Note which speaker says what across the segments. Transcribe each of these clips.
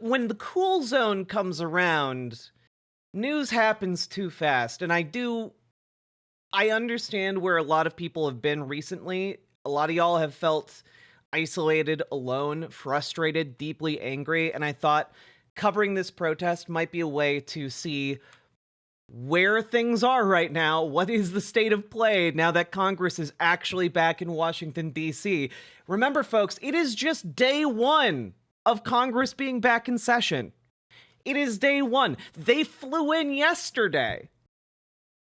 Speaker 1: when the cool zone comes around, news happens too fast, and I understand where a lot of people have been recently. A lot of y'all have felt isolated, alone, frustrated, deeply angry, and I thought covering this protest might be a way to see where things are right now. What is the state of play now that Congress is actually back in Washington, D.C.? Remember, folks, it is just day one of Congress being back in session. It is day one. They flew in yesterday.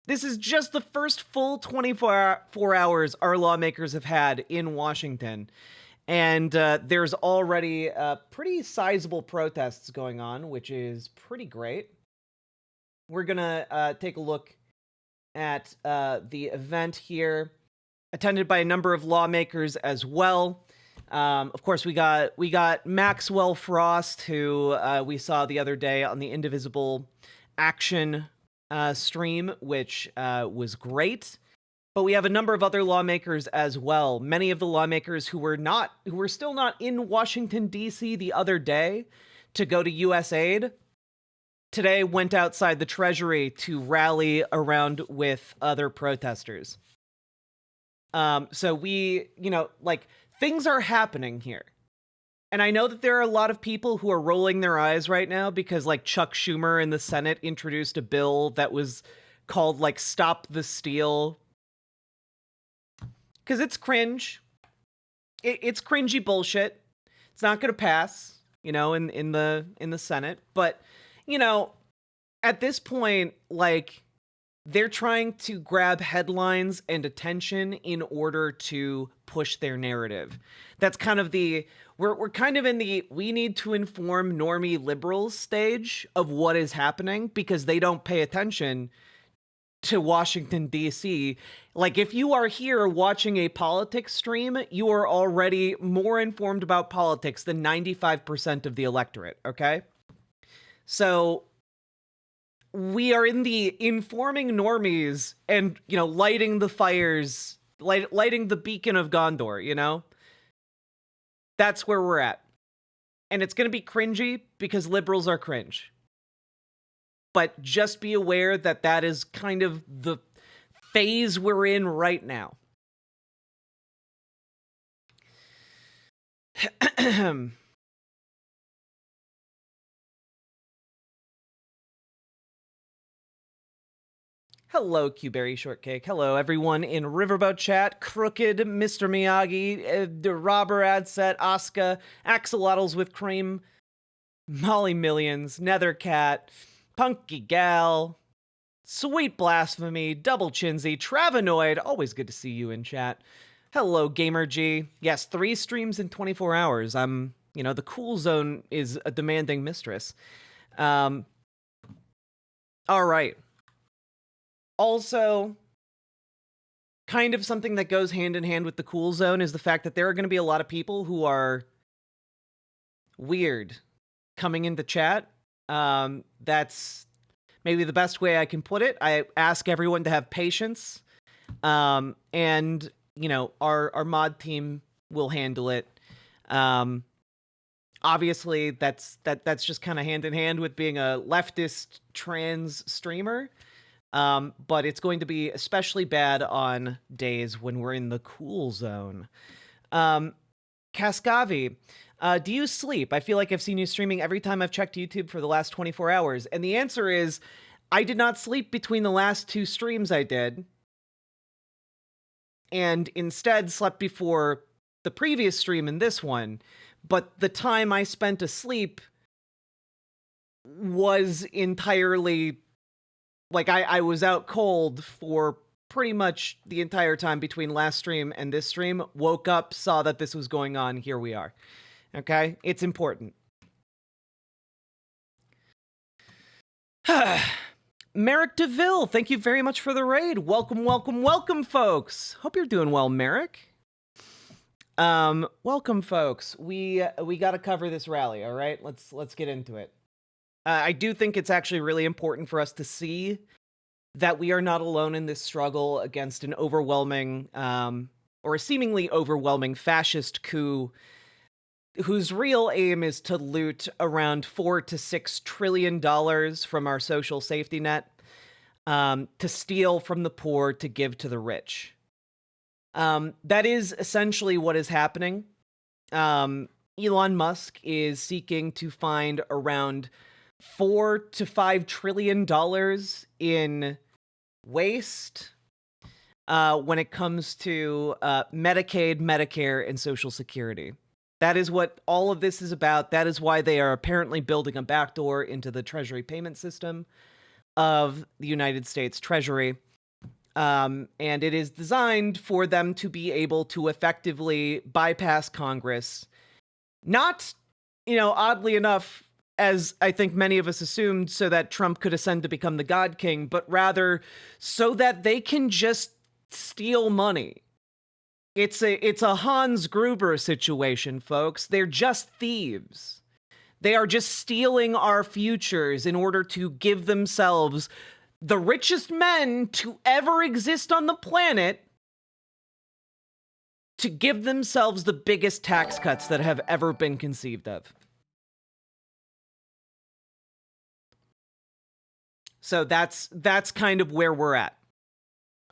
Speaker 1: This is just the first full 24 hours our lawmakers have had in Washington. And there's already pretty sizable protests going on, which is pretty great. We're going to take a look at the event here, attended by a number of lawmakers as well. Of course, we got Maxwell Frost, who we saw the other day on the Indivisible Action stream, which was great. But we have a number of other lawmakers as well. Many of the lawmakers who were still not in Washington, D.C. the other day to go to U.S. aid, today went outside the Treasury to rally around with other protesters. So things are happening here. And I know that there are a lot of people who are rolling their eyes right now because, like, Chuck Schumer in the Senate introduced a bill that was called, like, Stop the Steal. Because it's cringe. It's cringy bullshit. It's not going to pass, in the Senate. But, at this point, like, they're trying to grab headlines and attention in order to push their narrative. That's kind of we're kind of in the we need to inform normie liberals stage of what is happening because they don't pay attention to Washington, D.C. Like, if you are here watching a politics stream, you are already more informed about politics than 95% of the electorate, okay? So we are in the informing normies and, lighting the fires, lighting the beacon of Gondor, That's where we're at. And it's going to be cringy because liberals are cringe. But just be aware that that is kind of the phase we're in right now. Hello, Q-Berry Shortcake. Hello, everyone in Riverboat Chat, Crooked, Mr. Miyagi, Robber Adset, Asuka, Axolotls with Cream, Molly Millions, Nethercat, Punky Gal, Sweet Blasphemy, Double Chinsey, Travenoid. Always good to see you in chat. Hello, Gamer G. Yes, 3 streams in 24 hours. The cool zone is a demanding mistress. All right. Also, kind of something that goes hand in hand with the cool zone is the fact that there are going to be a lot of people who are weird coming into chat. That's maybe the best way I can put it. I ask everyone to have patience. And, our mod team will handle it. Obviously, that's just kind of hand in hand with being a leftist trans streamer. But it's going to be especially bad on days when we're in the cool zone. Cascavi, do you sleep? I feel like I've seen you streaming every time I've checked YouTube for the last 24 hours. And the answer is, I did not sleep between the last 2 streams I did. And instead slept before the previous stream and this one. But the time I spent asleep was entirely... Like, I was out cold for pretty much the entire time between last stream and this stream. Woke up, saw that this was going on. Here we are. Okay? It's important. Merrick DeVille, thank you very much for the raid. Welcome, welcome, welcome, folks. Hope you're doing well, Merrick. Welcome, folks. We got to cover this rally, all right? Let's get into it. I do think it's actually really important for us to see that we are not alone in this struggle against an overwhelming, or a seemingly overwhelming fascist coup whose real aim is to loot around $4 to $6 trillion from our social safety net, to steal from the poor to give to the rich. That is essentially what is happening. Elon Musk is seeking to find around $4 to $5 trillion in waste when it comes to Medicaid, Medicare, and Social Security. That is what all of this is about. That is why they are apparently building a backdoor into the Treasury payment system of the United States Treasury. And it is designed for them to be able to effectively bypass Congress. Not, oddly enough, as I think many of us assumed, so that Trump could ascend to become the God King, but rather so that they can just steal money. It's a Hans Gruber situation, folks. They're just thieves. They are just stealing our futures in order to give themselves, the richest men to ever exist on the planet, to give themselves the biggest tax cuts that have ever been conceived of. So that's kind of where we're at.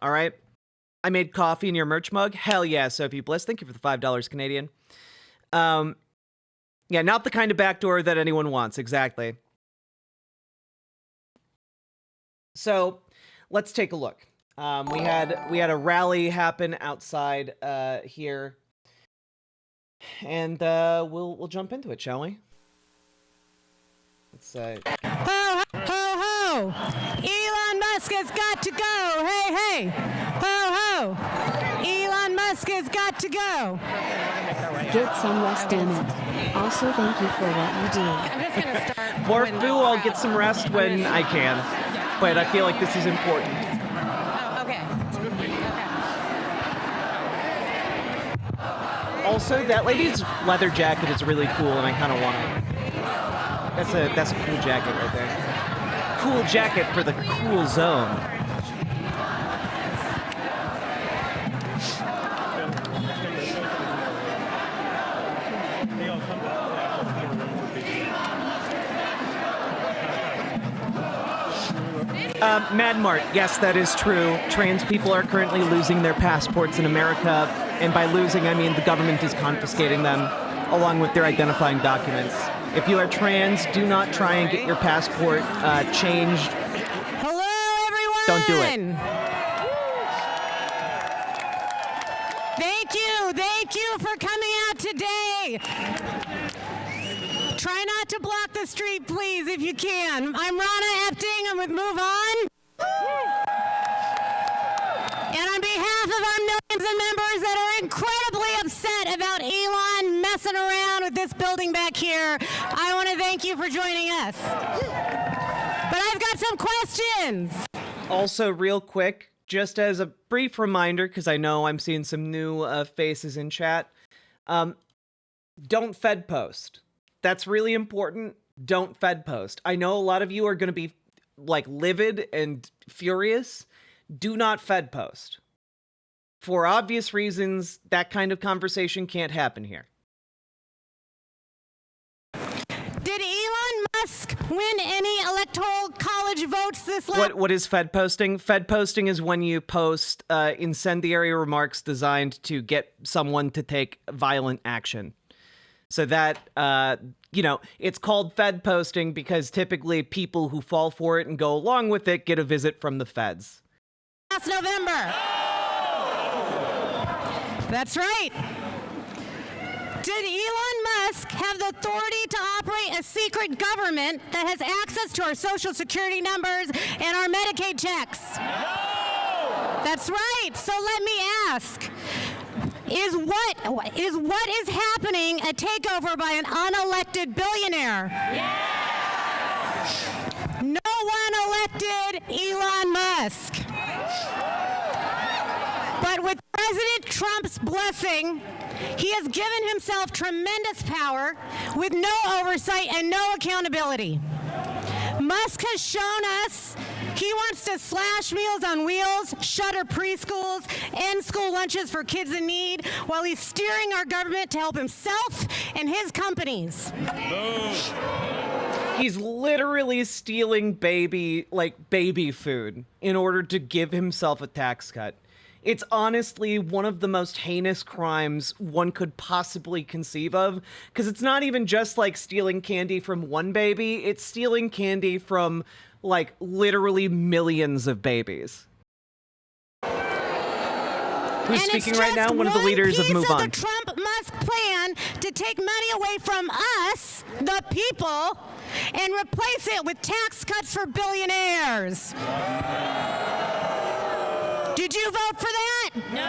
Speaker 1: All right? I made coffee in your merch mug. Hell yeah, Sophie Bliss. Thank you for the $5 Canadian. Yeah, not the kind of backdoor that anyone wants. Exactly. So let's take a look. We had a rally happen outside here, and we'll jump into it, shall we? Let's
Speaker 2: Ho ho ho! Elon Musk has got to go. Hey hey! Ho ho! Elon Musk has got to go.
Speaker 3: Get some rest, damn it. Also, thank you for what you do.
Speaker 2: I'm just gonna start.
Speaker 1: Morph-Boo, I'll get some rest when I can, but I feel like this is important.
Speaker 2: Oh, okay.
Speaker 1: Also, that lady's leather jacket is really cool, and I kind of want it. That's a cool jacket right there. Cool jacket for the cool zone. Mad Mart, yes, that is true. Trans people are currently losing their passports in America, and by losing, I mean the government is confiscating them, along with their identifying documents. If you are trans, do not try and get your passport changed.
Speaker 2: Hello, everyone!
Speaker 1: Don't do it.
Speaker 2: Thank you for coming out today. Try not to block the street, please, if you can. I'm Rana Epting. I'm with Move On. And on behalf of our millions of members that are incredibly upset about Elon messing around with this building back here, I want to thank you for joining us. But I've got some questions.
Speaker 1: Also, real quick, just as a brief reminder, because I know I'm seeing some new faces in chat, don't Fed post. That's really important. Don't Fed post. I know a lot of you are going to be livid and furious. Do not Fed post. For obvious reasons, that kind of conversation can't happen here.
Speaker 2: Did Elon Musk win any electoral college votes this last?
Speaker 1: What is Fed posting? Fed posting is when you post incendiary remarks designed to get someone to take violent action. So that, it's called Fed posting because typically people who fall for it and go along with it get a visit from the feds.
Speaker 2: Last November. That's right. Did Elon Musk have the authority to operate a secret government that has access to our Social Security numbers and our Medicaid checks? No! That's right. So let me ask. Is what is happening a takeover by an unelected billionaire? Yes! No one elected Elon Musk. But with President Trump's blessing, he has given himself tremendous power with no oversight and no accountability. Musk has shown us he wants to slash Meals on Wheels, shutter preschools, end school lunches for kids in need, while he's steering our government to help himself and his companies.
Speaker 1: He's literally stealing baby food in order to give himself a tax cut. It's honestly one of the most heinous crimes one could possibly conceive of, because it's not even just like stealing candy from one baby, it's stealing candy from like literally millions of babies. Who's speaking right now? One of the leaders of Move On.
Speaker 2: The Trump-Musk plan to take money away from us, the people, and replace it with tax cuts for billionaires. Did you vote for that? No.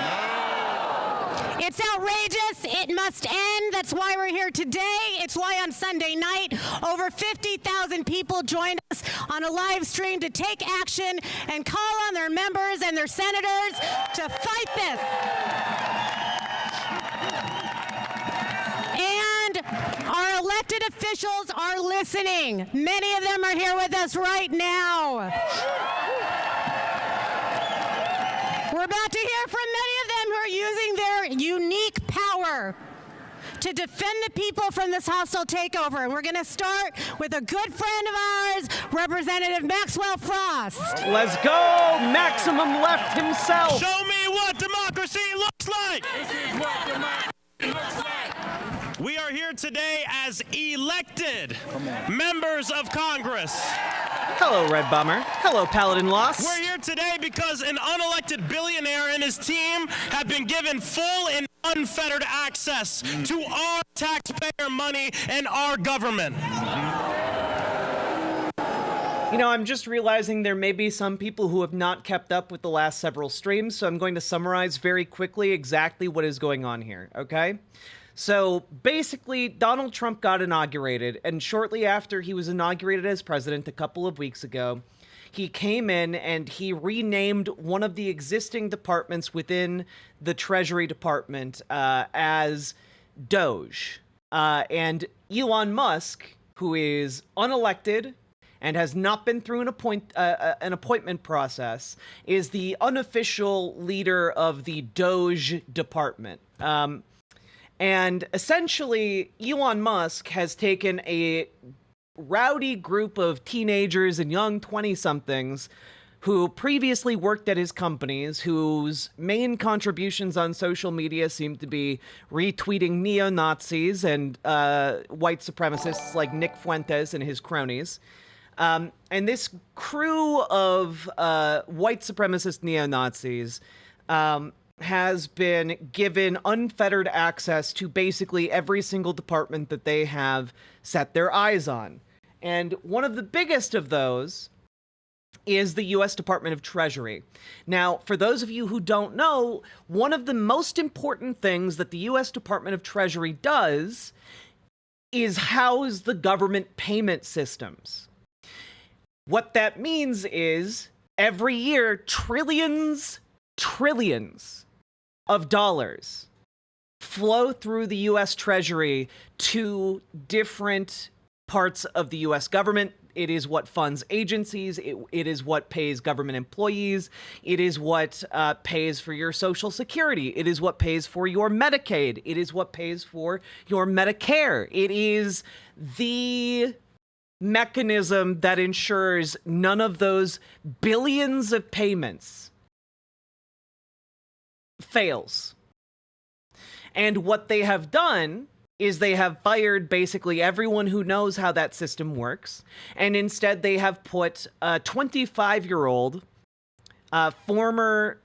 Speaker 2: It's outrageous. It must end. That's why we're here today. It's why on Sunday night, over 50,000 people joined us on a live stream to take action and call on their members and their senators to fight this. And our elected officials are listening. Many of them are here with us right now. We're about to hear from many of them who are using their unique power to defend the people from this hostile takeover. And we're going to start with a good friend of ours, Representative Maxwell Frost.
Speaker 1: Let's go, Maximum Left himself.
Speaker 4: Show me what democracy looks like. This is what democracy looks like. We are here today as elected members of Congress.
Speaker 1: Hello, Red Bummer. Hello, Paladin Lost.
Speaker 4: We're here today because an unelected billionaire and his team have been given full and unfettered access to our taxpayer money and our government.
Speaker 1: You know, I'm just realizing there may be some people who have not kept up with the last several streams, so I'm going to summarize very quickly exactly what is going on here, okay? So basically, Donald Trump got inaugurated, and shortly after he was inaugurated as president a couple of weeks ago, he came in and he renamed one of the existing departments within the Treasury Department as Doge. And Elon Musk, who is unelected and has not been through an appointment process, is the unofficial leader of the Doge Department. And essentially, Elon Musk has taken a rowdy group of teenagers and young 20-somethings who previously worked at his companies, whose main contributions on social media seem to be retweeting neo-Nazis and white supremacists like Nick Fuentes and his cronies. And this crew of white supremacist neo-Nazis has been given unfettered access to basically every single department that they have set their eyes on. And one of the biggest of those is the U.S. Department of Treasury. Now, for those of you who don't know, one of the most important things that the U.S. Department of Treasury does is house the government payment systems. What that means is every year, trillions of dollars flow through the U.S. Treasury to different parts of the U.S. government. It is what funds agencies. It is what pays government employees. It is what pays for your Social Security. It is what pays for your Medicaid. It is what pays for your Medicare. It is the mechanism that ensures none of those billions of payments fails. And what they have done is they have fired basically everyone who knows how that system works, and instead they have put a 25-year-old former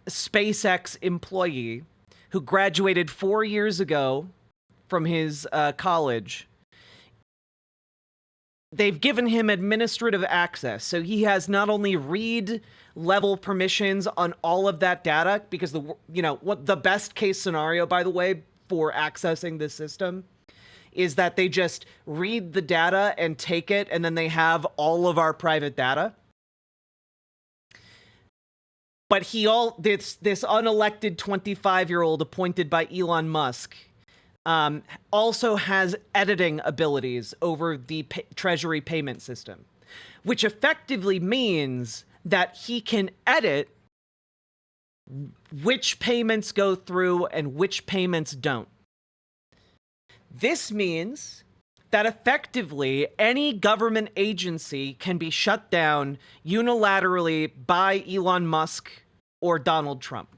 Speaker 1: SpaceX employee who graduated 4 years ago from his college. They've given him administrative access, so he has not only read-level permissions on all of that data, because the best case scenario, by the way, for accessing this system is that they just read the data and take it, and then they have all of our private data. But this unelected 25-year-old appointed by Elon Musk also has editing abilities over the Treasury payment system. which effectively means that he can edit which payments go through and which payments don't. This means that effectively any government agency can be shut down unilaterally by Elon Musk or Donald Trump.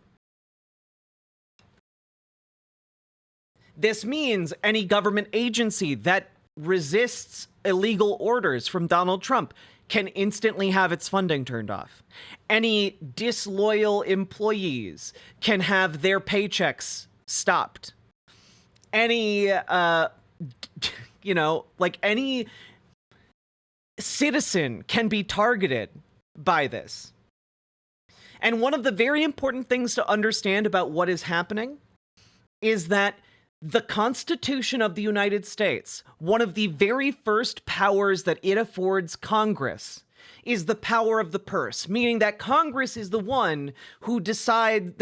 Speaker 1: This means any government agency that resists illegal orders from Donald Trump can instantly have its funding turned off. Any disloyal employees can have their paychecks stopped. Any, any citizen can be targeted by this. And one of the very important things to understand about what is happening is that the Constitution of the United States, one of the very first powers that it affords Congress, is the power of the purse, meaning that Congress is the one who decides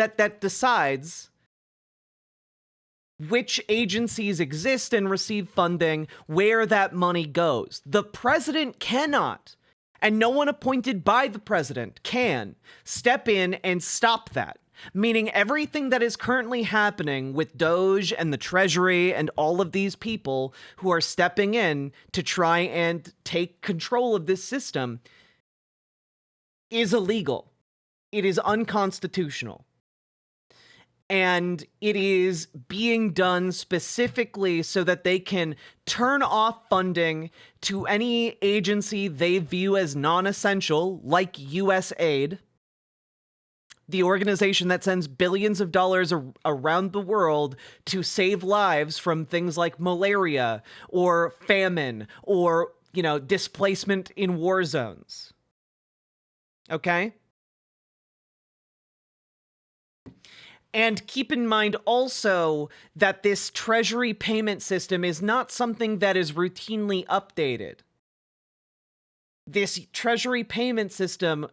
Speaker 1: which agencies exist and receive funding, where that money goes. The president cannot, and no one appointed by the president can, step in and stop that. Meaning everything that is currently happening with Doge and the Treasury and all of these people who are stepping in to try and take control of this system is illegal. It is unconstitutional. And it is being done specifically so that they can turn off funding to any agency they view as non-essential, like USAID, the organization that sends billions of dollars around the world to save lives from things like malaria or famine or, displacement in war zones. Okay? And keep in mind also that this Treasury payment system is not something that is routinely updated. This Treasury payment system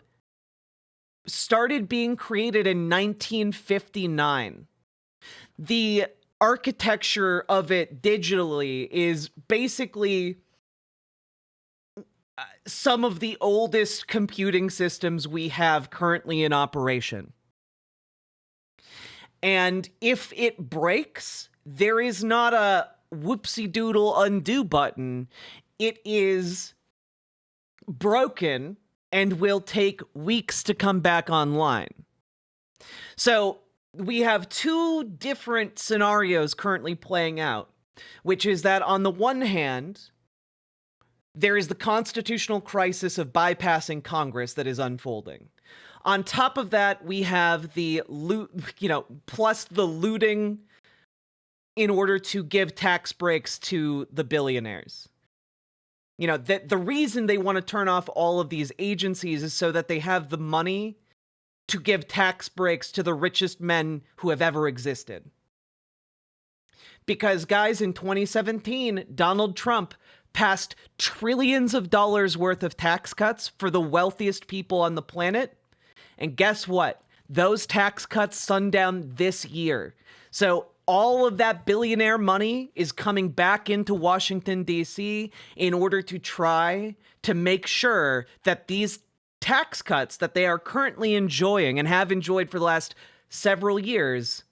Speaker 1: started being created in 1959. The architecture of it digitally is basically some of the oldest computing systems we have currently in operation. And if it breaks, there is not a whoopsie-doodle undo button. It is broken and will take weeks to come back online. So we have two different scenarios currently playing out, which is that on the one hand, there is the constitutional crisis of bypassing Congress that is unfolding. On top of that, we have the plus the looting in order to give tax breaks to the billionaires. That the reason they want to turn off all of these agencies is so that they have the money to give tax breaks to the richest men who have ever existed. Because, guys, in 2017, Donald Trump passed trillions of dollars worth of tax cuts for the wealthiest people on the planet. And guess what? Those tax cuts sundown this year. So all of that billionaire money is coming back into Washington, D.C. in order to try to make sure that these tax cuts that they are currently enjoying and have enjoyed for the last several years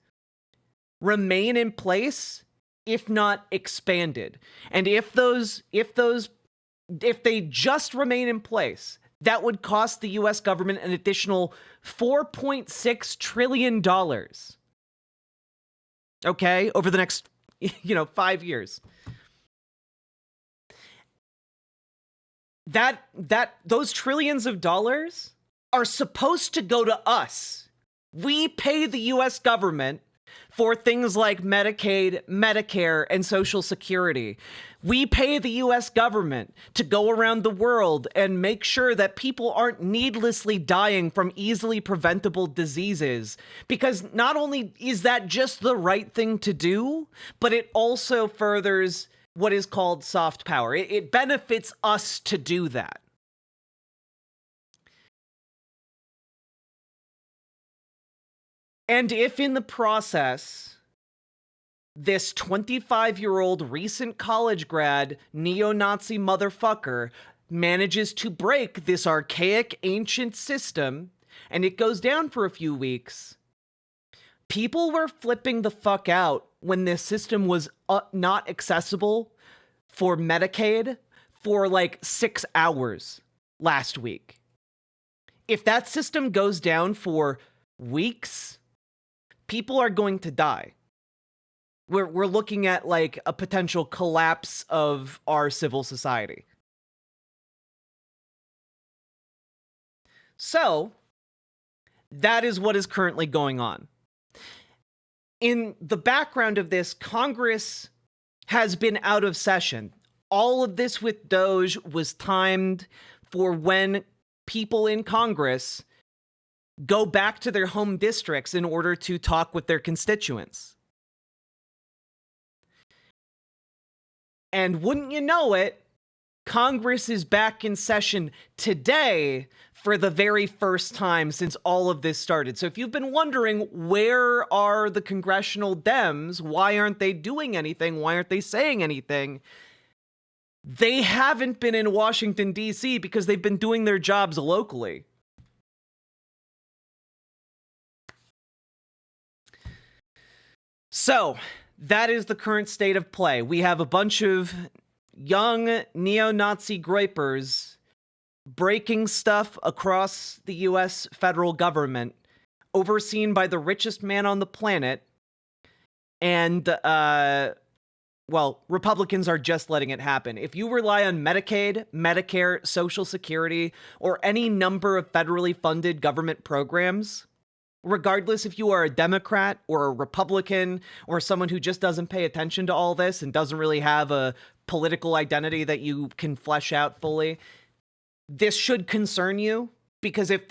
Speaker 1: remain in place, if not expanded. And if they just remain in place, that would cost the U.S. government an additional $4.6 trillion. Okay, over the next, 5 years. Those trillions of dollars are supposed to go to us. We pay the U.S. government for things like Medicaid, Medicare, and Social Security. We pay the U.S. government to go around the world and make sure that people aren't needlessly dying from easily preventable diseases. Because not only is that just the right thing to do, but it also furthers what is called soft power. It benefits us to do that. And if in the process, this 25-year-old recent college grad, neo-Nazi motherfucker, manages to break this archaic, ancient system, and it goes down for a few weeks, people were flipping the fuck out when this system was not accessible for Medicaid for like 6 hours last week. If that system goes down for weeks, people are going to die. We're looking at like a potential collapse of our civil society. So, that is what is currently going on. In the background of this, Congress has been out of session. All of this with Doge was timed for when people in Congress go back to their home districts in order to talk with their constituents. And wouldn't you know it, Congress is back in session today for the very first time since all of this started. So if you've been wondering, where are the congressional Dems? Why aren't they doing anything? Why aren't they saying anything? They haven't been in Washington, D.C. because they've been doing their jobs locally. So, that is the current state of play. We have a bunch of young neo-Nazi groypers breaking stuff across the U.S. federal government, overseen by the richest man on the planet, and, well, Republicans are just letting it happen. If you rely on Medicaid, Medicare, Social Security, or any number of federally funded government programs, regardless if you are a Democrat or a Republican or someone who just doesn't pay attention to all this and doesn't really have a political identity that you can flesh out fully, this should concern you, because if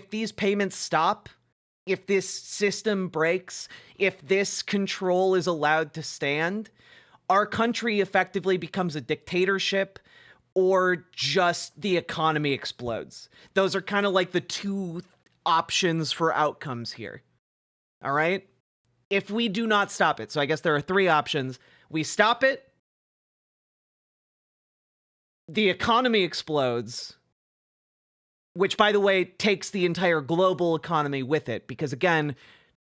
Speaker 1: these payments stop, if this system breaks, if this control is allowed to stand, our country effectively becomes a dictatorship, or just the economy explodes. Those are kind of like the two options for outcomes here. All right? If we do not stop it, so I guess there are three options. We stop it, the economy explodes, which, by the way, takes the entire global economy with it, because again,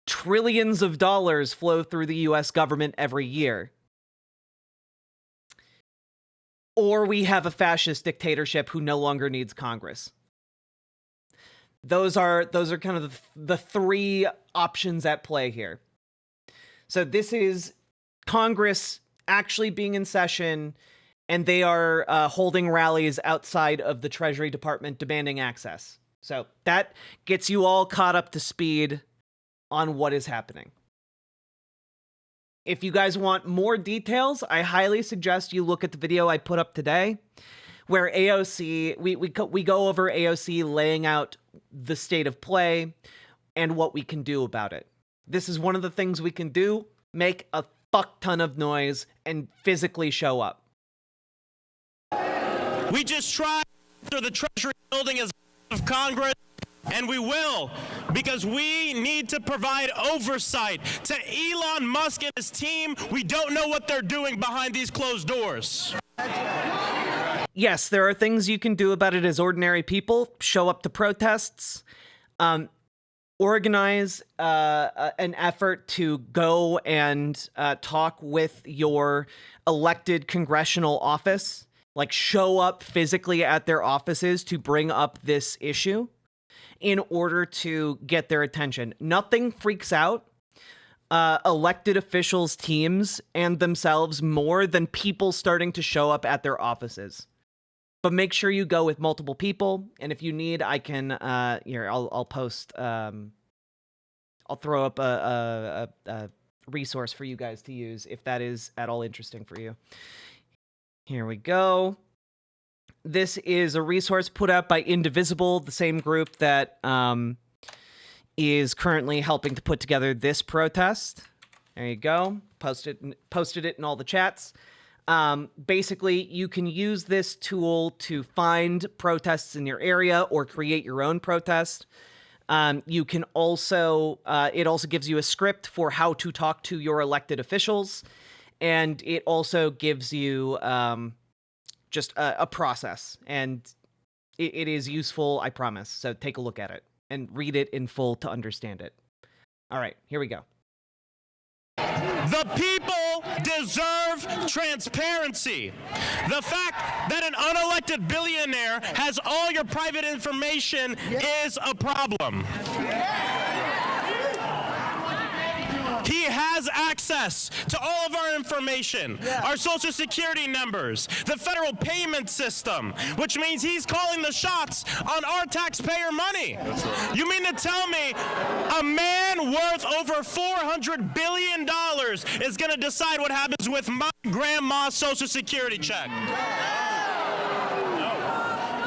Speaker 1: trillions of dollars flow through the US government every year. Or we have a fascist dictatorship who no longer needs Congress. Those are kind of the three options at play here. So this is Congress actually being in session, and they are holding rallies outside of the Treasury Department demanding access. So that gets you all caught up to speed on what is happening. If you guys want more details, I highly suggest you look at the video I put up today, where AOC, we go over AOC laying out the state of play and what we can do about it. This is one of the things we can do: make a fuck ton of noise and physically show up.
Speaker 4: We just tried to enter the Treasury building as of Congress, and we will, because we need to provide oversight to Elon Musk and his team. We don't know what they're doing behind these closed doors.
Speaker 1: Yes, there are things you can do about it as ordinary people. Show up to protests. Organize an effort to go and talk with your elected congressional office. Like, show up physically at their offices to bring up this issue in order to get their attention. Nothing freaks out elected officials' teams and themselves more than people starting to show up at their offices. But make sure you go with multiple people, and if you need, I can here I'll post I'll throw up a resource for you guys to use if that is at all interesting for you. Here we go. This is a resource put out by Indivisible, the same group that is currently helping to put together this protest. There you go. Posted it in all the chats. Basically, you can use this tool to find protests in your area or create your own protest. You can also, it also gives you a script for how to talk to your elected officials. And it also gives you just a process, and it is useful, I promise. So take a look at it and read it in full to understand it. All right, here we go.
Speaker 4: The people deserve transparency. The fact that an unelected billionaire has all your private information is a problem. He has access to all of our information, our social security numbers, the federal payment system, which means he's calling the shots on our taxpayer money. Right. You mean to tell me a man worth over $400 billion is going to decide what happens with my grandma's social security check?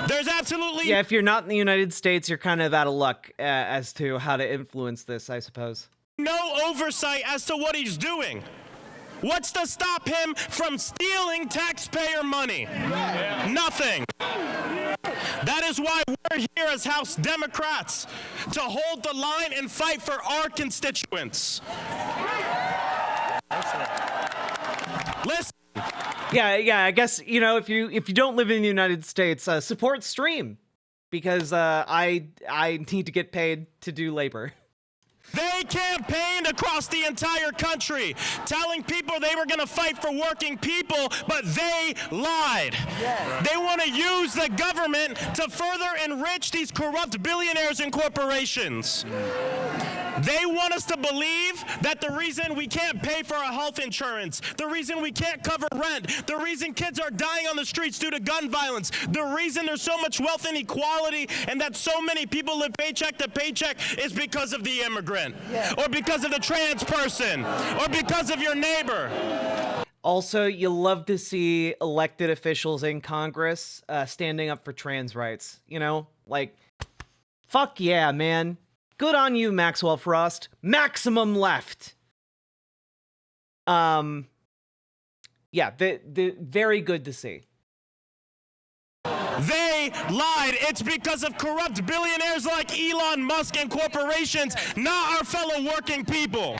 Speaker 4: There's absolutely...
Speaker 1: Yeah, if you're not in the United States, you're kind of out of luck as to how to influence this, I suppose.
Speaker 4: No oversight as to what he's doing. What's to stop him from stealing taxpayer money? Nothing. That is why we're here as House Democrats, to hold the line and fight for our constituents. Listen.
Speaker 1: Yeah, I guess, you know, if you don't live in the United States, support Stream, because I need to get paid to do labor.
Speaker 4: They campaigned across the entire country, telling people they were going to fight for working people, but they lied. Yeah. They want to use the government to further enrich these corrupt billionaires and corporations. They want us to believe that the reason we can't pay for our health insurance, the reason we can't cover rent, the reason kids are dying on the streets due to gun violence, the reason there's so much wealth inequality and that so many people live paycheck to paycheck is because of the immigrant, or because of the trans person, or because of your neighbor.
Speaker 1: Also, you love to see elected officials in Congress standing up for trans rights. You know, like, fuck yeah, man. Good on you, Maxwell Frost. Maximum left. Yeah, the very good to see.
Speaker 4: They lied. It's because of corrupt billionaires like Elon Musk and corporations, not our fellow working people.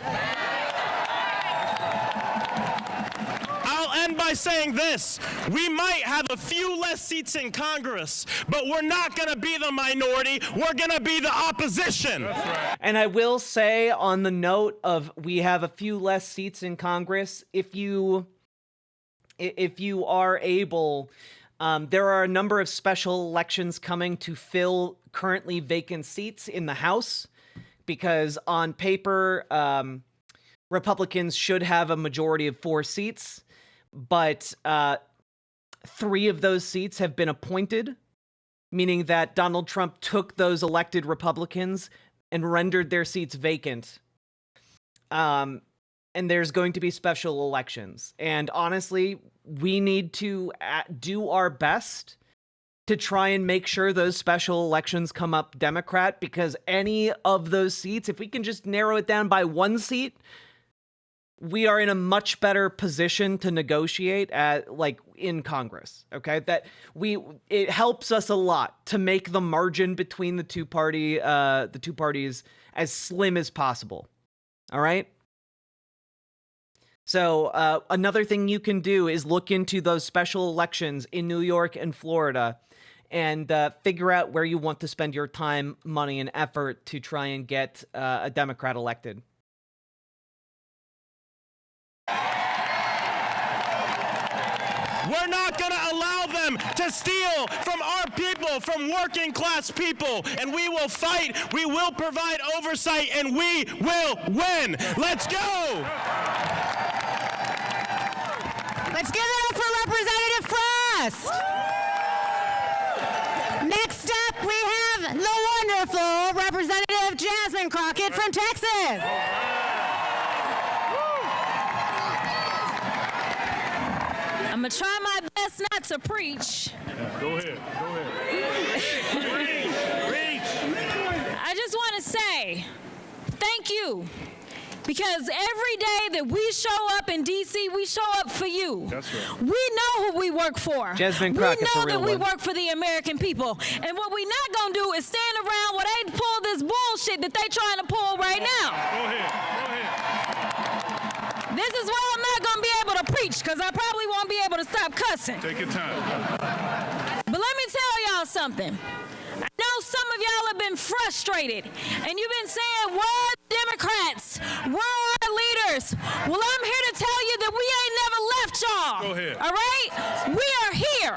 Speaker 4: I'll end by saying this. We might have a few less seats in Congress, but we're not going to be the minority. We're going to be the opposition.
Speaker 1: That's right. And I will say, on the note of we have a few less seats in Congress, if you are able, there are a number of special elections coming to fill currently vacant seats in the House, because on paper, Republicans should have a majority of 4 seats. But 3 of those seats have been appointed, meaning that Donald Trump took those elected Republicans and rendered their seats vacant. And there's going to be special elections. And honestly, we need to do our best to try and make sure those special elections come up Democrat, because any of those seats, if we can just narrow it down by 1 seat, we are in a much better position to negotiate in Congress. Okay, it helps us a lot to make the margin between the two parties as slim as possible. All right. So another thing you can do is look into those special elections in New York and Florida, and figure out where you want to spend your time, money, and effort to try and get a Democrat elected.
Speaker 4: We're not going to allow them to steal from our people, from working class people, and we will fight, we will provide oversight, and we will win. Let's go!
Speaker 2: Let's give it up for Representative Frost. Next up, we have the wonderful Representative Jasmine Crockett from Texas.
Speaker 5: I'm going to try my best not to preach.
Speaker 6: Go ahead. Preach.
Speaker 5: I just want to say thank you. Because every day that we show up in D.C., we show up for you.
Speaker 6: That's right.
Speaker 5: We know who we work for.
Speaker 1: Jasmine
Speaker 5: we
Speaker 1: Crockett's
Speaker 5: know
Speaker 1: a real
Speaker 5: that we
Speaker 1: one.
Speaker 5: work for the American people. And what we're not going to do is stand around while they pull this bullshit that they trying to pull right now.
Speaker 6: Go ahead.
Speaker 5: This is why I'm not going to be able to preach, because I probably won't be able to to stop cussing.
Speaker 6: Take your time.
Speaker 5: But let me tell y'all something. I know some of y'all have been frustrated, and you've been saying, where are the Democrats? Where are our leaders? Well, I'm here to tell you that we ain't never left y'all.
Speaker 6: Go ahead.
Speaker 5: All right? We are here.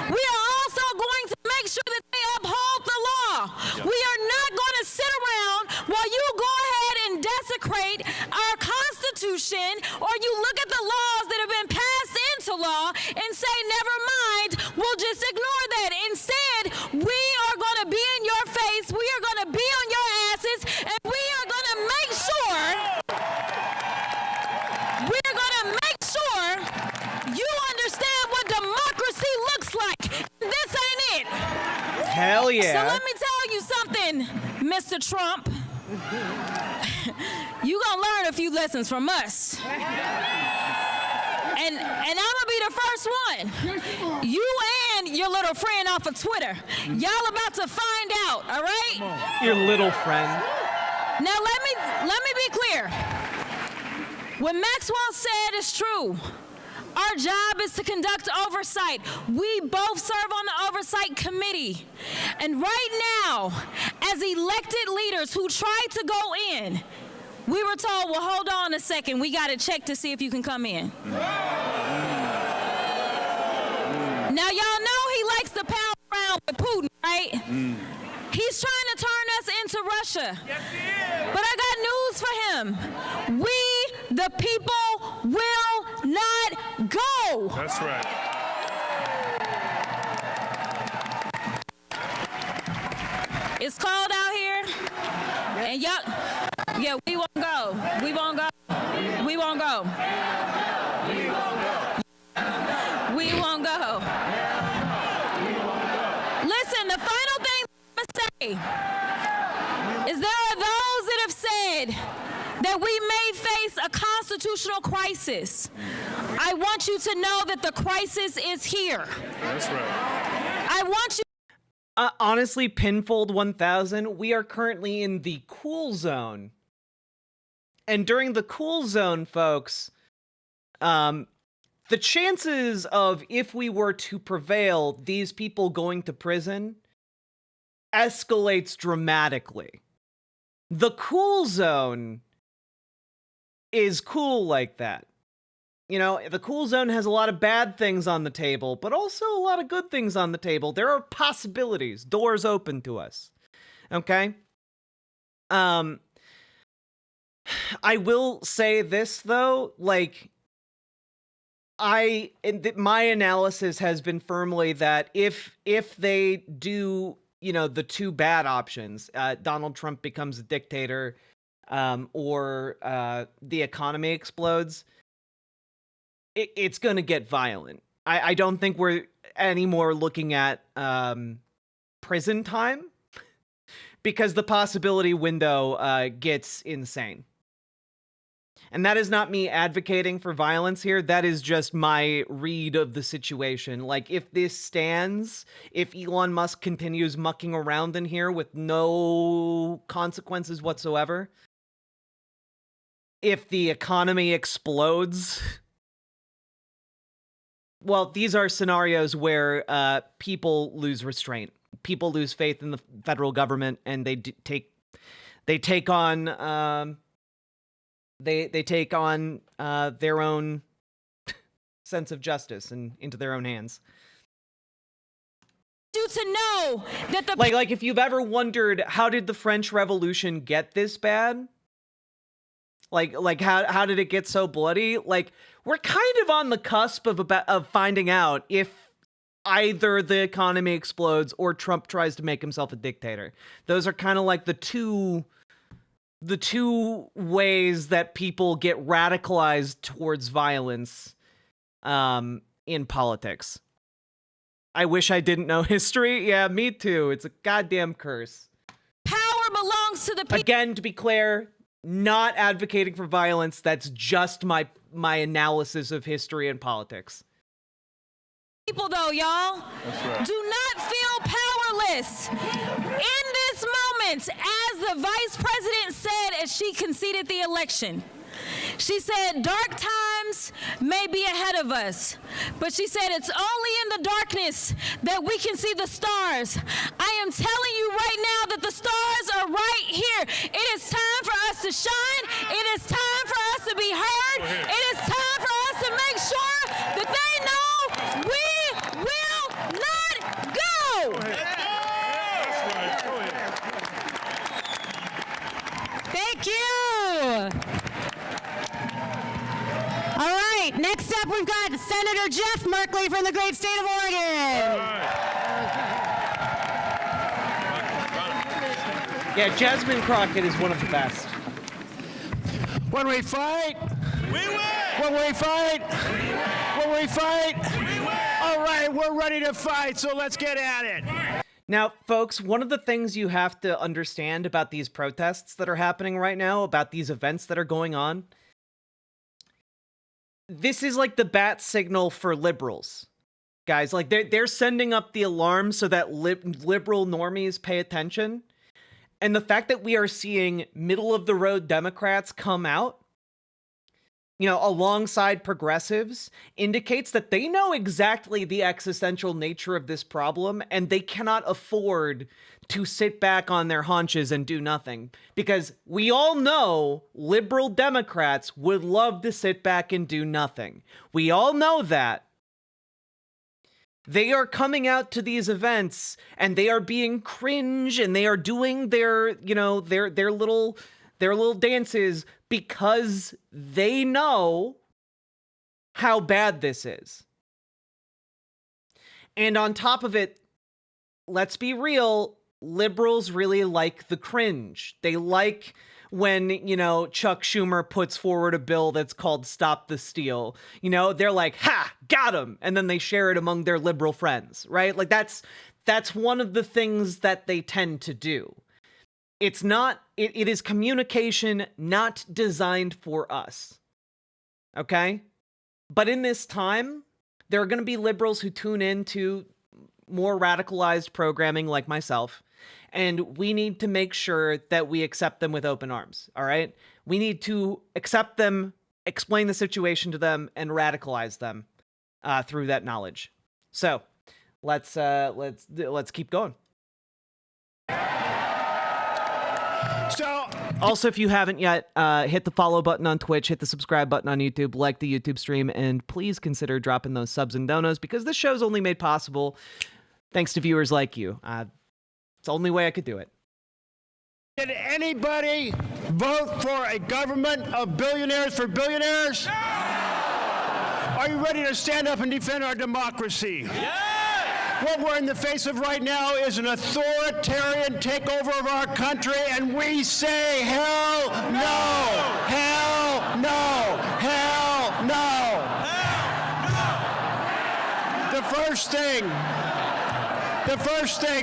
Speaker 5: We are also going to make sure that they uphold the law. We are not going to sit around while you go ahead and desecrate our Constitution, or you look at the laws that have been passed into law and say, never mind, we'll just ignore that. Instead, we are going to be in your face, we are going to be on your asses, and we are going to make sure you understand what democracy looks like. This ain't it.
Speaker 1: Hell yeah.
Speaker 5: So let me tell you something, Mr. Trump. You gonna learn a few lessons from us. And I'm gonna be the first one. You and your little friend off of Twitter. Y'all about to find out, all right?
Speaker 1: Your little friend.
Speaker 5: Now let me be clear. What Maxwell said is true. Our job is to conduct oversight. We both serve on the oversight committee. And right now, as elected leaders who tried to go in, we were told, well, hold on a second. We got to check to see if you can come in. Now, y'all know he likes to pound around with Putin, right? He's trying to turn us into Russia. Yes, he is. But I got news for him. We, the people, will not go.
Speaker 6: That's right.
Speaker 5: It's cold out here, and y'all, yeah, we won't go. We won't go. We won't go. We won't go. Listen, the final thing I'm gonna say is there are those that have said that we may face a constitutional crisis. I want you to know that the crisis is here.
Speaker 6: That's right.
Speaker 5: I want you.
Speaker 1: Honestly, Pinfold 1000, we are currently in the cool zone. And during the cool zone, folks, the chances of, if we were to prevail, these people going to prison escalates dramatically. The cool zone is cool like that. You know, the cool zone has a lot of bad things on the table, but also a lot of good things on the table. There are possibilities, doors open to us. Okay? I will say this, though, like, my analysis has been firmly that if they do, you know, the two bad options, Donald Trump becomes a dictator, or the economy explodes, it's going to get violent. I don't think we're anymore looking at prison time, because the possibility window gets insane. And that is not me advocating for violence here. That is just my read of the situation. Like, if this stands, if Elon Musk continues mucking around in here with no consequences whatsoever, if the economy explodes, well, these are scenarios where people lose restraint. People lose faith in the federal government, and they take on their own sense of justice and into their own hands.
Speaker 5: You to know that the
Speaker 1: like if you've ever wondered, how did the French Revolution get this bad? Like how did it get so bloody? Like, we're kind of on the cusp of finding out if either the economy explodes or Trump tries to make himself a dictator. Those are kind of like the two ways that people get radicalized towards violence in politics. I wish I didn't know history. Yeah, me too. It's a goddamn curse.
Speaker 5: power belongs to the people.
Speaker 1: Again, to be clear, not advocating for violence. That's just my analysis of history and politics.
Speaker 5: People, though, y'all,
Speaker 6: That's right.
Speaker 5: do not feel powerless in this moment, as the vice president said as she conceded the election. She said, dark times may be ahead of us, but she said it's only in the darkness that we can see the stars. I am telling you right now that the stars are right here. It is time for us to shine. It is time for us to be heard. It is time for us to make sure that they know we will not go.
Speaker 2: Thank you. All right, next up we've got Senator Jeff Merkley from the great state of Oregon.
Speaker 1: Yeah, Jasmine Crockett is one of the best.
Speaker 7: When we fight,
Speaker 4: We win!
Speaker 7: when we fight, when we fight, all right, we're ready to fight, so let's get at it.
Speaker 1: Now, folks, one of the things you have to understand about these protests that are happening right now, about these events that are going on, this is like the bat signal for liberals. Guys, like they're sending up the alarm so that liberal normies pay attention. And the fact that we are seeing middle of the road Democrats come out, you know, alongside progressives, indicates that they know exactly the existential nature of this problem, and they cannot afford to sit back on their haunches and do nothing. Because we all know liberal Democrats would love to sit back and do nothing. We all know that. They are coming out to these events, and they are being cringe, and they are doing their, you know, their little dances because they know how bad this is. And on top of it, let's be real, liberals really like the cringe. They like when, you know, Chuck Schumer puts forward a bill that's called Stop the Steal. You know, they're like, ha, got him. And then they share it among their liberal friends, right? Like that's one of the things that they tend to do. It's not, it is communication not designed for us. Okay? But in this time, there are going to be liberals who tune into more radicalized programming like myself, and we need to make sure that we accept them with open arms, all right? We need to accept them, explain the situation to them, and radicalize them through that knowledge. So, let's keep going.
Speaker 7: So,
Speaker 1: Also, if you haven't yet, hit the follow button on Twitch, hit the subscribe button on YouTube, like the YouTube stream, and please consider dropping those subs and donos, because this show's only made possible thanks to viewers like you. It's the only way I could do it.
Speaker 7: did anybody vote for a government of billionaires for billionaires? Are you ready to stand up and defend our democracy? What we're in the face of right now is an authoritarian takeover of our country, and we say, hell no! Hell no! Hell no! The first thing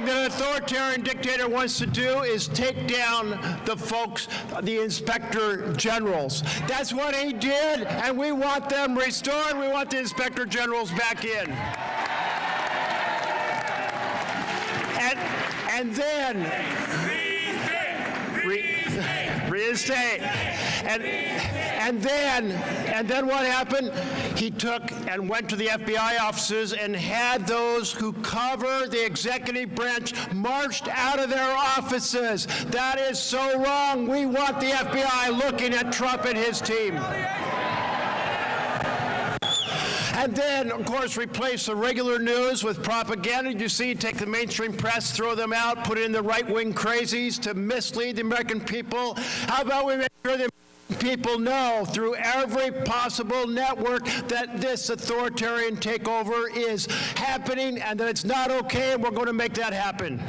Speaker 7: that an authoritarian dictator wants to do is take down the folks, the inspector generals. That's what he did, and we want them restored. We want the inspector generals back in. And then reinstate. And then what happened? He took and went to the FBI offices and had those who cover the executive branch marched out of their offices. That is so wrong. We want the FBI looking at Trump and his team. And then, of course, replace the regular news with propaganda. You see, take the mainstream press, throw them out, put in the right-wing crazies to mislead the American people. How about we make sure the people know through every possible network that this authoritarian takeover is happening and that it's not okay, and we're going to make that happen.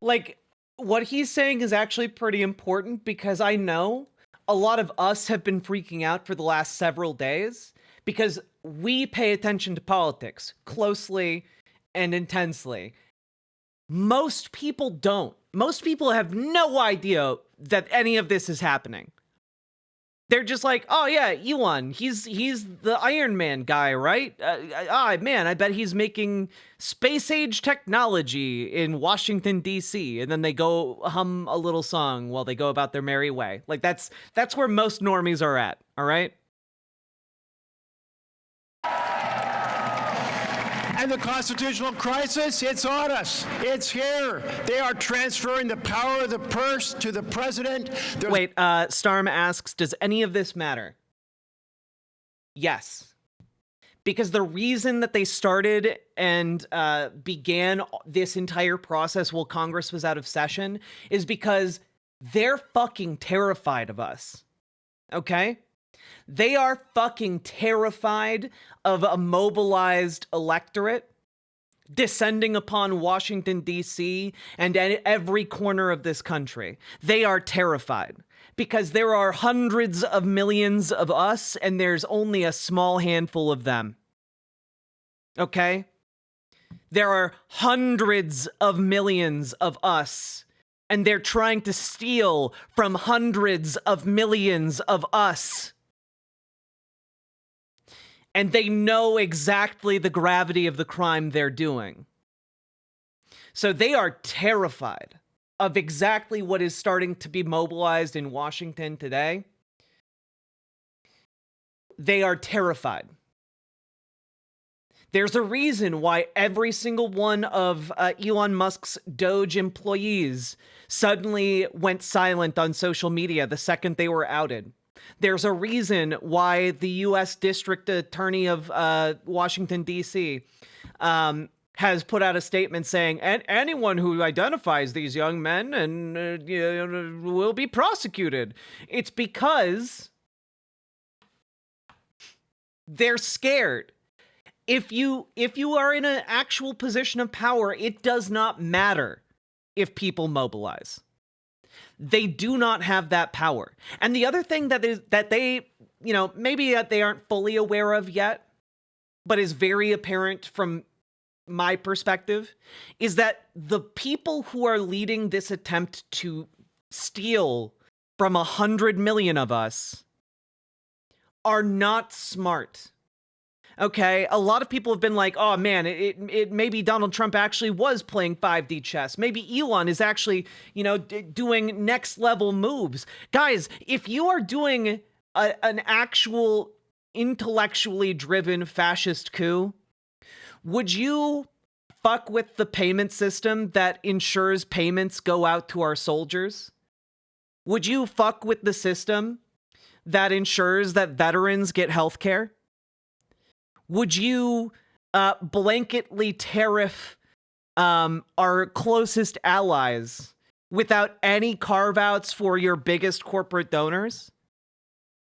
Speaker 1: Like, what he's saying is actually pretty important, because I know a lot of us have been freaking out for the last several days because we pay attention to politics closely and intensely. Most people don't. Most people have no idea that any of this is happening. They're just like, oh yeah, Elon, he's the Iron Man guy, right? Man, I bet he's making space age technology in Washington D.C. And then they go hum a little song while they go about their merry way. Like that's where most normies are at. All right.
Speaker 7: And the constitutional crisis, it's on us. It's here. They are transferring the power of the purse to the president.
Speaker 1: Wait, Starm asks, does any of this matter? Yes. Because the reason that they started and began this entire process while Congress was out of session is because they're fucking terrified of us. Okay? They are fucking terrified of a mobilized electorate descending upon Washington, D.C. and every corner of this country. They are terrified because there are hundreds of millions of us and there's only a small handful of them. Okay? There are hundreds of millions of us and they're trying to steal from hundreds of millions of us. And they know exactly the gravity of the crime they're doing. So they are terrified of exactly what is starting to be mobilized in Washington today. They are terrified. There's a reason why every single one of Elon Musk's Doge employees suddenly went silent on social media the second they were outed. There's a reason why the U.S. District Attorney of Washington, D.C. Has put out a statement saying, anyone who identifies these young men and will be prosecuted. It's because they're scared. If you are in an actual position of power, it does not matter if people mobilize. They do not have that power. And the other thing that they, maybe they aren't fully aware of yet, but is very apparent from my perspective, is that the people who are leading this attempt to steal from 100 million of us are not smart. Okay, a lot of people have been like, oh man, it maybe Donald Trump actually was playing 5D chess. Maybe Elon is actually, doing next level moves. Guys, if you are doing an actual intellectually driven fascist coup, would you fuck with the payment system that ensures payments go out to our soldiers? Would you fuck with the system that ensures that veterans get health care? Would you blanketly tariff our closest allies without any carve-outs for your biggest corporate donors?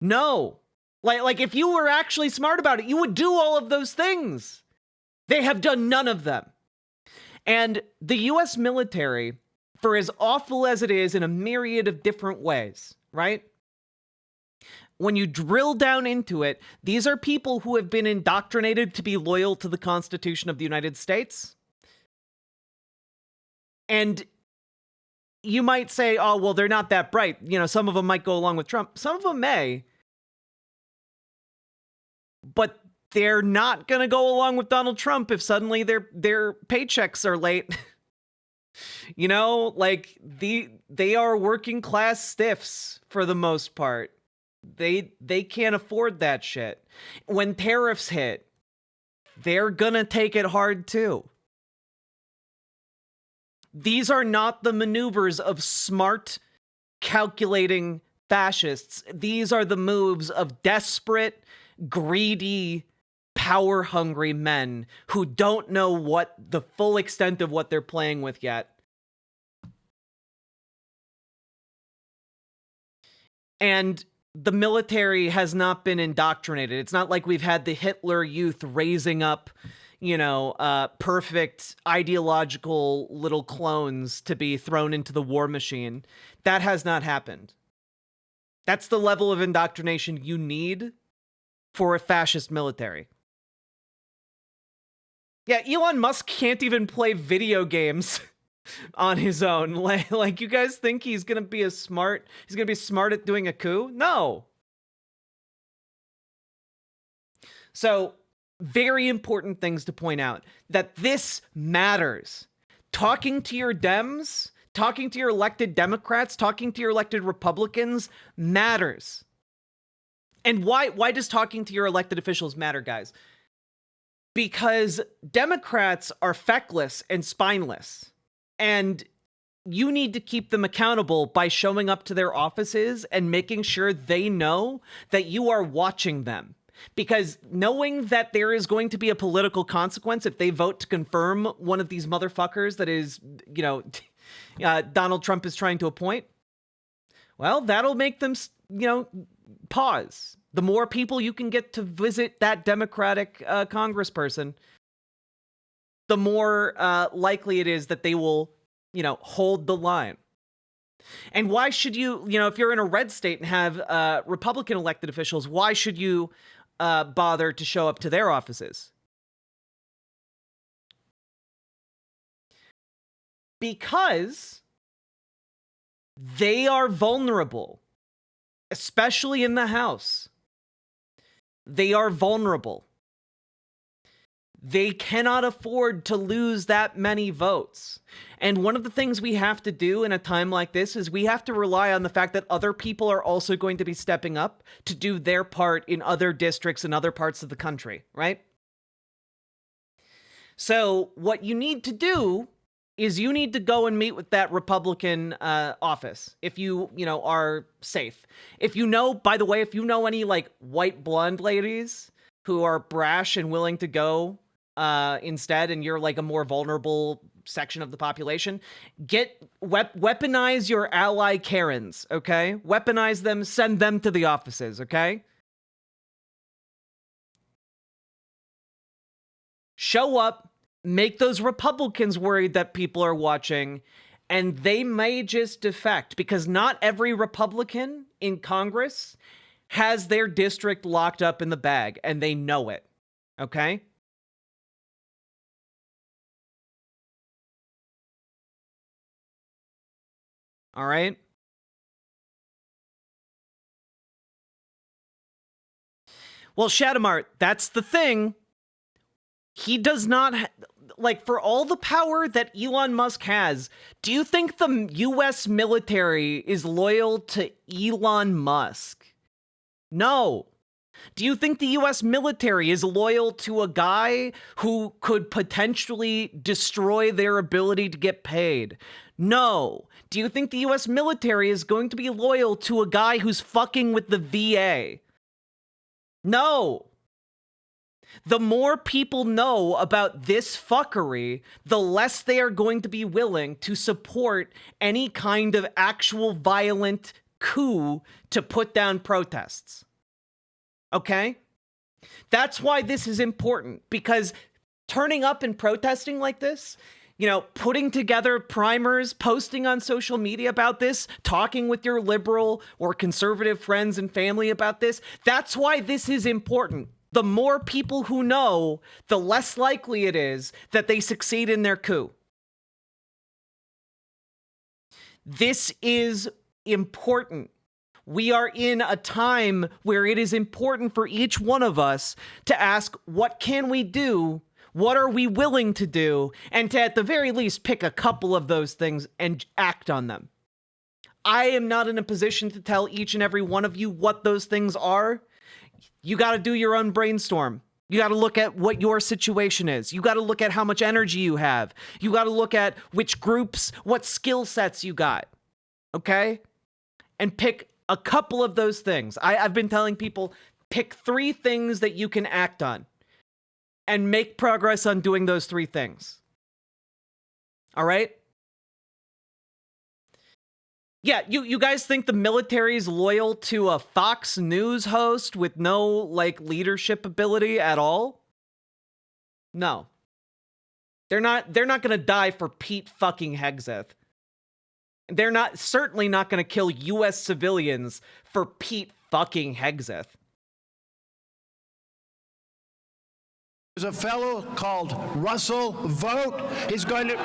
Speaker 1: No. Like if you were actually smart about it, you would do all of those things. They have done none of them. And the U.S. military, for as awful as it is in a myriad of different ways, right? When you drill down into it, these are people who have been indoctrinated to be loyal to the Constitution of the United States. And you might say, oh, well, they're not that bright. Some of them might go along with Trump. Some of them may. But they're not going to go along with Donald Trump if suddenly their paychecks are late. They are working class stiffs for the most part. They can't afford that shit. When tariffs hit, they're gonna take it hard too. These are not the maneuvers of smart, calculating fascists. These are the moves of desperate, greedy, power-hungry men who don't know what the full extent of what they're playing with yet. And the military has not been indoctrinated. It's not like we've had the Hitler Youth raising up, perfect ideological little clones to be thrown into the war machine. That has not happened. That's the level of indoctrination you need for a fascist military. Yeah, Elon Musk can't even play video games on his own. Like you guys think he's gonna be smart at doing a coup? No. So, very important things to point out, that this matters. Talking to your Dems, talking to your elected Democrats, talking to your elected Republicans matters. And why does talking to your elected officials matter, guys? Because Democrats are feckless and spineless, and you need to keep them accountable by showing up to their offices and making sure they know that you are watching them. Because knowing that there is going to be a political consequence if they vote to confirm one of these motherfuckers that is, Donald Trump is trying to appoint, well, that'll make them, pause. The more people you can get to visit that Democratic congressperson, the more likely it is that they will, hold the line. And why should you, if you're in a red state and have Republican elected officials, why should you bother to show up to their offices? Because they are vulnerable, especially in the House. They are vulnerable. They cannot afford to lose that many votes. And one of the things we have to do in a time like this is we have to rely on the fact that other people are also going to be stepping up to do their part in other districts and other parts of the country, right? So what you need to do is you need to go and meet with that Republican office if you are safe. If by the way, if you know any like white blonde ladies who are brash and willing to go instead, and you're like a more vulnerable section of the population, weaponize your ally Karens, okay? Weaponize them, send them to the offices, okay? Show up, make those Republicans worried that people are watching, and they may just defect, because not every Republican in Congress has their district locked up in the bag, and they know it, okay? All right? Well, Shadamart, that's the thing. He does not, for all the power that Elon Musk has, do you think the U.S. military is loyal to Elon Musk? No. Do you think the U.S. military is loyal to a guy who could potentially destroy their ability to get paid? No. Do you think the U.S. military is going to be loyal to a guy who's fucking with the VA? No. The more people know about this fuckery, the less they are going to be willing to support any kind of actual violent coup to put down protests. Okay? That's why this is important, because turning up and protesting like this, putting together primers, posting on social media about this, talking with your liberal or conservative friends and family about this, that's why this is important. The more people who know, the less likely it is that they succeed in their coup. This is important. We are in a time where it is important for each one of us to ask, what can we do? What are we willing to do? And to, at the very least, pick a couple of those things and act on them. I am not in a position to tell each and every one of you what those things are. You got to do your own brainstorm. You got to look at what your situation is. You got to look at how much energy you have. You got to look at which groups, what skill sets you got. Okay? And pick a couple of those things. I've been telling people, pick 3 things that you can act on and make progress on doing those 3 things. All right? Yeah, you guys think the military is loyal to a Fox News host with no, leadership ability at all? No. They're not going to die for Pete fucking Hegseth. They're certainly not going to kill U.S. civilians for Pete fucking Hegseth.
Speaker 7: There's a fellow called Russell Vogt. He's going to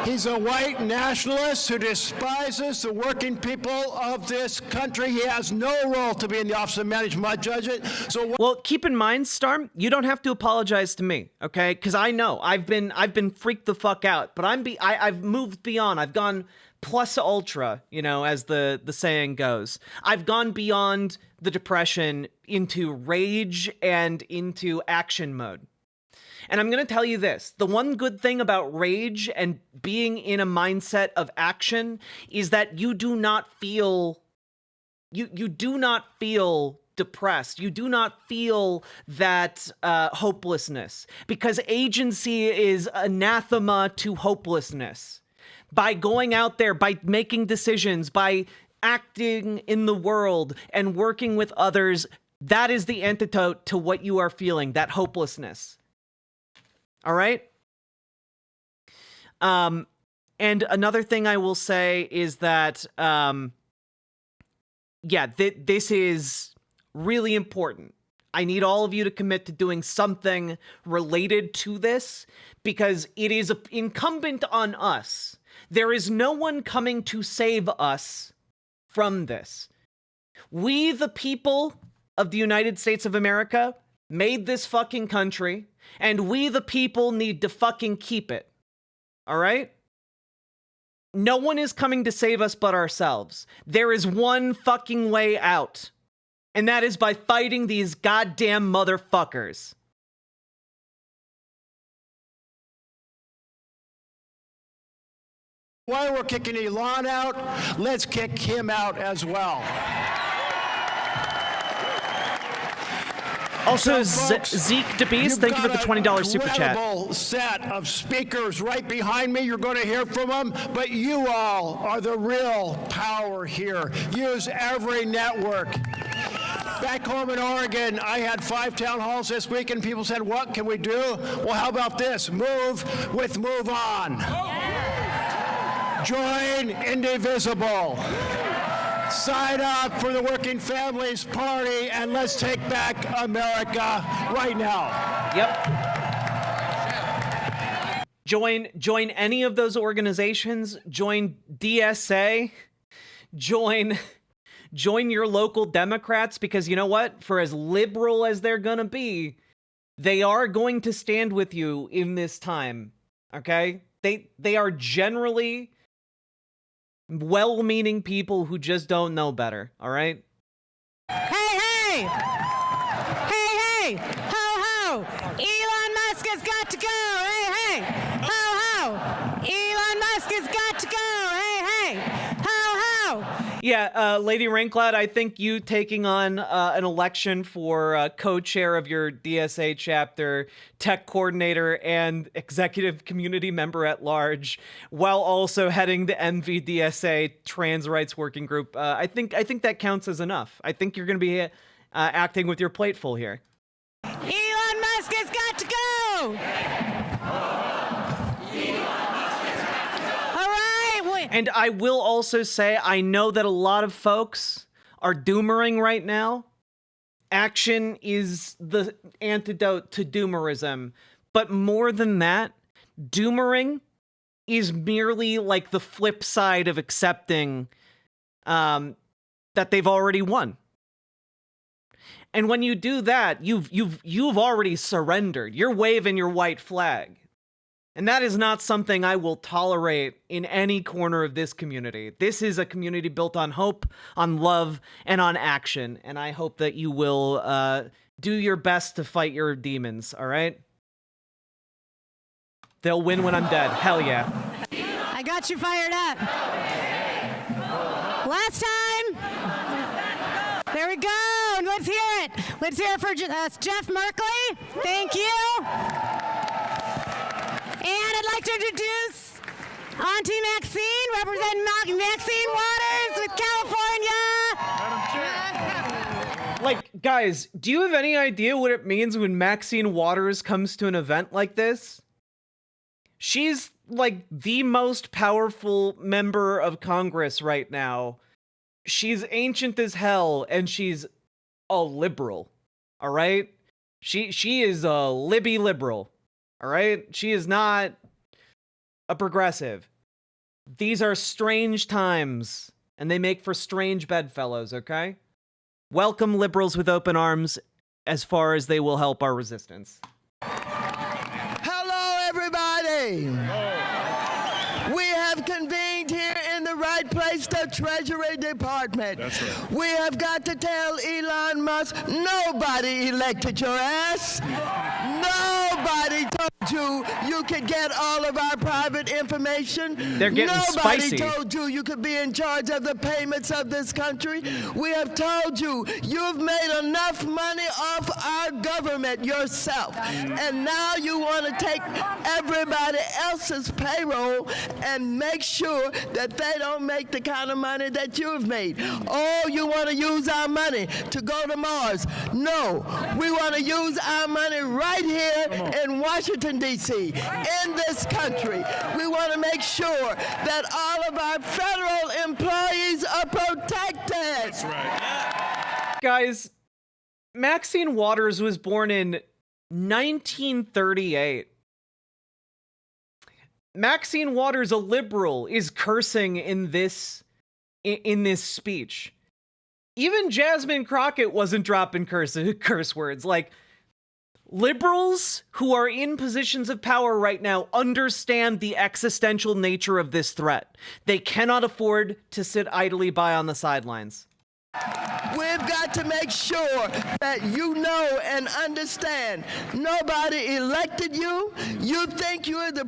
Speaker 7: He's a white nationalist who despises the working people of this country. He has no role to be in the Office of Management, I judge it. So
Speaker 1: Well, keep in mind, Storm, you don't have to apologize to me, okay? Because I know I've been freaked the fuck out, but I've moved beyond. I've gone plus ultra, you know, as the saying goes. I've gone beyond the depression into rage and into action mode. And I'm going to tell you this. The one good thing about rage and being in a mindset of action is that you do not feel you do not feel depressed. You do not feel that hopelessness, because agency is anathema to hopelessness. By going out there, by making decisions, by acting in the world and working with others, that is the antidote to what you are feeling, that hopelessness. All right? And another thing I will say is that, this is really important. I need all of you to commit to doing something related to this, because it is incumbent on us. There is no one coming to save us from this. We, the people of the United States of America, made this fucking country, and we, the people, need to fucking keep it. All right? No one is coming to save us but ourselves. There is one fucking way out, and that is by fighting these goddamn motherfuckers.
Speaker 7: while we're kicking Elon out, let's kick him out as well.
Speaker 1: Also,
Speaker 7: folks,
Speaker 1: Zeke DeBeast, thank you for the $20 super chat.
Speaker 7: Incredible set of speakers right behind me. You're going to hear from them, but you all are the real power here. Use every network. Back home in Oregon, I had 5 town halls this week, and people said, what can we do? Well, how about this? Move with Move On. Join Indivisible. Sign up for the Working Families Party, and let's take back America right now.
Speaker 1: Yep. Join any of those organizations. Join DSA. Join your local Democrats, because you know what? For as liberal as they're gonna be, they are going to stand with you in this time. Okay? They are generally well-meaning people who just don't know better, all right?
Speaker 2: Hey! Hey! Ho ho! Elon Musk has got to go! Hey! Ho ho! Elon Musk has got to go! Hey! Ho ho!
Speaker 1: Yeah, Lady Raincloud, I think you taking on an election for co-chair of your DSA chapter, tech coordinator, and executive community member at large, while also heading the MVDSA Trans Rights Working Group, I think that counts as enough. I think you're going to be acting with your plate full here.
Speaker 2: Elon Musk has got to go!
Speaker 1: And I will also say, I know that a lot of folks are doomering right now. Action is the antidote to doomerism. But more than that, doomering is merely like the flip side of accepting that they've already won. And when you do that, you've already surrendered. You're waving your white flag. And that is not something I will tolerate in any corner of this community. This is a community built on hope, on love, and on action. And I hope that you will do your best to fight your demons, all right? They'll win when I'm dead. Hell yeah.
Speaker 2: I got you fired up. Last time. There we go. Let's hear it. Let's hear it for Jeff Merkley. Thank you. And I'd like to introduce Auntie Maxine, representing Maxine Waters with California.
Speaker 1: Like, guys, do you have any idea what it means when Maxine Waters comes to an event like this? She's, like, the most powerful member of Congress right now. She's ancient as hell, and she's a liberal, all right? She is a Libby liberal. All right? She is not a progressive. These are strange times, and they make for strange bedfellows, okay? Welcome liberals with open arms as far as they will help our resistance.
Speaker 8: Hello, everybody. We have convened here in the right place, the Treasury Department.
Speaker 6: That's right.
Speaker 8: We have got to tell Elon Musk, nobody elected your ass. Nobody told you could get all of our private information.
Speaker 1: They're getting
Speaker 8: Nobody
Speaker 1: spicy.
Speaker 8: told you could be in charge of the payments of this country. We have told you you've made enough money off our government yourself. And now you want to take everybody else's payroll and make sure that they don't make the kind of money that you've made. Oh, you want to use our money to go to Mars. No, we want to use our money right here in Washington, D.C., in this country. We want to make sure that all of our federal employees are protected.
Speaker 6: That's right.
Speaker 1: Guys, Maxine Waters was born in 1938. Maxine Waters, a liberal, is cursing in this speech. Even Jasmine Crockett wasn't dropping curse words. Like, liberals who are in positions of power right now understand the existential nature of this threat. They cannot afford to sit idly by on the sidelines.
Speaker 8: We've got to make sure that you know and understand nobody elected you. You think you're the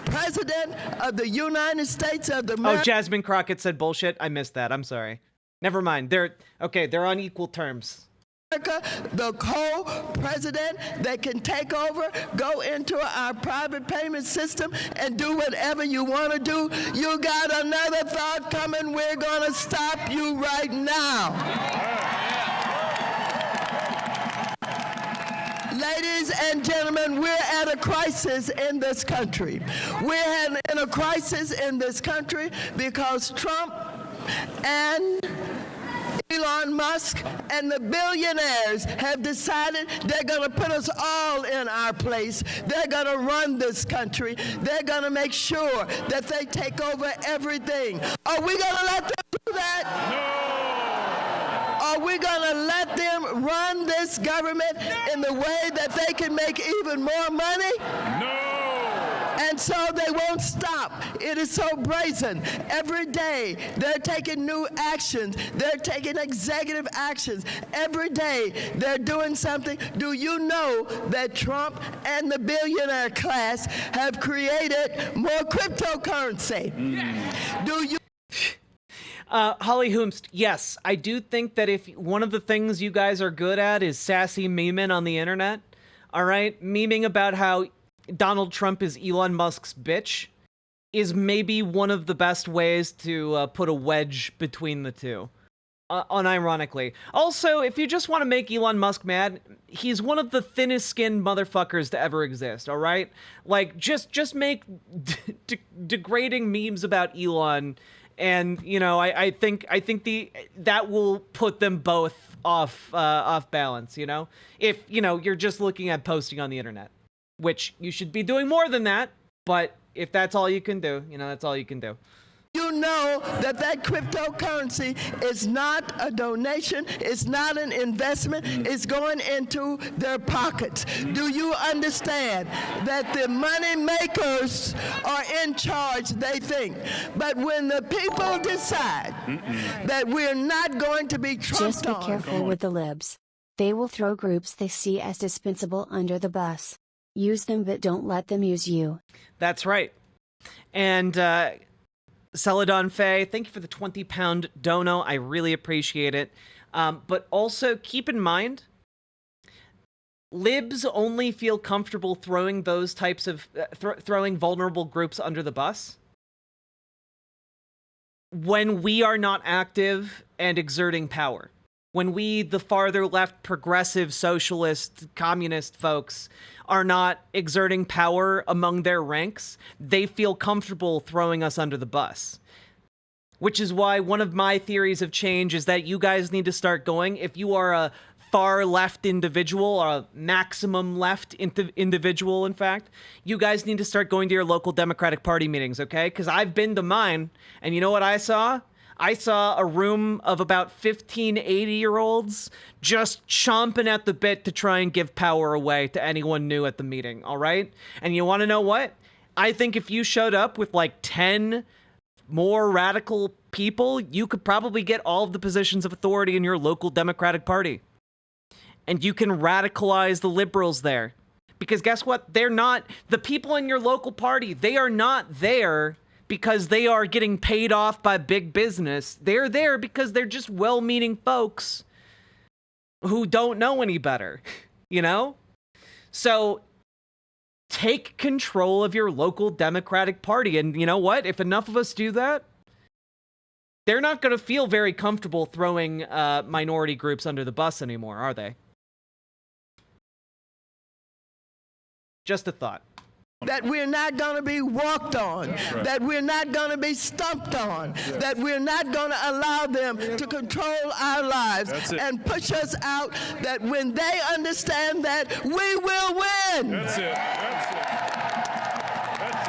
Speaker 8: president of the United States of America.
Speaker 1: Oh, Jasmine Crockett said bullshit. I missed that. I'm sorry. Never mind. They're on equal terms.
Speaker 8: The co-president that can take over, go into our private payment system and do whatever you want to do. You got another thought coming. We're going to stop you right now. Ladies and gentlemen, we're at a crisis in this country. We're in a crisis in this country because Trump and Elon Musk and the billionaires have decided they're going to put us all in our place. They're going to run this country. They're going to make sure that they take over everything. Are we going to let them do that? No! Are we going to let them run this government in the way that they can make even more money?
Speaker 6: No!
Speaker 8: And so they won't stop. It is so brazen. Every day they're taking new actions. They're taking executive actions. Every day they're doing something. Do you know that Trump and the billionaire class have created more cryptocurrency? Do you?
Speaker 1: Holly Hoomst, yes, I do think that if one of the things you guys are good at is sassy memeing on the internet, all right, memeing about how Donald Trump is Elon Musk's bitch is maybe one of the best ways to put a wedge between the two, unironically. Also, if you just want to make Elon Musk mad, he's one of the thinnest skinned motherfuckers to ever exist, all right? Like, just make degrading memes about Elon, and, you know, I think that will put them both off balance, you know? If, you know, you're just looking at posting on the internet. Which you should be doing more than that, but if that's all you can do, you know, that's all you can do.
Speaker 8: You know that cryptocurrency is not a donation, it's not an investment, it's going into their pockets. Do you understand that the money makers are in charge, they think? But when the people decide that we're not going to be trumped
Speaker 3: Just be
Speaker 8: on.
Speaker 3: careful with the libs. They will throw groups they see as dispensable under the bus. Use them, but don't let them use you.
Speaker 1: That's right. And Celadon Faye, thank you for the 20-pound dono. I really appreciate it. But also keep in mind, libs only feel comfortable throwing those types of throwing vulnerable groups under the bus when we are not active and exerting power. When we, the farther left, progressive, socialist, communist folks, are not exerting power among their ranks, they feel comfortable throwing us under the bus. Which is why one of my theories of change is that you guys need to start going, if you are a far left individual, or a maximum left individual, in fact, you guys need to start going to your local Democratic Party meetings, okay? Because I've been to mine, and you know what I saw? I saw a room of about 15 80-year-olds just chomping at the bit to try and give power away to anyone new at the meeting, all right? And you want to know what? I think if you showed up with like 10 more radical people, you could probably get all of the positions of authority in your local Democratic Party. And you can radicalize the liberals there. Because guess what? They're not, the people in your local party, they are not there because they are getting paid off by big business. They're there because they're just well-meaning folks who don't know any better, you know? So take control of your local Democratic Party. And you know what? If enough of us do that, they're not going to feel very comfortable throwing minority groups under the bus anymore, are they? Just a thought.
Speaker 8: That we're not going to be walked on, that we're not going to be stumped on, that we're not going to allow them to control our lives and push us out, that when they understand that, we will win.
Speaker 6: That's it. That's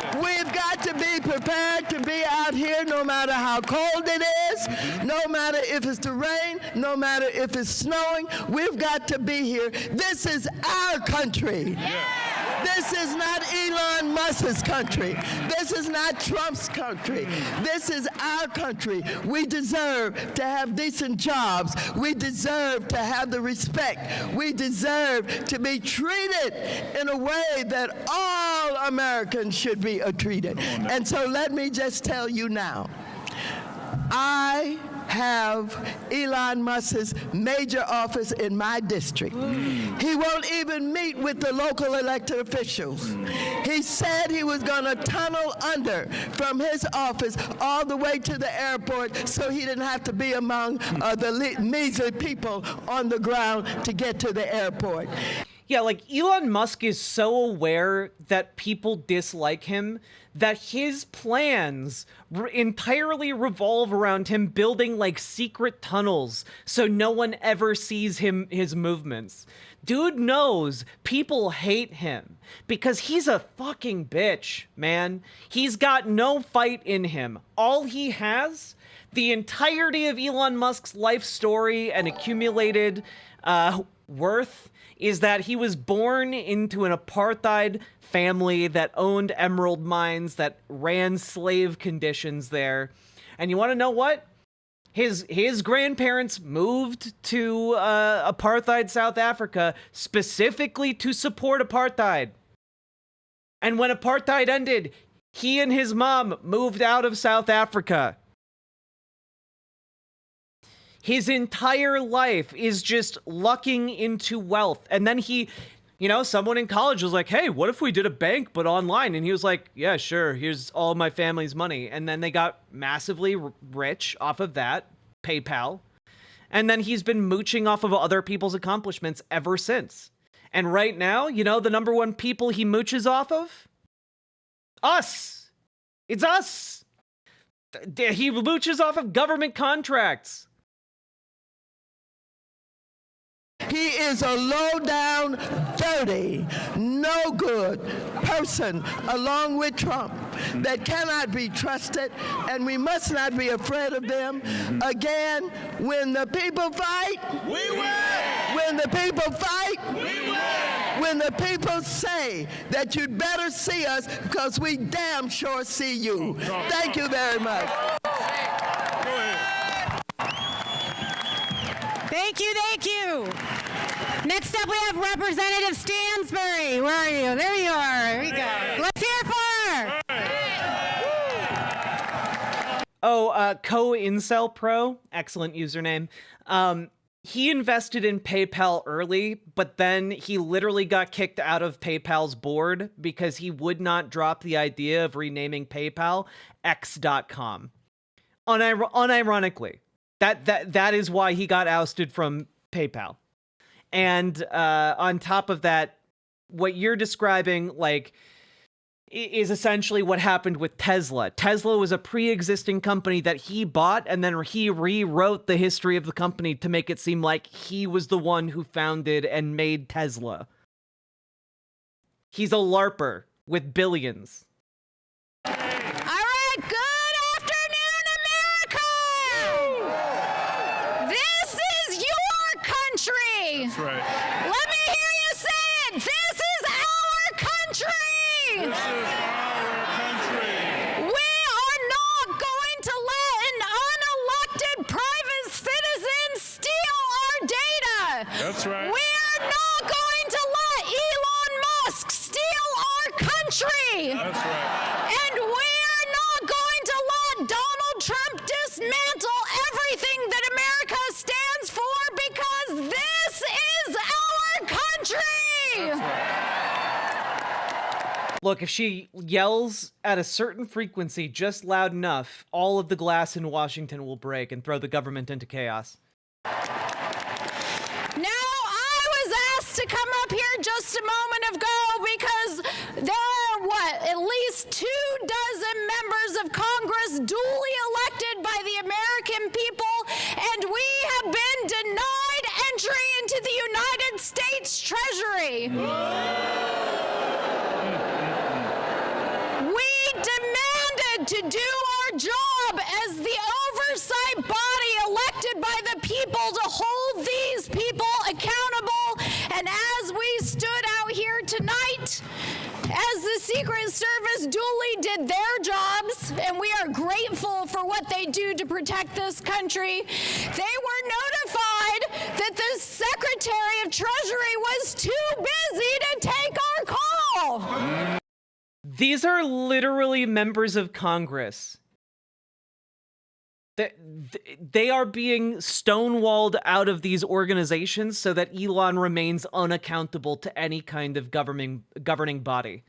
Speaker 6: it.
Speaker 8: We've got to be prepared to be out here no matter how cold it is, no matter if it's the rain, no matter if it's snowing. We've got to be here. This is our country. This is not Elon Musk's country. This is not Trump's country. This is our country. We deserve to have decent jobs. We deserve to have the respect. We deserve to be treated in a way that all Americans should be treated. And so let me just tell you now, I have Elon Musk's major office in my district. He won't even meet with the local elected officials. He said he was going to tunnel under from his office all the way to the airport so he didn't have to be among the measly people on the ground to get to the airport.
Speaker 1: Yeah, like Elon Musk is so aware that people dislike him that his plans entirely revolve around him building like secret tunnels so no one ever sees his movements. Dude knows people hate him because he's a fucking bitch, man. He's got no fight in him. All he has, the entirety of Elon Musk's life story and accumulated worth, is that he was born into an apartheid family that owned emerald mines, that ran slave conditions there. And you want to know what? His grandparents moved to apartheid South Africa specifically to support apartheid. And when apartheid ended, he and his mom moved out of South Africa. His entire life is just lucking into wealth. And then he, you know, someone in college was like, hey, what if we did a bank but online? And he was like, yeah, sure, here's all my family's money. And then they got massively rich off of that, PayPal. And then he's been mooching off of other people's accomplishments ever since. And right now, you know, the number one people he mooches off of? Us. It's us. He mooches off of government contracts.
Speaker 8: He is a low-down, dirty, no good person, along with Trump, that cannot be trusted, and we must not be afraid of them. Again, when the people fight, we win! When the people fight, we win! When the people say that you'd better see us because we damn sure see you. Thank you very much.
Speaker 2: Thank you, thank you. Next up, we have Representative Stansbury. Where are you? There you are. Here we go. Let's hear it for her.
Speaker 1: Oh, Co-Incel Pro. Excellent username. He invested in PayPal early, but then he literally got kicked out of PayPal's board because he would not drop the idea of renaming PayPal X.com. Unironically. That is why he got ousted from PayPal. And on top of that, what you're describing, like, is essentially what happened with Tesla. Tesla was a pre-existing company that he bought, and then he rewrote the history of the company to make it seem like he was the one who founded and made Tesla. He's a LARPer with billions.
Speaker 2: All right, good afternoon, America! This is your country!
Speaker 6: That's right.
Speaker 2: Let me hear you say it! This is our country!
Speaker 6: This is our country.
Speaker 2: We are not going to let an unelected private citizen steal our data!
Speaker 6: That's right.
Speaker 2: We are not going to let Elon Musk steal our country!
Speaker 6: That's right.
Speaker 2: And we are not going to let Donald Trump dismantle everything that America stands for because this is our country!
Speaker 1: Look, if she yells at a certain frequency just loud enough, all of the glass in Washington will break and throw the government into chaos.
Speaker 2: Now, I was asked to come up here just a moment ago because there are, at least 24 members of Congress duly elected by the American people, and we have been denied entry into the United States Treasury. We demanded to do our job as the oversight body elected by the people to hold these people accountable. And as we stood out here tonight, as the Secret Service duly did their jobs, and we are grateful for what they do to protect this country, they were notified that the Secretary of Treasury was too busy to take our call.
Speaker 1: These are literally members of Congress. They are being stonewalled out of these organizations so that Elon remains unaccountable to any kind of governing body.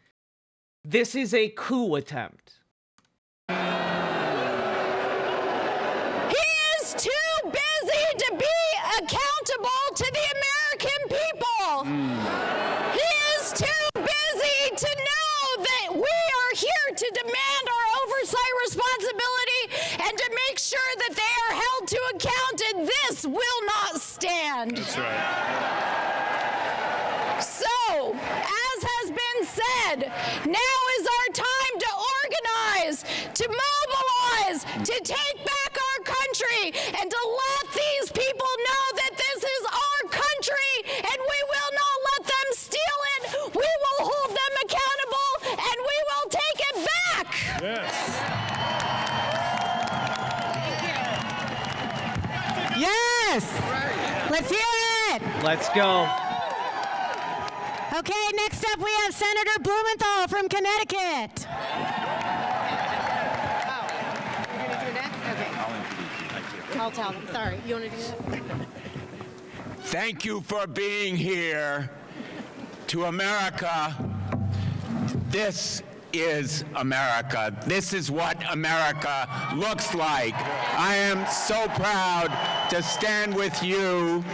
Speaker 1: This is a coup attempt.
Speaker 2: He is too busy to be accountable to the American people. He is too busy to know that we are here to demand our oversight responsibility and to make sure that they are held to account, and this will not stand.
Speaker 6: That's right.
Speaker 2: So, as has been said, now is our time to organize, to mobilize, to take back our country, and to let these people know that this is our country, and we will not let them steal it. We will hold them accountable, and we will take it back.
Speaker 6: Yes.
Speaker 2: Yes! Let's hear it!
Speaker 1: Let's go.
Speaker 2: Okay, next up we have Senator Blumenthal from Connecticut. I'll tell them. Sorry. You want to do that?
Speaker 9: Thank you for being here. To America, this is America. This is what America looks like. I am so proud to stand with you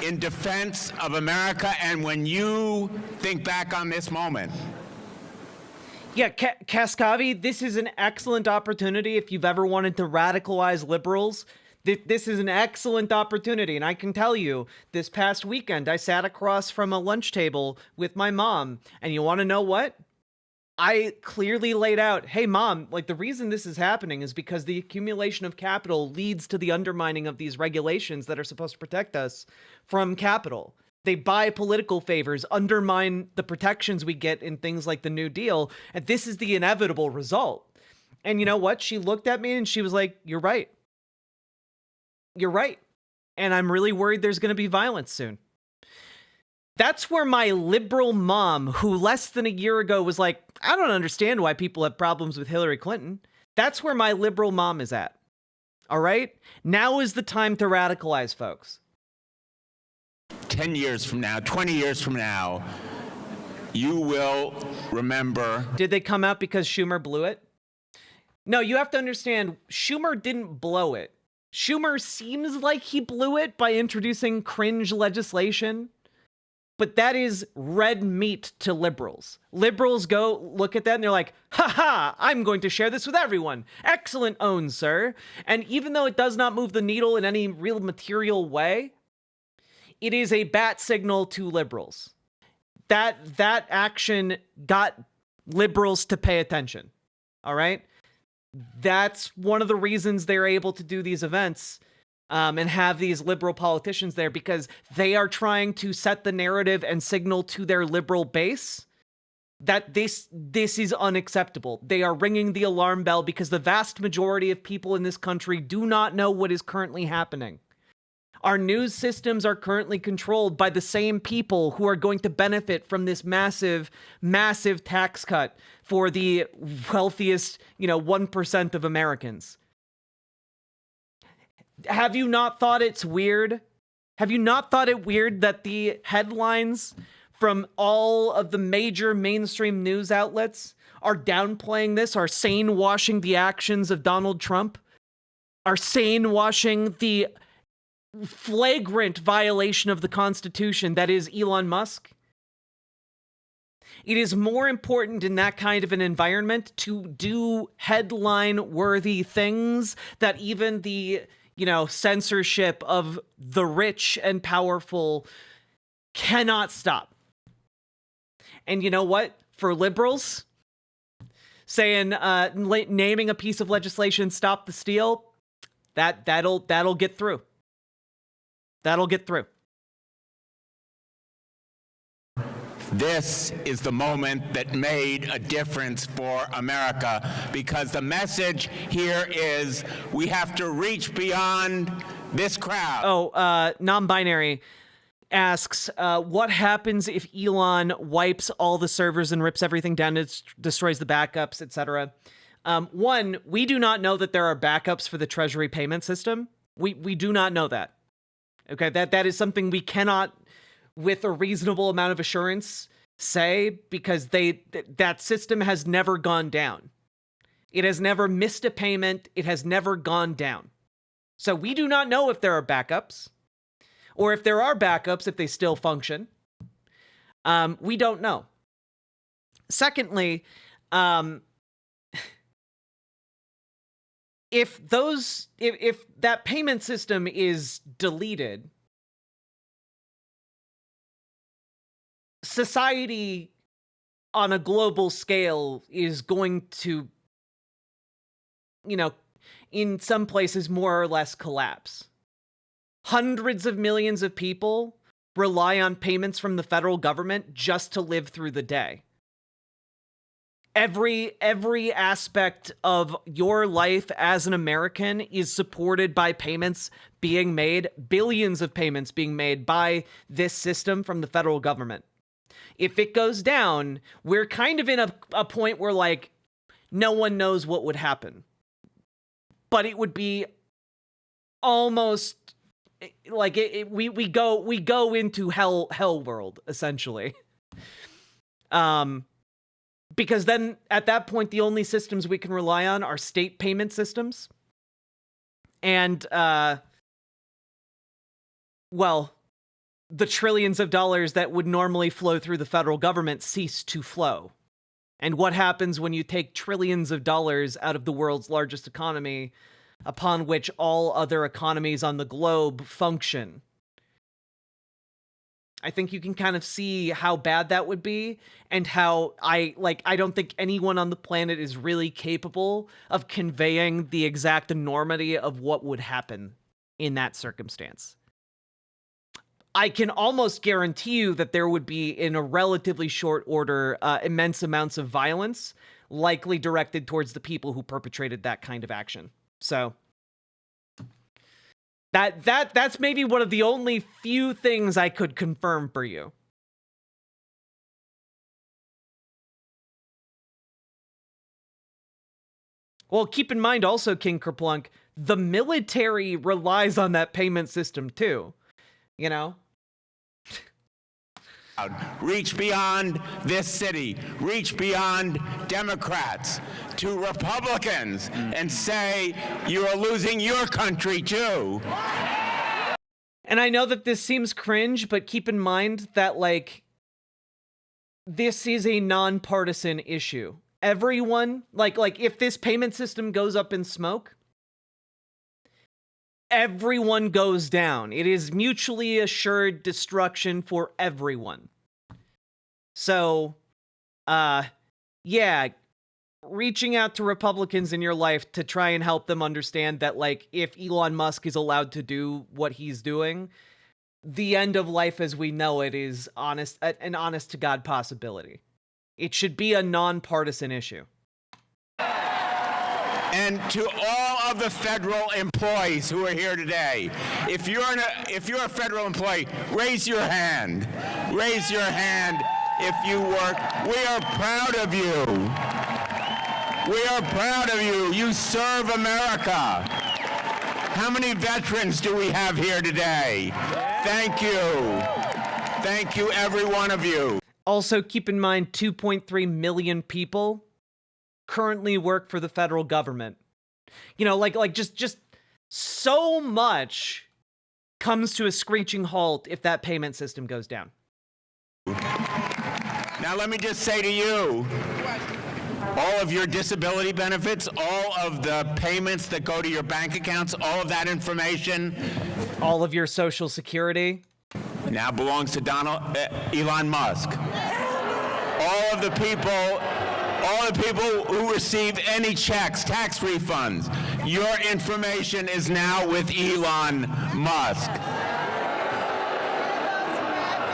Speaker 9: in defense of America, and when you think back on this moment.
Speaker 1: Yeah, Cascavi, this is an excellent opportunity if you've ever wanted to radicalize liberals. This is an excellent opportunity, and I can tell you, this past weekend, I sat across from a lunch table with my mom, and you want to know what? I clearly laid out, hey, Mom, like, the reason this is happening is because the accumulation of capital leads to the undermining of these regulations that are supposed to protect us from capital. They buy political favors, undermine the protections we get in things like the New Deal, and this is the inevitable result. And you know what? She looked at me and she was like, you're right. You're right. And I'm really worried there's going to be violence soon. That's where my liberal mom, who less than a year ago was like, I don't understand why people have problems with Hillary Clinton. That's where my liberal mom is at. All right? Now is the time to radicalize, folks.
Speaker 9: 10 years from now, 20 years from now, you will remember.
Speaker 1: Did they come out because Schumer blew it? No, you have to understand, Schumer didn't blow it. Schumer seems like he blew it by introducing cringe legislation. But that is red meat to liberals. Liberals go look at that and they're like, ha, I'm going to share this with everyone. Excellent own, sir. And even though it does not move the needle in any real material way, it is a bat signal to liberals. That action got liberals to pay attention. All right? That's one of the reasons they're able to do these events. And have these liberal politicians there, because they are trying to set the narrative and signal to their liberal base that this is unacceptable. They are ringing the alarm bell because the vast majority of people in this country do not know what is currently happening. Our news systems are currently controlled by the same people who are going to benefit from this massive, massive tax cut for the wealthiest, 1% of Americans. Have you not thought it's weird? Have you not thought it weird that the headlines from all of the major mainstream news outlets are downplaying this, are sane-washing the actions of Donald Trump, are sane-washing the flagrant violation of the Constitution that is Elon Musk? It is more important in that kind of an environment to do headline-worthy things that even the censorship of the rich and powerful cannot stop. And you know what? For liberals, saying, naming a piece of legislation, stop the steal, that'll get through. That'll get through.
Speaker 9: This is the moment that made a difference for America, because the message here is we have to reach beyond this crowd.
Speaker 1: Non-binary asks, what happens if Elon wipes all the servers and rips everything down, destroys the backups, etc.? One, we do not know that there are backups for the Treasury payment system. We do not know that. Okay, that is something we cannot, with a reasonable amount of assurance, say, because that system has never gone down. It has never missed a payment. It has never gone down. So we do not know if there are backups, or if there are backups, if they still function. We don't know. Secondly, if that payment system is deleted, society on a global scale is going to, in some places more or less collapse. Hundreds of millions of people rely on payments from the federal government just to live through the day. Every aspect of your life as an American is supported by payments being made, billions of payments being made by this system from the federal government. If it goes down, we're kind of in a point where, no one knows what would happen. But it would be almost we go into hell world, essentially. Because then at that point, the only systems we can rely on are state payment systems. And, the trillions of dollars that would normally flow through the federal government cease to flow. And what happens when you take trillions of dollars out of the world's largest economy, upon which all other economies on the globe function? I think you can kind of see how bad that would be, and how I don't think anyone on the planet is really capable of conveying the exact enormity of what would happen in that circumstance. I can almost guarantee you that there would be, in a relatively short order, immense amounts of violence, likely directed towards the people who perpetrated that kind of action. So that's maybe one of the only few things I could confirm for you. Well, keep in mind also, King Kerplunk, the military relies on that payment system too,
Speaker 9: Reach beyond this city, reach beyond Democrats to Republicans and say you are losing your country too.
Speaker 1: And I know that this seems cringe, but keep in mind that, like, this is a nonpartisan issue. Everyone, like if this payment system goes up in smoke, everyone goes down. It is mutually assured destruction for everyone. So, yeah, reaching out to Republicans in your life to try and help them understand that, like, if Elon Musk is allowed to do what he's doing, the end of life as we know it is an honest to God possibility. It should be a nonpartisan issue.
Speaker 9: And to all of the federal employees who are here today, if you're a federal employee, raise your hand. Raise your hand if you work. We are proud of you. We are proud of you. You serve America. How many veterans do we have here today? Thank you. Thank you, every one of you.
Speaker 1: Also, keep in mind 2.3 million people currently work for the federal government. You know, like just so much comes to a screeching halt if that payment system goes down.
Speaker 9: Now let me just say to you, all of your disability benefits, all of the payments that go to your bank accounts, all of that information,
Speaker 1: all of your Social Security
Speaker 9: now belongs to Elon Musk. All of the people who receive any checks, tax refunds, your information is now with Elon Musk.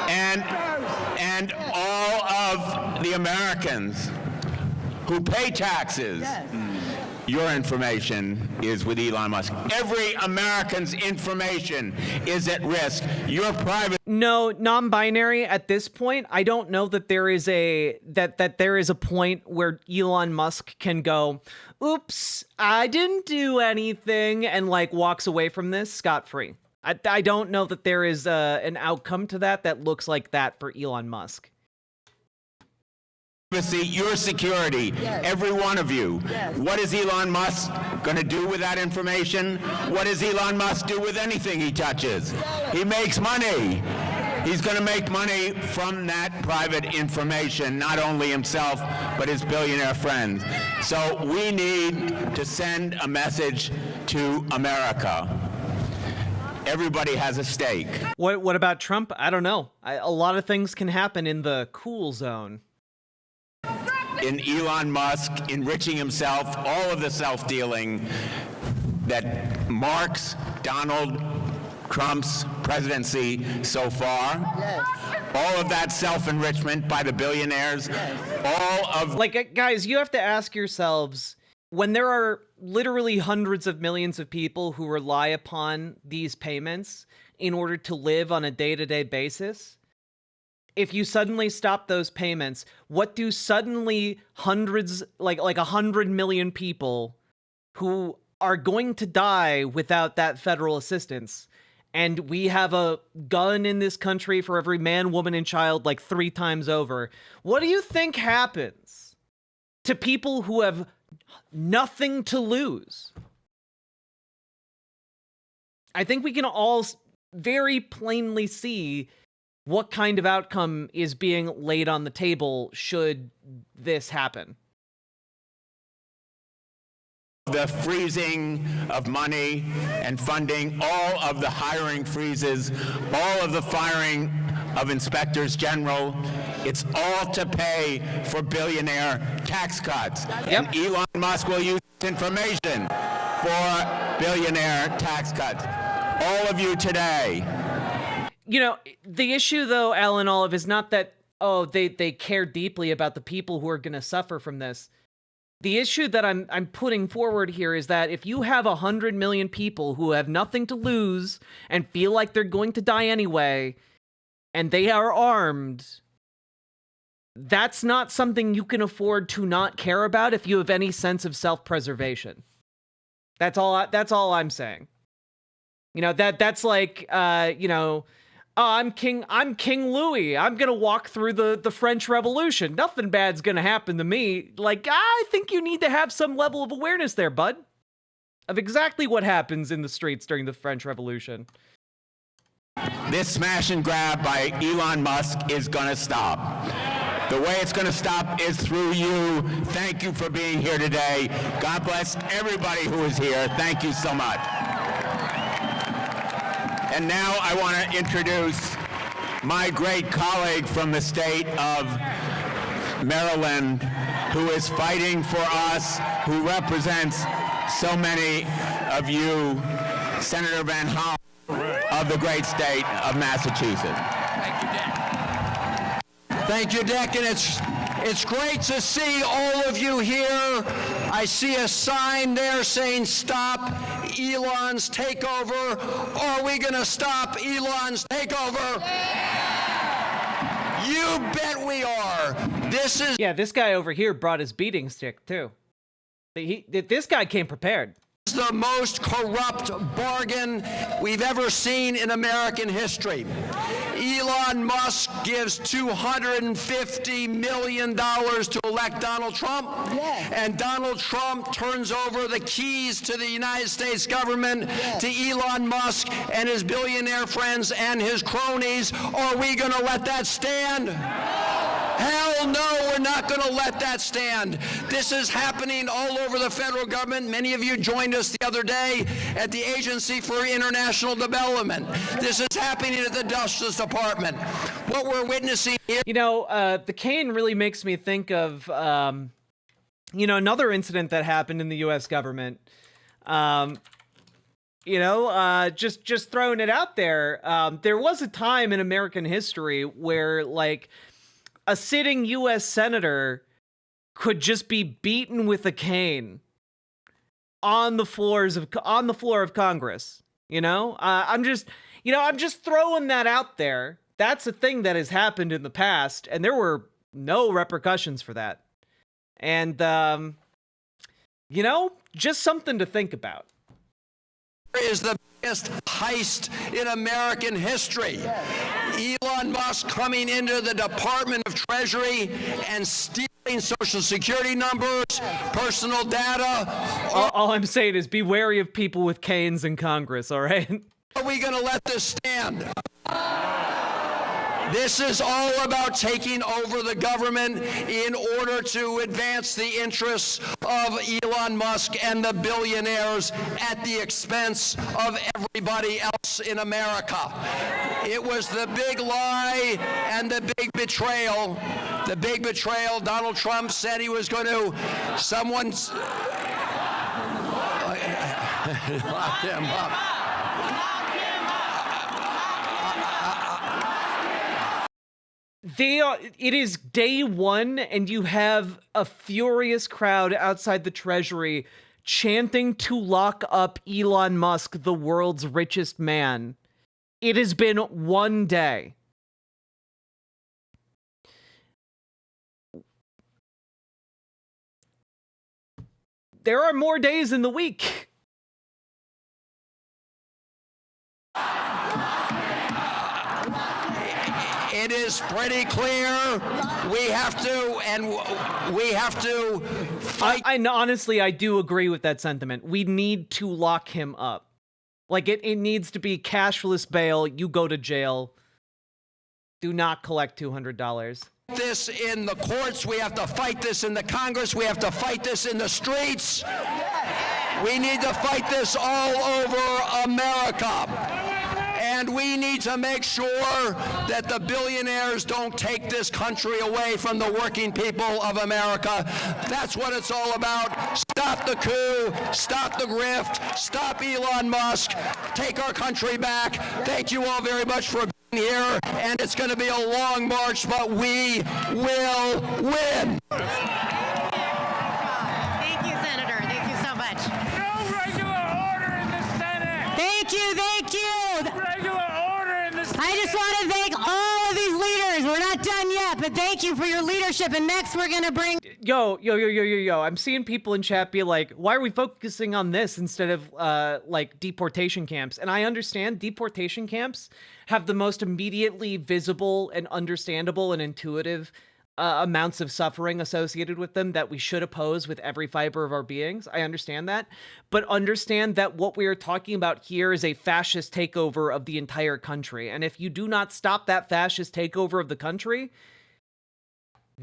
Speaker 9: And all of the Americans who pay taxes, your information is with Elon Musk. Every American's information is at risk. Your private...
Speaker 1: No, non-binary at this point. I don't know that there is a point where Elon Musk can go, oops, I didn't do anything, and like walks away from this scot-free. I don't know that there is an outcome to that looks like that for Elon Musk.
Speaker 9: Your security, every one of you. What is Elon Musk going to do with that information? What does Elon Musk do with anything he touches? He makes money. He's going to make money from that private information, not only himself, but his billionaire friends. So we need to send a message to America. Everybody has a stake.
Speaker 1: What about Trump? I don't know. A lot of things can happen in the cool zone.
Speaker 9: In Elon Musk enriching himself, all of the self-dealing that marks Donald Trump's presidency so far, all of that self-enrichment by the billionaires, all of...
Speaker 1: Like, guys, you have to ask yourselves, when there are literally hundreds of millions of people who rely upon these payments in order to live on a day-to-day basis, if you suddenly stop those payments, what do suddenly hundreds, like 100 million people who are going to die without that federal assistance, and we have a gun in this country for every man, woman, and child like 3 times over, what do you think happens to people who have nothing to lose? I think we can all very plainly see what kind of outcome is being laid on the table should this happen.
Speaker 9: The freezing of money and funding, all of the hiring freezes, all of the firing of inspectors general, it's all to pay for billionaire tax cuts. And Elon Musk will use this information for billionaire tax cuts. All of you today.
Speaker 1: You know, the issue, though, Alan Olive, is not that, oh, they care deeply about the people who are going to suffer from this. The issue that I'm putting forward here is that if you have 100 million people who have nothing to lose and feel like they're going to die anyway, and they are armed, that's not something you can afford to not care about if you have any sense of self-preservation. That's all I'm saying. You know, that's like, you know, oh, I'm King Louis. I'm gonna walk through the French Revolution. Nothing bad's gonna happen to me. Like, I think you need to have some level of awareness there, bud, of exactly what happens in the streets during the French Revolution.
Speaker 9: this smash and grab by Elon Musk is going to stop. The way it's going to stop is through you. Thank you for being here today. God bless everybody who is here. Thank you so much. And now I want to introduce my great colleague from the state of Maryland, who is fighting for us, who represents so many of you, Senator Van Hollen of the great state of Massachusetts.
Speaker 10: Thank you, Dick, and it's great to see all of you here. I see a sign there saying stop Elon's takeover. Are we going to stop Elon's takeover? You bet we are.
Speaker 1: Yeah, this guy over here brought his beating stick too. This guy came prepared.
Speaker 10: The most corrupt bargain we've ever seen in American history. Elon Musk gives $250 million to elect Donald Trump, and Donald Trump turns over the keys to the United States government to Elon Musk and his billionaire friends and his cronies. Are we going to let that stand? Hell no, we're not going to let that stand. This is happening all over the federal government. Many of you joined us the other day at the Agency for International Development. This is happening at the Justice Department. What we're witnessing here...
Speaker 1: You know, the cane really makes me think of, you know, another incident that happened in the U.S. government. You know, just throwing it out there. There was a time in American history where, like, a sitting U.S. senator could just be beaten with a cane on the floor of Congress. You know, I'm just throwing that out there. That's a thing that has happened in the past, and there were no repercussions for that. And you know, just something to think about.
Speaker 10: Is the biggest heist in American history. Elon Musk coming into the Department of Treasury and stealing Social Security numbers, personal data.
Speaker 1: All I'm saying is be wary of people with canes in Congress, all right?
Speaker 10: Are we going to let this stand? This is all about taking over the government in order to advance the interests of Elon Musk and the billionaires at the expense of everybody else in America. It was the big lie and the big betrayal. The big betrayal. Donald Trump said he was going to, lock him up.
Speaker 1: It is day one, and you have a furious crowd outside the Treasury chanting to lock up Elon Musk, the world's richest man. It has been one day. There are more days in the week.
Speaker 10: It is pretty clear we have to fight.
Speaker 1: I honestly, I do agree with that sentiment. We need to lock him up. Like, it needs to be cashless bail. You go to jail. Do not collect $200.
Speaker 10: This in the courts. We have to fight this in the Congress. We have to fight this in the streets. We need to fight this all over America. And we need to make sure that the billionaires don't take this country away from the working people of America. That's what it's all about. Stop the coup, stop the grift, stop Elon Musk, take our country back. Thank you all very much for being here, and it's going to be a long march, but we will win.
Speaker 2: Thank you, Senator. Thank you so much.
Speaker 6: No regular order in the Senate.
Speaker 2: Thank you. Thank you.
Speaker 6: Regular order in the Senate.
Speaker 2: I just want to thank all of these leaders. We're not done yet, but thank you for your leadership. And next we're going to bring...
Speaker 1: Yo. I'm seeing people in chat be like, why are we focusing on this instead of, like, deportation camps? And I understand deportation camps have the most immediately visible and understandable and intuitive amounts of suffering associated with them that we should oppose with every fiber of our beings. I understand that. But understand that what we are talking about here is a fascist takeover of the entire country. And if you do not stop that fascist takeover of the country,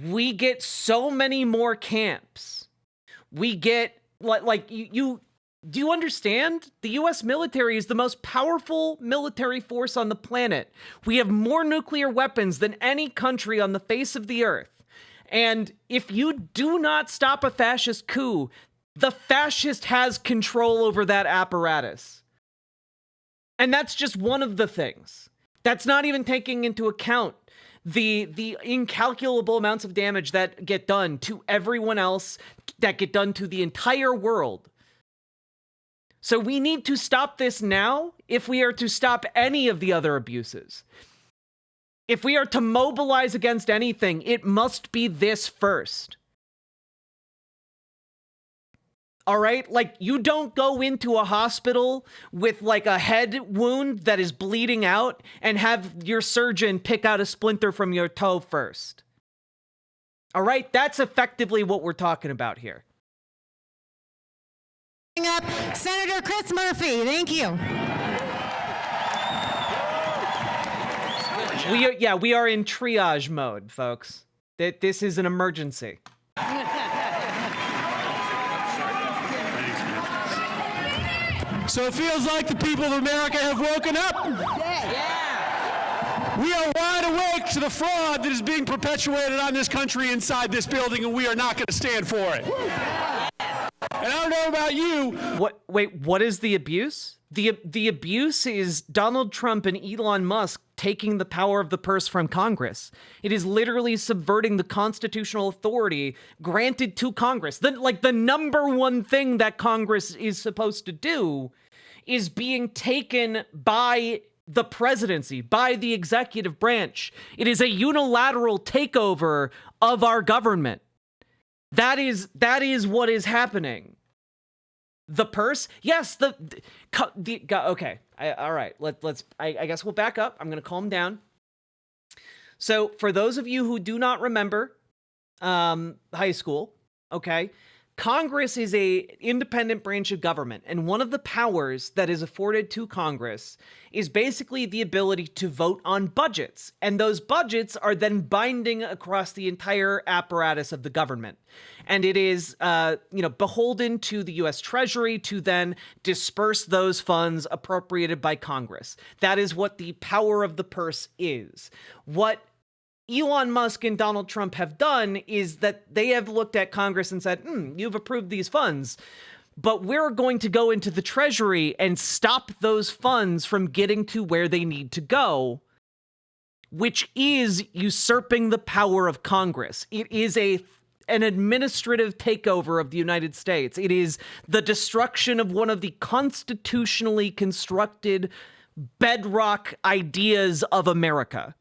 Speaker 1: we get so many more camps. We get, do you understand? The U.S. military is the most powerful military force on the planet. We have more nuclear weapons than any country on the face of the earth. And if you do not stop a fascist coup, the fascist has control over that apparatus. And that's just one of the things. That's not even taking into account the incalculable amounts of damage that get done to everyone else, that get done to the entire world. So we need to stop this now if we are to stop any of the other abuses. If we are to mobilize against anything, it must be this first. All right? Like, you don't go into a hospital with like a head wound that is bleeding out and have your surgeon pick out a splinter from your toe first. All right? That's effectively what we're talking about here.
Speaker 2: Up Senator Chris Murphy. Thank you.
Speaker 1: We are in triage mode, folks. This is an emergency.
Speaker 7: So it feels like the people of America have woken up.
Speaker 2: Yeah.
Speaker 7: We are wide awake to the fraud that is being perpetuated on this country inside this building, and we are not going to stand for it. And I don't know about you.
Speaker 1: What is the abuse? The abuse is Donald Trump and Elon Musk taking the power of the purse from Congress. It is literally subverting the constitutional authority granted to Congress. The number one thing that Congress is supposed to do is being taken by the presidency, by the executive branch. It is a unilateral takeover of our government. That is what is happening. The purse? Yes, okay. All right. I guess we'll back up. I'm going to calm down. So for those of you who do not remember high school, okay, Congress is a independent branch of government, and one of the powers that is afforded to Congress is basically the ability to vote on budgets, and those budgets are then binding across the entire apparatus of the government. And it is, beholden to the U.S. Treasury to then disperse those funds appropriated by Congress. That is what the power of the purse is. What Elon Musk and Donald Trump have done is that they have looked at Congress and said, you've approved these funds, but we're going to go into the Treasury and stop those funds from getting to where they need to go, which is usurping the power of Congress. It is an administrative takeover of the United States. It is the destruction of one of the constitutionally constructed bedrock ideas of America.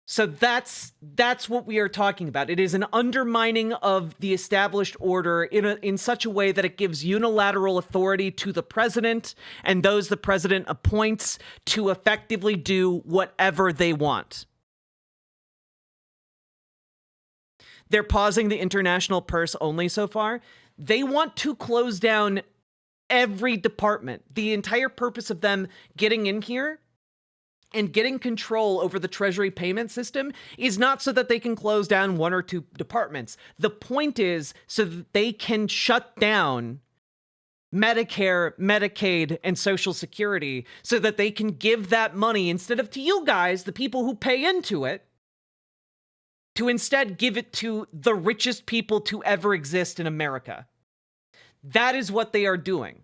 Speaker 1: So that's what we are talking about. It is an undermining of the established order in such a way that it gives unilateral authority to the president and those the president appoints to effectively do whatever they want. They're pausing the international purse only so far. They want to close down every department. The entire purpose of them getting in here and getting control over the Treasury payment system is not so that they can close down one or two departments. The point is so that they can shut down Medicare, Medicaid, and Social Security so that they can give that money instead of to you guys, the people who pay into it, to instead give it to the richest people to ever exist in America. That is what they are doing.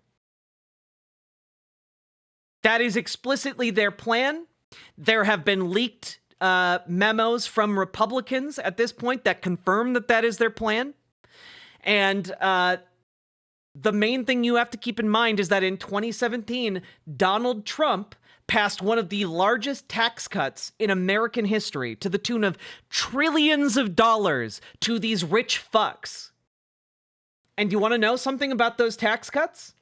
Speaker 1: That is explicitly their plan. There have been leaked memos from Republicans at this point that confirm that that is their plan. And the main thing you have to keep in mind is that in 2017, Donald Trump passed one of the largest tax cuts in American history to the tune of trillions of dollars to these rich fucks. And you want to know something about those tax cuts?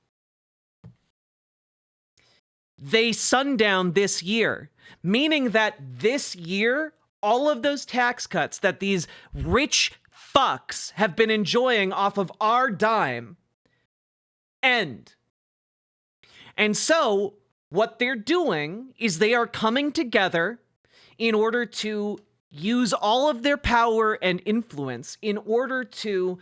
Speaker 1: They sundown this year, meaning that this year, all of those tax cuts that these rich fucks have been enjoying off of our dime end. And so what they're doing is they are coming together in order to use all of their power and influence in order to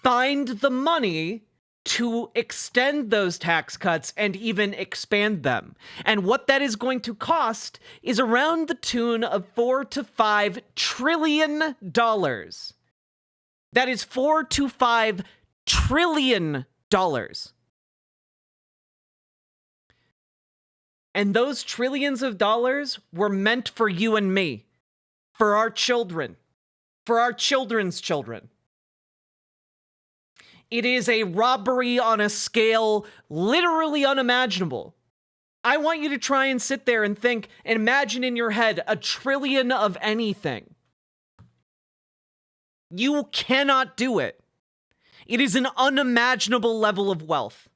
Speaker 1: find the money to extend those tax cuts and even expand them. And what that is going to cost is around the tune of $4 to $5 trillion. That is $4 to $5 trillion. And those trillions of dollars were meant for you and me, for our children, for our children's children. It is a robbery on a scale literally unimaginable. I want you to try and sit there and think, and imagine in your head $1 trillion of anything. You cannot do it. It is an unimaginable level of wealth.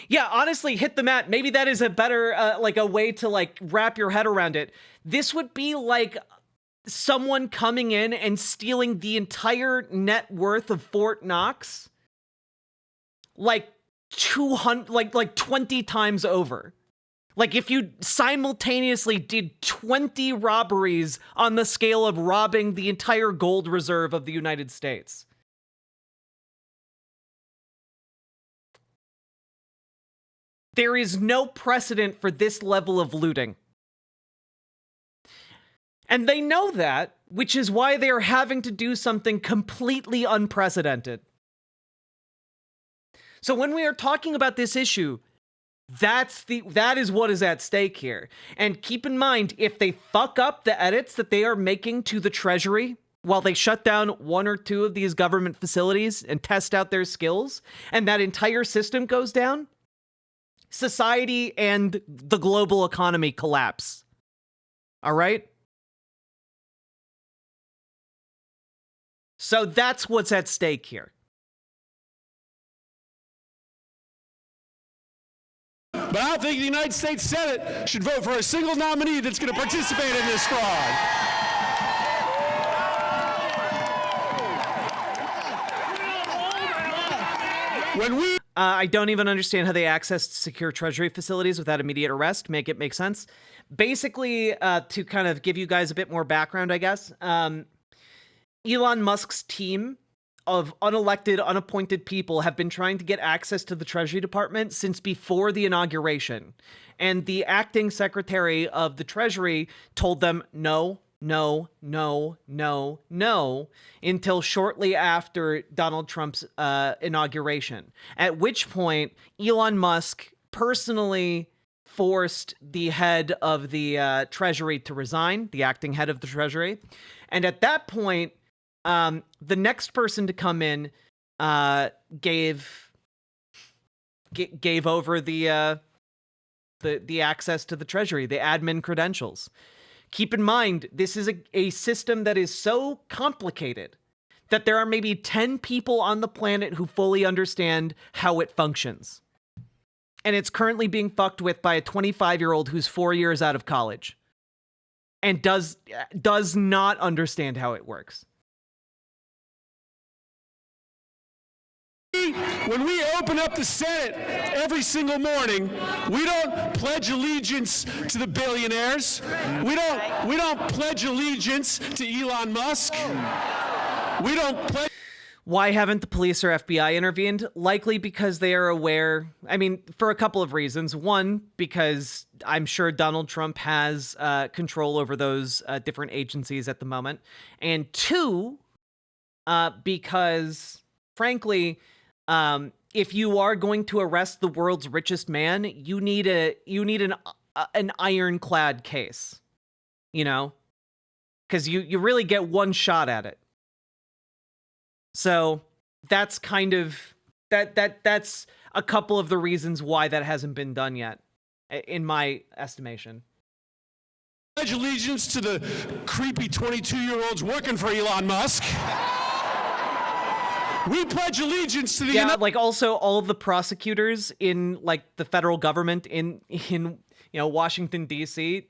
Speaker 1: Yeah, honestly, hit the mat. Maybe that is a better, a way to, wrap your head around it. This would be like someone coming in and stealing the entire net worth of Fort Knox, 20 times over. Like, if you simultaneously did 20 robberies on the scale of robbing the entire gold reserve of the United States. There is no precedent for this level of looting. And they know that, which is why they are having to do something completely unprecedented. So when we are talking about this issue, that is what is at stake here. And keep in mind, if they fuck up the edits that they are making to the Treasury while they shut down 1 or 2 of these government facilities and test out their skills, and that entire system goes down, society and the global economy collapse. All right? So that's what's at stake here.
Speaker 11: But I don't think the United States Senate should vote for a single nominee that's going to participate in this fraud.
Speaker 1: I don't even understand how they accessed secure Treasury facilities without immediate arrest. Make it make sense. Basically, to kind of give you guys a bit more background, I guess, Elon Musk's team of unelected, unappointed people have been trying to get access to the Treasury Department since before the inauguration. And the acting secretary of the Treasury told them no, no, no, no, no, until shortly after Donald Trump's inauguration. At which point, Elon Musk personally forced the head of the Treasury to resign, the acting head of the Treasury. And at that point, the next person to come in gave over the access to the Treasury, the admin credentials. Keep in mind, this is a system that is so complicated that there are maybe 10 people on the planet who fully understand how it functions. And it's currently being fucked with by a 25-year-old who's 4 years out of college and does not understand how it works.
Speaker 11: When we open up the Senate every single morning, we don't pledge allegiance to the billionaires. We don't pledge allegiance to Elon Musk. We don't pledge.
Speaker 1: Why haven't the police or FBI intervened? Likely because they are aware. I mean, for a couple of reasons. One, because I'm sure Donald Trump has control over those different agencies at the moment. And two, because frankly, if you are going to arrest the world's richest man, you need an ironclad case, you know, because you really get one shot at it. So that's kind of that's a couple of the reasons why that hasn't been done yet, in my estimation.
Speaker 11: Pledge allegiance to the creepy 22-year-olds working for Elon Musk. We pledge allegiance to the
Speaker 1: like also all of the prosecutors in like the federal government in Washington, D.C.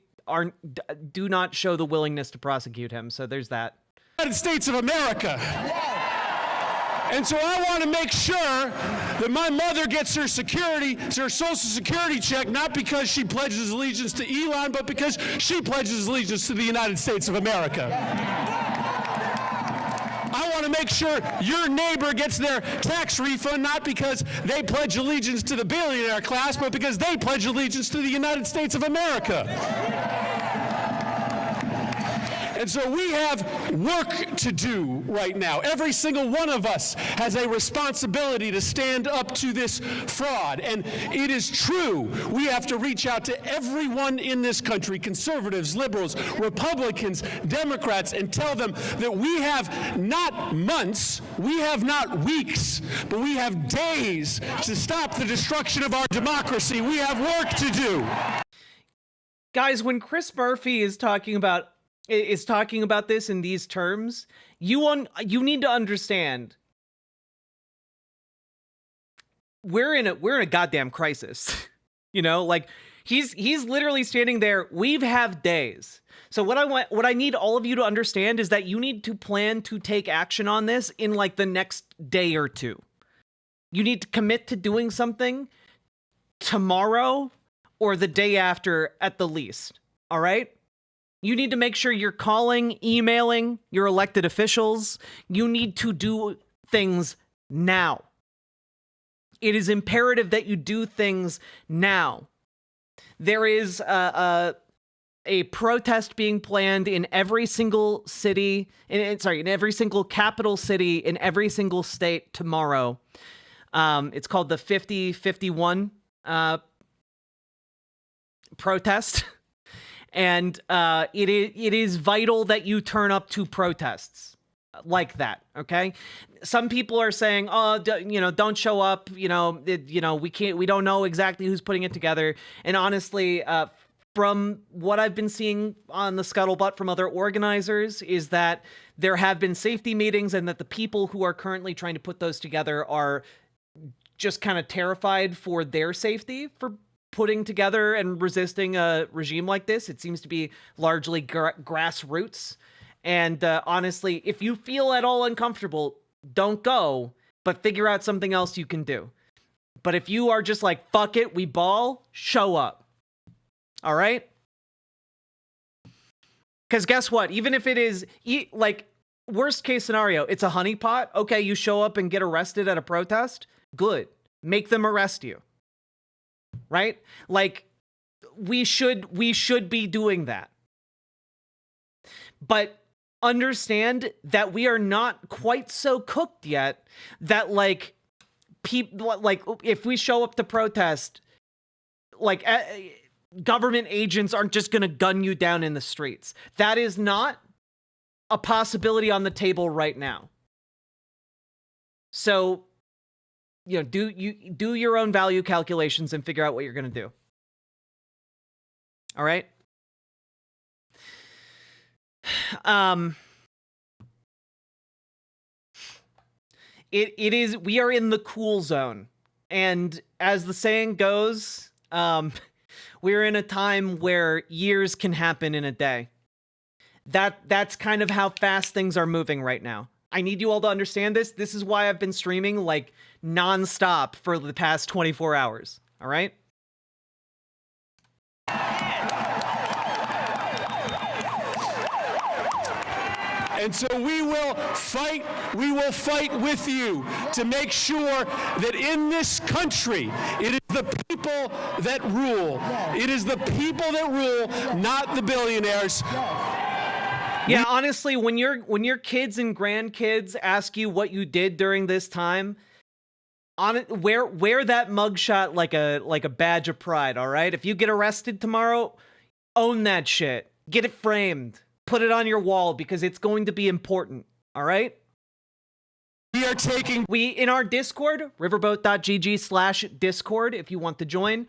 Speaker 1: do not show the willingness to prosecute him. So there's that.
Speaker 11: United States of America. And so I want to make sure that my mother gets her Social Security check, not because she pledges allegiance to Elon, but because she pledges allegiance to the United States of America. I want to make sure your neighbor gets their tax refund, not because they pledge allegiance to the billionaire class, but because they pledge allegiance to the United States of America. And so we have work to do right now. Every single one of us has a responsibility to stand up to this fraud. And it is true, we have to reach out to everyone in this country, conservatives, liberals, Republicans, Democrats, and tell them that we have not months, we have not weeks, but we have days to stop the destruction of our democracy. We have work to do.
Speaker 1: Guys, when Chris Murphy is talking about this in these terms, you need to understand we're in a goddamn crisis. Like he's literally standing there. We have days. So what I need all of you to understand is that you need to plan to take action on this in like the next day or two. You need to commit to doing something tomorrow or the day after at the least. All right? You need to make sure you're calling, emailing your elected officials. You need to do things now. It is imperative that you do things now. There is a protest being planned in every single city, in every single capital city in every single state tomorrow. It's called the 50-51 protest. And it is vital that you turn up to protests like that, okay? Some people are saying, don't show up, we don't know exactly who's putting it together. And honestly, from what I've been seeing on the scuttlebutt from other organizers is that there have been safety meetings and that the people who are currently trying to put those together are just kind of terrified for their safety for putting together and resisting a regime like this. It seems to be largely grassroots. And honestly, if you feel at all uncomfortable, don't go, but figure out something else you can do. But if you are just like, fuck it, we ball, show up. All right? Because guess what? Even if it is, like, worst case scenario, it's a honeypot. Okay, you show up and get arrested at a protest. Good. Make them arrest you. Right? Like, we should be doing that. But understand that we are not quite so cooked yet that, like, people, like, if we show up to protest, like, government agents aren't just going to gun you down in the streets. That is not a possibility on the table right now. So, do your own value calculations and figure out what you're going to do. All right? We are in the cool zone. And as the saying goes, we're in a time where years can happen in a day. That's kind of how fast things are moving right now. I need you all to understand this. This is why I've been streaming like nonstop for the past 24 hours. All right?
Speaker 11: And so we will fight with you to make sure that in this country, it is the people that rule. It is the people that rule, not the billionaires.
Speaker 1: Yeah, honestly, when your kids and grandkids ask you what you did during this time, wear that mugshot like a badge of pride, all right? If you get arrested tomorrow, own that shit. Get it framed. Put it on your wall because it's going to be important, all right?
Speaker 11: We We are taking...
Speaker 1: We, in our Discord, riverboat.gg/Discord, if you want to join,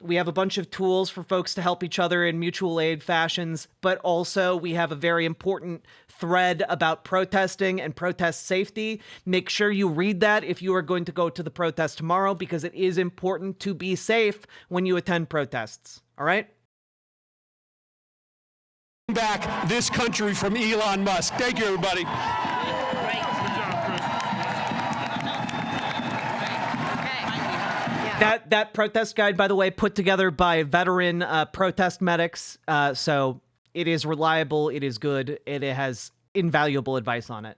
Speaker 1: we have a bunch of tools for folks to help each other in mutual aid fashions, but also we have a very important thread about protesting and protest safety. Make sure you read that if you are going to go to the protest tomorrow, because it is important to be safe when you attend protests. All right?
Speaker 11: Back this country from Elon Musk. Thank you, everybody.
Speaker 1: That protest guide, by the way, put together by veteran protest medics. So it is reliable, it is good, it has invaluable advice on it.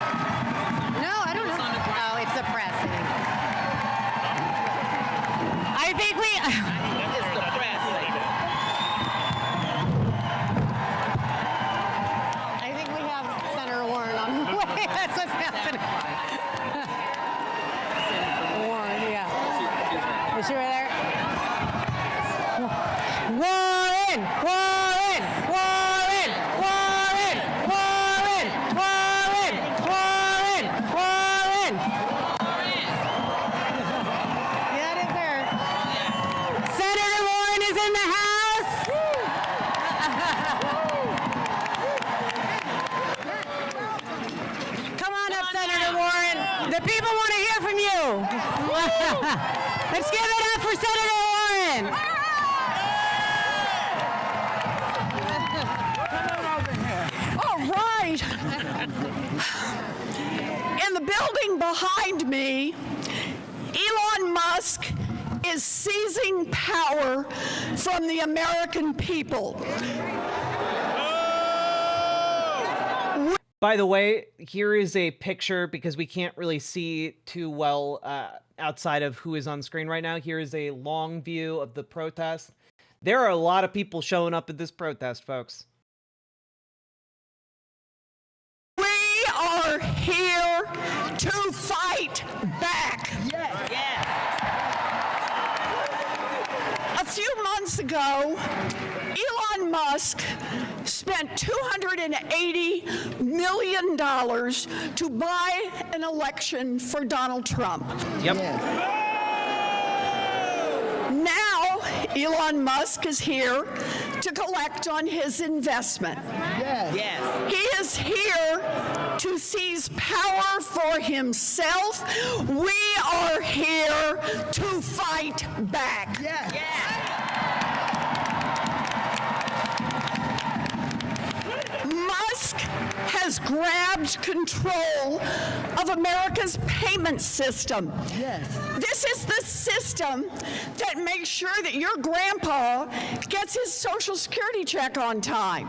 Speaker 2: No, I don't know. Oh, it's the press. I think we...
Speaker 12: It's the press.
Speaker 2: I think we have Senator Warren on the way. That's what's happening. Warren, yeah. Is she right there? Warren! Warren! Warren! Warren! Warren! Warren! Warren! Warren! That is her. Senator Warren is in the house. Come on up, Senator Warren. The people want to hear from you. Let's give it up for Senator Warren.
Speaker 8: All right. In the building behind me, Elon Musk is seizing power from the American people.
Speaker 1: By the way, here is a picture, because we can't really see too well outside of who is on screen right now. Here is a long view of the protest. There are a lot of people showing up at this protest, folks.
Speaker 8: We are here to fight back. A few months ago, Elon Musk spent $280 million to buy an election for Donald Trump.
Speaker 1: Yep.
Speaker 8: Now, Elon Musk is here to collect on his investment. He is here to seize power for himself. We are here to fight back. Musk has grabbed control of America's payment system. This is the system that makes sure that your grandpa gets his Social Security check on time.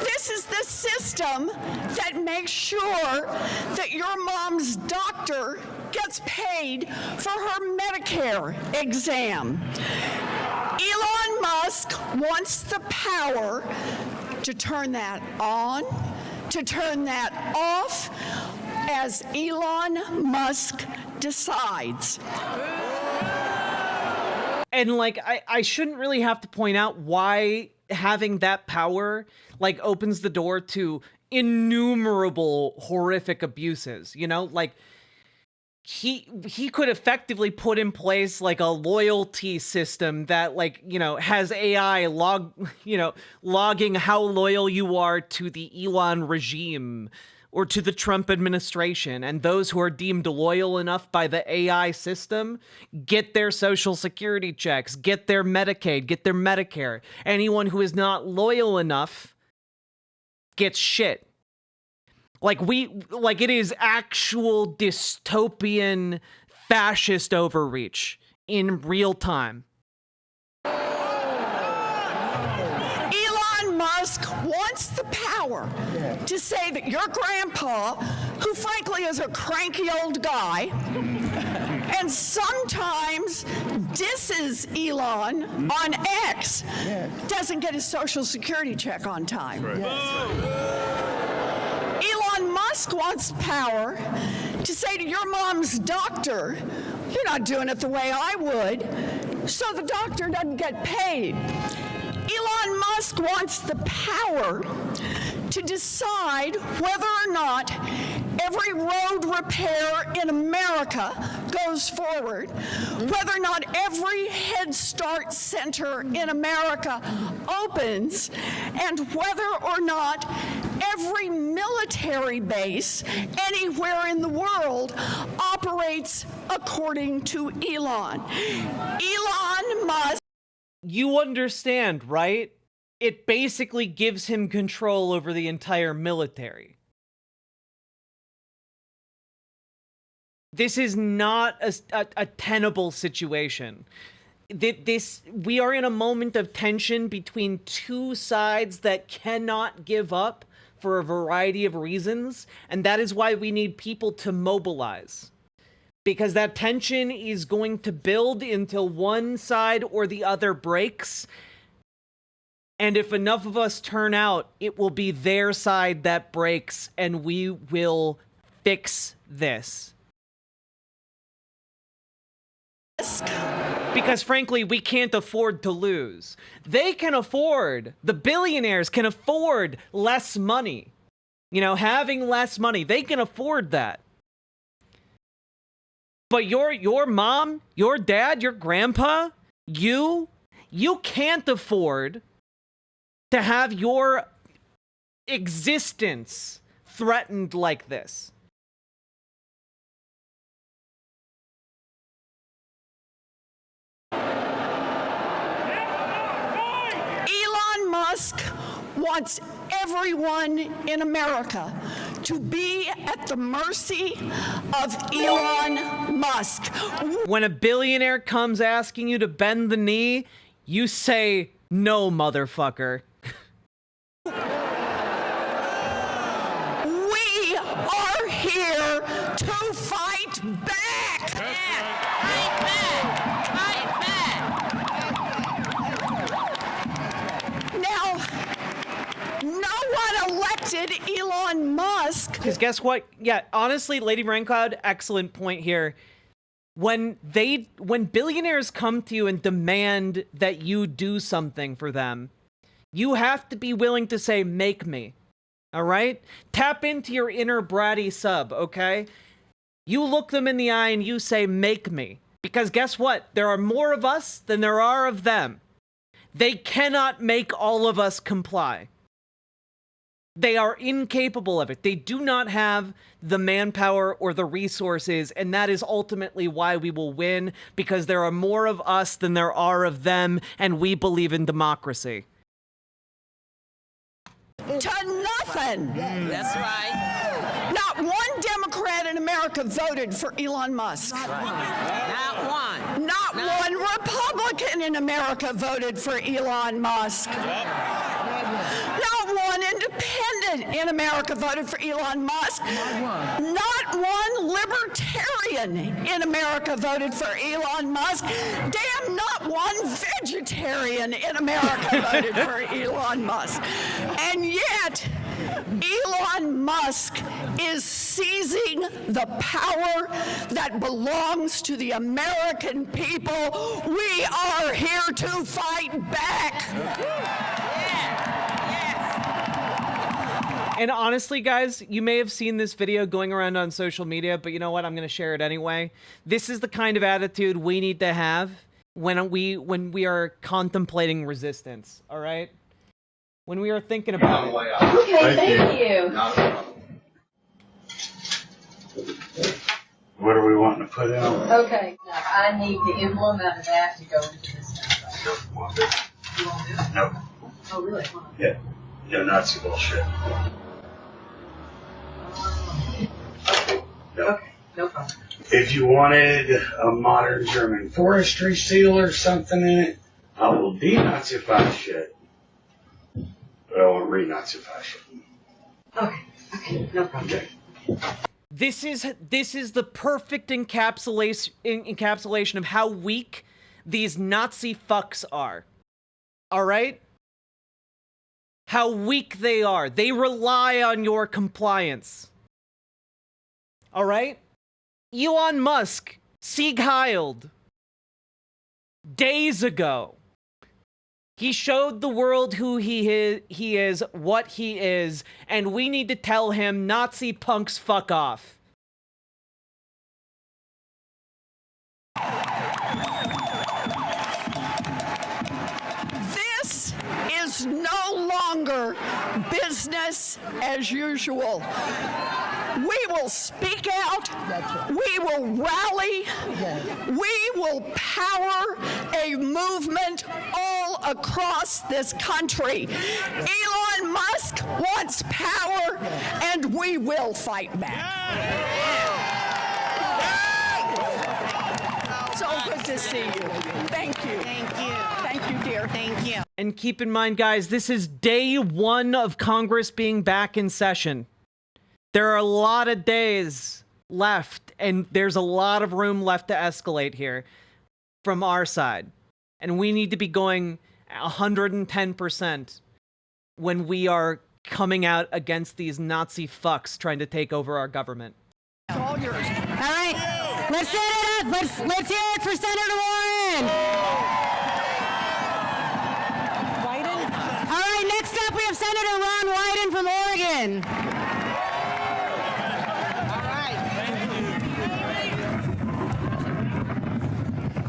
Speaker 8: This is the system that makes sure that your mom's doctor gets paid for her Medicare exam. Elon Musk wants the power to turn that on, to turn that off, as Elon Musk decides.
Speaker 1: And like, I shouldn't really have to point out why having that power like opens the door to innumerable horrific abuses, you know? Like, he could effectively put in place like a loyalty system that, like, you know, has AI logging how loyal you are to the Elon regime or to the Trump administration, and those who are deemed loyal enough by the AI system get their Social Security checks, get their Medicaid, get their Medicare. Anyone who is not loyal enough gets shit. Like, it is actual dystopian fascist overreach in real time.
Speaker 8: Elon Musk wants the power to say that your grandpa, who frankly is a cranky old guy, and sometimes disses Elon on X, doesn't get his Social Security check on time. Elon Musk wants power to say to your mom's doctor, you're not doing it the way I would, so the doctor doesn't get paid. Elon Musk wants the power to decide whether or not
Speaker 12: every road repair in America goes forward, whether or not every Head Start center in America opens, and whether or not every military base anywhere in the world operates according to Elon. Elon Musk.
Speaker 1: You understand, right? It basically gives him control over the entire military. This is not a tenable situation. We are in a moment of tension between two sides that cannot give up for a variety of reasons, and that is why we need people to mobilize. Because that tension is going to build until one side or the other breaks. And if enough of us turn out, it will be their side that breaks, and we will fix this. Because frankly, we can't afford to lose. They can afford, the billionaires can afford less money. You know, having less money, they can afford that. But your mom, your dad, your grandpa, you can't afford to have your existence threatened like this.
Speaker 12: Elon Musk wants everyone in America to be at the mercy of Elon Musk.
Speaker 1: When a billionaire comes asking you to bend the knee, you say, "No, motherfucker."
Speaker 12: We are here to fight back.
Speaker 5: Fight back! Fight back!
Speaker 12: Now, no one elected Elon Musk.
Speaker 1: Because guess what? Yeah, honestly, Lady Raincloud, excellent point here. When billionaires come to you and demand that you do something for them, you have to be willing to say, "Make me." All right? Tap into your inner bratty sub, okay? You look them in the eye and you say, "Make me." Because guess what? There are more of us than there are of them. They cannot make all of us comply. They are incapable of it. They do not have the manpower or the resources, and that is ultimately why we will win, because there are more of us than there are of them, and we believe in democracy.
Speaker 12: To nothing.
Speaker 5: That's right.
Speaker 12: Not one Democrat in America voted for Elon Musk.
Speaker 5: Not one.
Speaker 12: Not one Republican in America voted for Elon Musk. Not one independent in America voted for Elon Musk. Not one libertarian in America voted for Elon Musk. Damn, not one vegetarian in America voted for Elon Musk. And yet, Elon Musk is seizing the power that belongs to the American people. We are here to fight back.
Speaker 1: And honestly, guys, you may have seen this video going around on social media, but you know what? I'm going to share it anyway. This is the kind of attitude we need to have when we are contemplating resistance, all right? When we are thinking about it.
Speaker 13: Okay, thank you.
Speaker 14: What are we wanting to put in?
Speaker 13: Okay, now I need the emblem out of that to go into this stuff.
Speaker 14: You want this?
Speaker 13: You want this?
Speaker 14: No.
Speaker 13: Oh, really? Huh?
Speaker 14: Yeah. Yeah, Nazi bullshit. No.
Speaker 13: Okay, no problem.
Speaker 14: If you wanted a modern German forestry seal or something in it, I will denazify shit. But I won't re-nazify shit.
Speaker 13: Okay, no problem.
Speaker 14: Okay.
Speaker 1: This is the perfect encapsulation of how weak these Nazi fucks are. All right? How weak they are. They rely on your compliance. All right? Elon Musk, Sieg Heiled, days ago. He showed the world who he is, what he is, and we need to tell him, Nazi punks, fuck off.
Speaker 12: This is no longer business as usual. We will speak out. We will rally. We will power a movement all across this country. Elon Musk wants power, and we will fight back. So good to see you. Thank you. Thank you. Thank you, dear. Thank you.
Speaker 1: And keep in mind, guys, this is day 1 of Congress being back in session. There are a lot of days left, and there's a lot of room left to escalate here from our side. And we need to be going 110% when we are coming out against these Nazi fucks trying to take over our government.
Speaker 12: All yours.
Speaker 2: All right, let's set it up. Let's hear it for Senator Warren. Wyden? All right, next up we have Senator Ron Wyden from Oregon.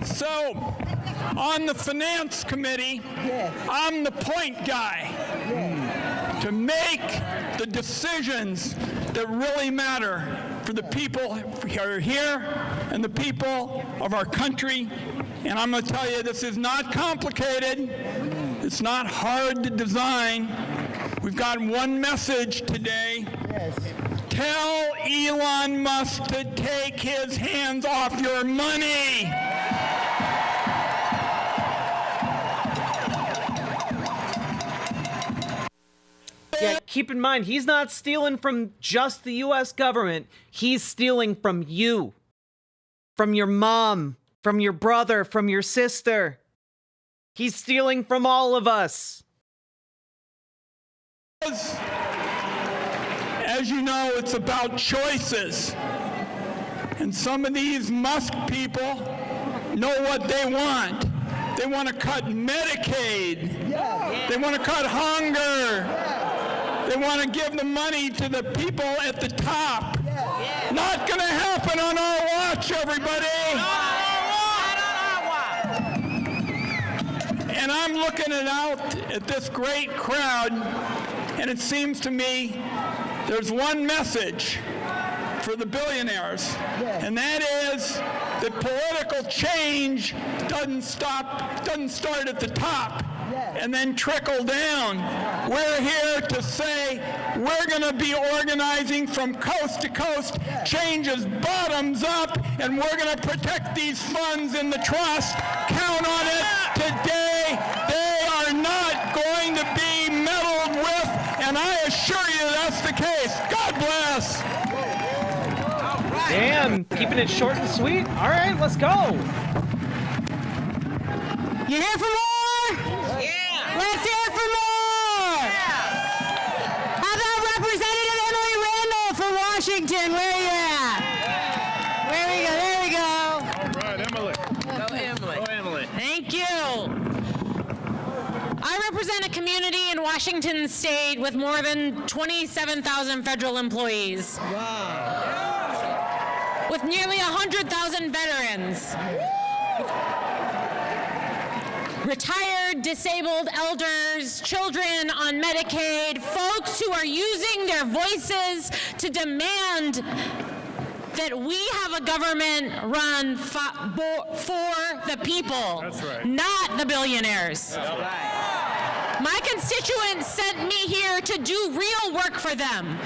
Speaker 15: So, on the Finance Committee, I'm the point guy to make the decisions that really matter for the people who are here and the people of our country. And I'm going to tell you, this is not complicated. It's not hard to design. We've got one message today. Tell Elon Musk to take his hands off your money.
Speaker 1: Yeah, keep in mind, he's not stealing from just the U.S. government. He's stealing from you. From your mom, from your brother, from your sister. He's stealing from all of us.
Speaker 15: As you know, it's about choices. And some of these Musk people know what they want. They want to cut Medicaid. They want to cut hunger. They want to give the money to the people at the top. Not going to happen on our watch, everybody. And I'm looking out at this great crowd, and it seems to me there's one message for the billionaires, and that is that political change doesn't start at the top and then trickle down. We're here to say we're going to be organizing from coast to coast, changes bottoms up, and we're going to protect these funds in the trust. Count on it today. They are not going to be meddled with, and I assure you that's the case. God bless.
Speaker 1: Damn, keeping it short and sweet. All right, let's go.
Speaker 2: You here for more? Yeah. Let's hear for more. Yeah. How about Representative Emily Randall from Washington? Where are you at? Where we go? There we go.
Speaker 6: All right, Emily.
Speaker 16: Go Emily.
Speaker 6: Go Emily.
Speaker 2: Thank you. I represent a community in Washington State with more than 27,000 federal employees. Wow. With nearly 100,000 veterans. Retired, disabled, elders, children on Medicaid, folks who are using their voices to demand that we have a government run for the people,
Speaker 6: That's right.
Speaker 2: not the billionaires.
Speaker 6: That's right.
Speaker 2: My constituents sent me here to do real work for them,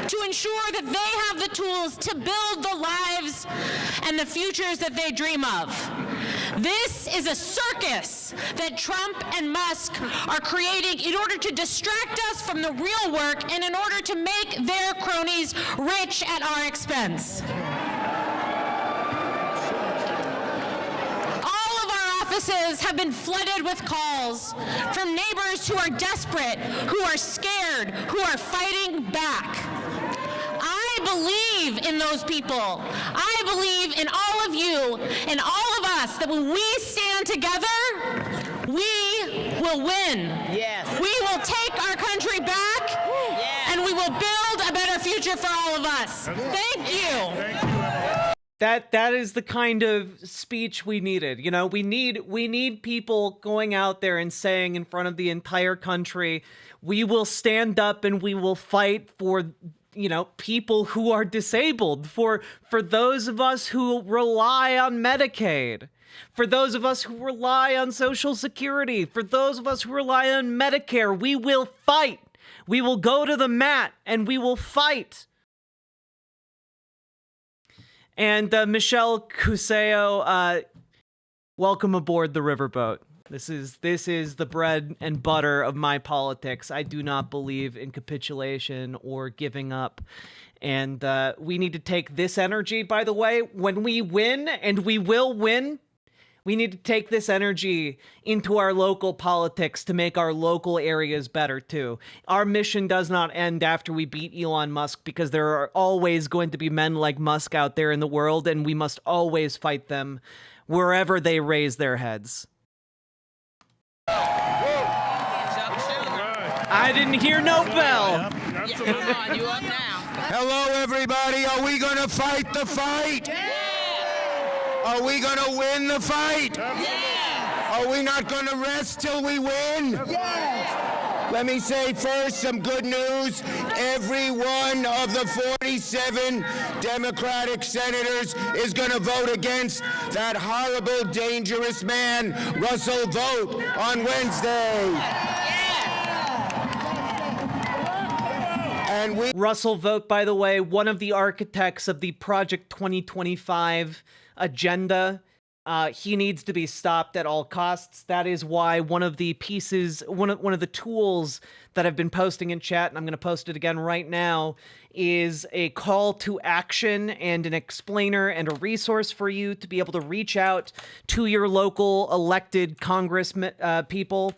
Speaker 2: to ensure that they have the tools to build the lives and the futures that they dream of. This is a circus that Trump and Musk are creating in order to distract us from the real work and in order to make their cronies rich at our expense. Offices have been flooded with calls from neighbors who are desperate, who are scared, who are fighting back. I believe in those people. I believe in all of you and all of us that when we stand together, we will win. Yes. We will take our country back, and we will build a better future for all of us. Thank you.
Speaker 1: That is the kind of speech we needed. You know, we need people going out there and saying in front of the entire country, we will stand up and we will fight for, you know, people who are disabled, for those of us who rely on Medicaid, for those of us who rely on Social Security, for those of us who rely on Medicare. We will fight. We will go to the mat and we will fight. And Michelle Cuseo, welcome aboard the riverboat. This is the bread and butter of my politics. I do not believe in capitulation or giving up. And we need to take this energy, by the way, when we win, and we will win, we need to take this energy into our local politics to make our local areas better, too. Our mission does not end after we beat Elon Musk, because there are always going to be men like Musk out there in the world, and we must always fight them wherever they raise their heads. I didn't hear no bell.
Speaker 9: Hello, everybody. Are we going to fight the fight? Are we going to win the fight? Are we not going to rest till we win? Let me say first some good news. Every one of the 47 Democratic senators is going to vote against that horrible, dangerous man, Russell Vogt, on Wednesday. And
Speaker 1: Russell Vogt, by the way, one of the architects of the Project 2025 agenda. He needs to be stopped at all costs. That is why one of the pieces, one of the tools that I've been posting in chat, and I'm going to post it again right now, is a call to action and an explainer and a resource for you to be able to reach out to your local elected Congress people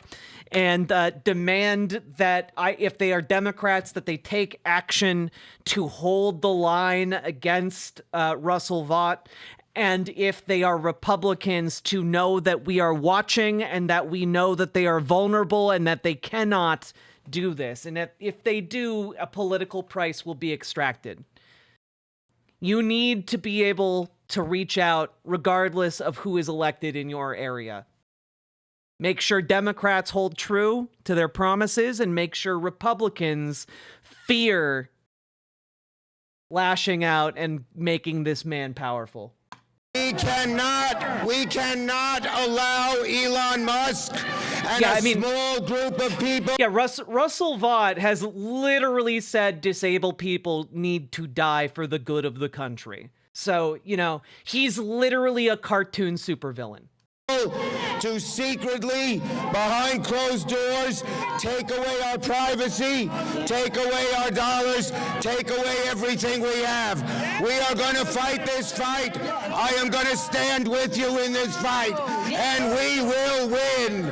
Speaker 1: and demand that if they are Democrats, that they take action to hold the line against Russell Vogt. And if they are Republicans, to know that we are watching and that we know that they are vulnerable and that they cannot do this. And that if they do, a political price will be extracted. You need to be able to reach out regardless of who is elected in your area. Make sure Democrats hold true to their promises and make sure Republicans fear lashing out and making this man powerful.
Speaker 9: We cannot allow Elon Musk and small group of people.
Speaker 1: Yeah, Russell Vogt has literally said disabled people need to die for the good of the country. So, you know, he's literally a cartoon supervillain.
Speaker 9: To secretly, behind closed doors, take away our privacy, take away our dollars, take away everything we have. We are going to fight this fight. I am going to stand with you in this fight, and we will win.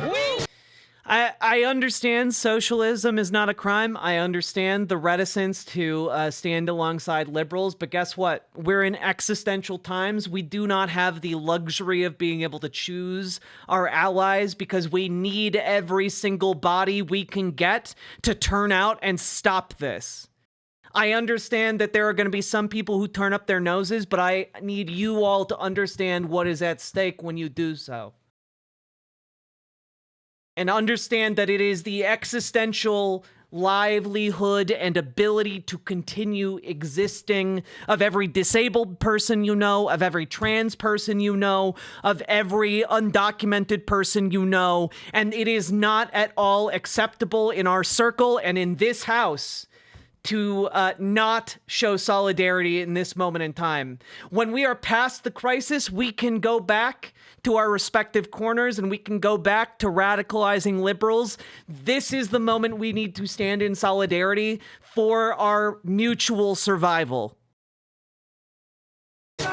Speaker 1: I understand socialism is not a crime. I understand the reticence to stand alongside liberals, but guess what? We're in existential times. We do not have the luxury of being able to choose our allies because we need every single body we can get to turn out and stop this. I understand that there are going to be some people who turn up their noses, but I need you all to understand what is at stake when you do so. And understand that it is the existential livelihood and ability to continue existing of every disabled person you know, of every trans person you know, of every undocumented person you know. And it is not at all acceptable in our circle and in this house to not show solidarity in this moment in time. When we are past the crisis, we can go back to our respective corners and we can go back to radicalizing liberals. This is the moment we need to stand in solidarity for our mutual survival.
Speaker 9: We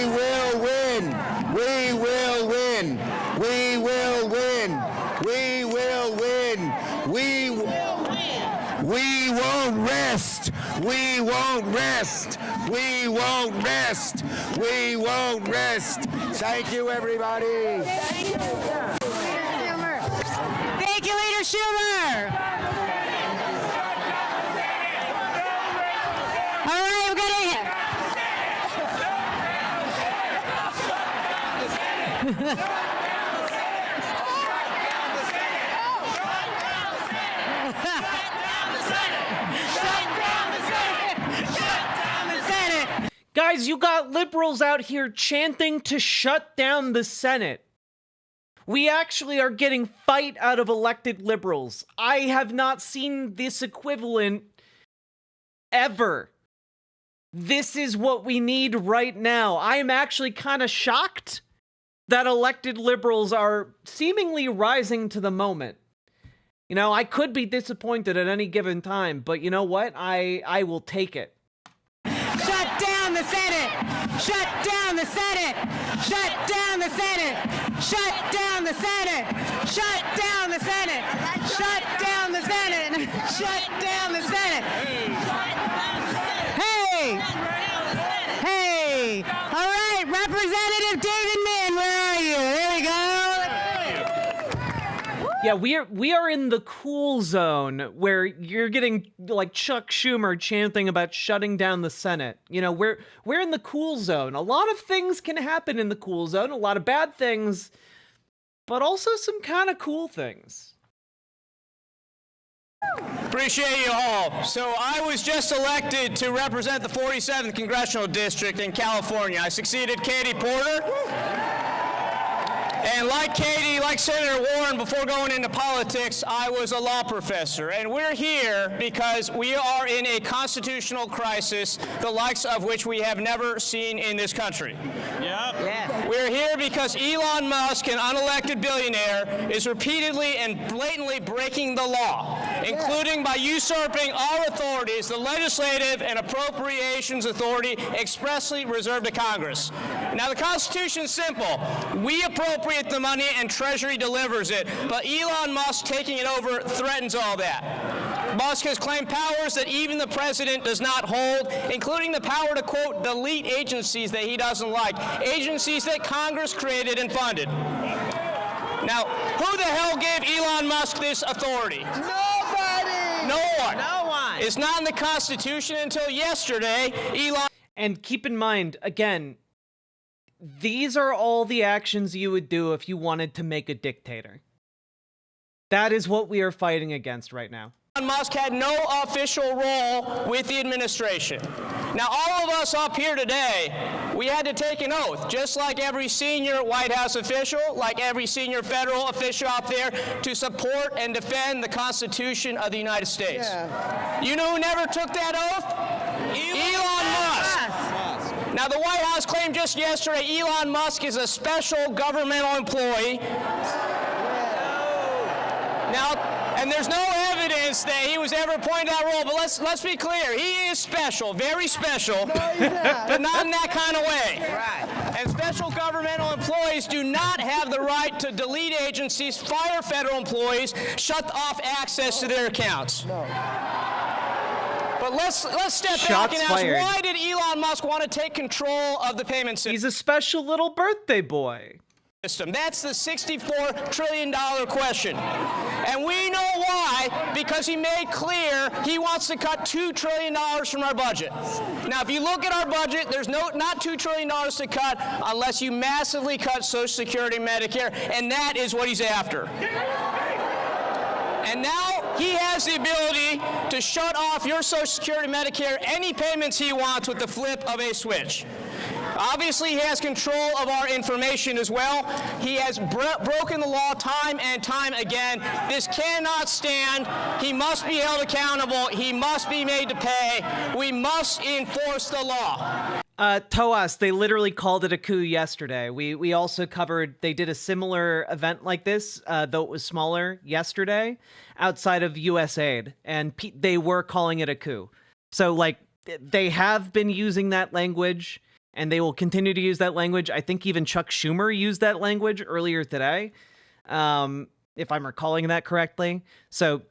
Speaker 9: will win. We will win. We will win. We will win. We won't rest. We won't rest. We won't rest. We won't rest. Thank you, everybody.
Speaker 2: Senator Schumer. All right, we're going
Speaker 1: Guys, you got liberals out here chanting to shut down the Senate. We actually are getting fight out of elected liberals. I have not seen this equivalent ever. This is what we need right now. I am actually kind of shocked that elected liberals are seemingly rising to the moment. You know, I could be disappointed at any given time, but you know what? I will take it.
Speaker 2: Shut down the Senate! Shut down the Senate! Shut down the Senate! Shut down the Senate! Shut down the Senate! Shut down the Senate! Shut down the Senate! Hey! Hey! All right, Representative David Mann, where are you? There we go.
Speaker 1: Yeah, we are in the cool zone where you're getting like Chuck Schumer chanting about shutting down the Senate. You know, we're in the cool zone. A lot of things can happen in the cool zone, a lot of bad things, but also some kind of cool things.
Speaker 4: Appreciate you all. So I was just elected to represent the 47th Congressional District in California. I succeeded Katie Porter. And like Katie, like Senator Warren, before going into politics, I was a law professor. And we're here because we are in a constitutional crisis, the likes of which we have never seen in this country. Yep. Yeah. We're here because Elon Musk, an unelected billionaire, is repeatedly and blatantly breaking the law, including by usurping our authorities, the legislative and appropriations authority expressly reserved to Congress. Now, the Constitution is simple. We appropriate the money and Treasury delivers it, but Elon Musk taking it over threatens all that. Musk has claimed powers that even the president does not hold, including the power to, quote, delete agencies that he doesn't like, agencies that Congress created and funded. Now, who the hell gave Elon Musk this authority?
Speaker 8: Nobody!
Speaker 4: No one. No one. It's not in the Constitution until yesterday. Elon...
Speaker 1: And keep in mind, again, these are all the actions you would do if you wanted to make a dictator. That is what we are fighting against right now.
Speaker 4: Elon Musk had no official role with the administration. Now, all of us up here today, we had to take an oath, just like every senior White House official, like every senior federal official out there, to support and defend the Constitution of the United States. Yeah. You know who never took that oath? Elon Musk. Now, the White House claimed just yesterday Elon Musk is a special governmental employee. Now, and there's no evidence that he was ever appointed that role, but let's be clear. He is special, very special, but not in that kind of way. Right. And special governmental employees do not have the right to delete agencies, fire federal employees, shut off access to their accounts. No. But let's step back and ask, why did Elon Musk want to take control of the payment system?
Speaker 1: He's a special little birthday boy.
Speaker 4: That's the $64 trillion question. And we know why, because he made clear he wants to cut $2 trillion from our budget. Now, if you look at our budget, there's not $2 trillion to cut unless you massively cut Social Security and Medicare, and that is what he's after. And now he has the ability to shut off your Social Security, Medicare, any payments he wants with the flip of a switch. Obviously, he has control of our information as well. He has broken the law time and time again. This cannot stand. He must be held accountable. He must be made to pay. We must enforce the law.
Speaker 1: Toas, they literally called it a coup yesterday. We also covered, they did a similar event like this, though it was smaller, yesterday, outside of USAID, and they were calling it a coup. So, like, they have been using that language, and they will continue to use that language. I think even Chuck Schumer used that language earlier today, if I'm recalling that correctly. So,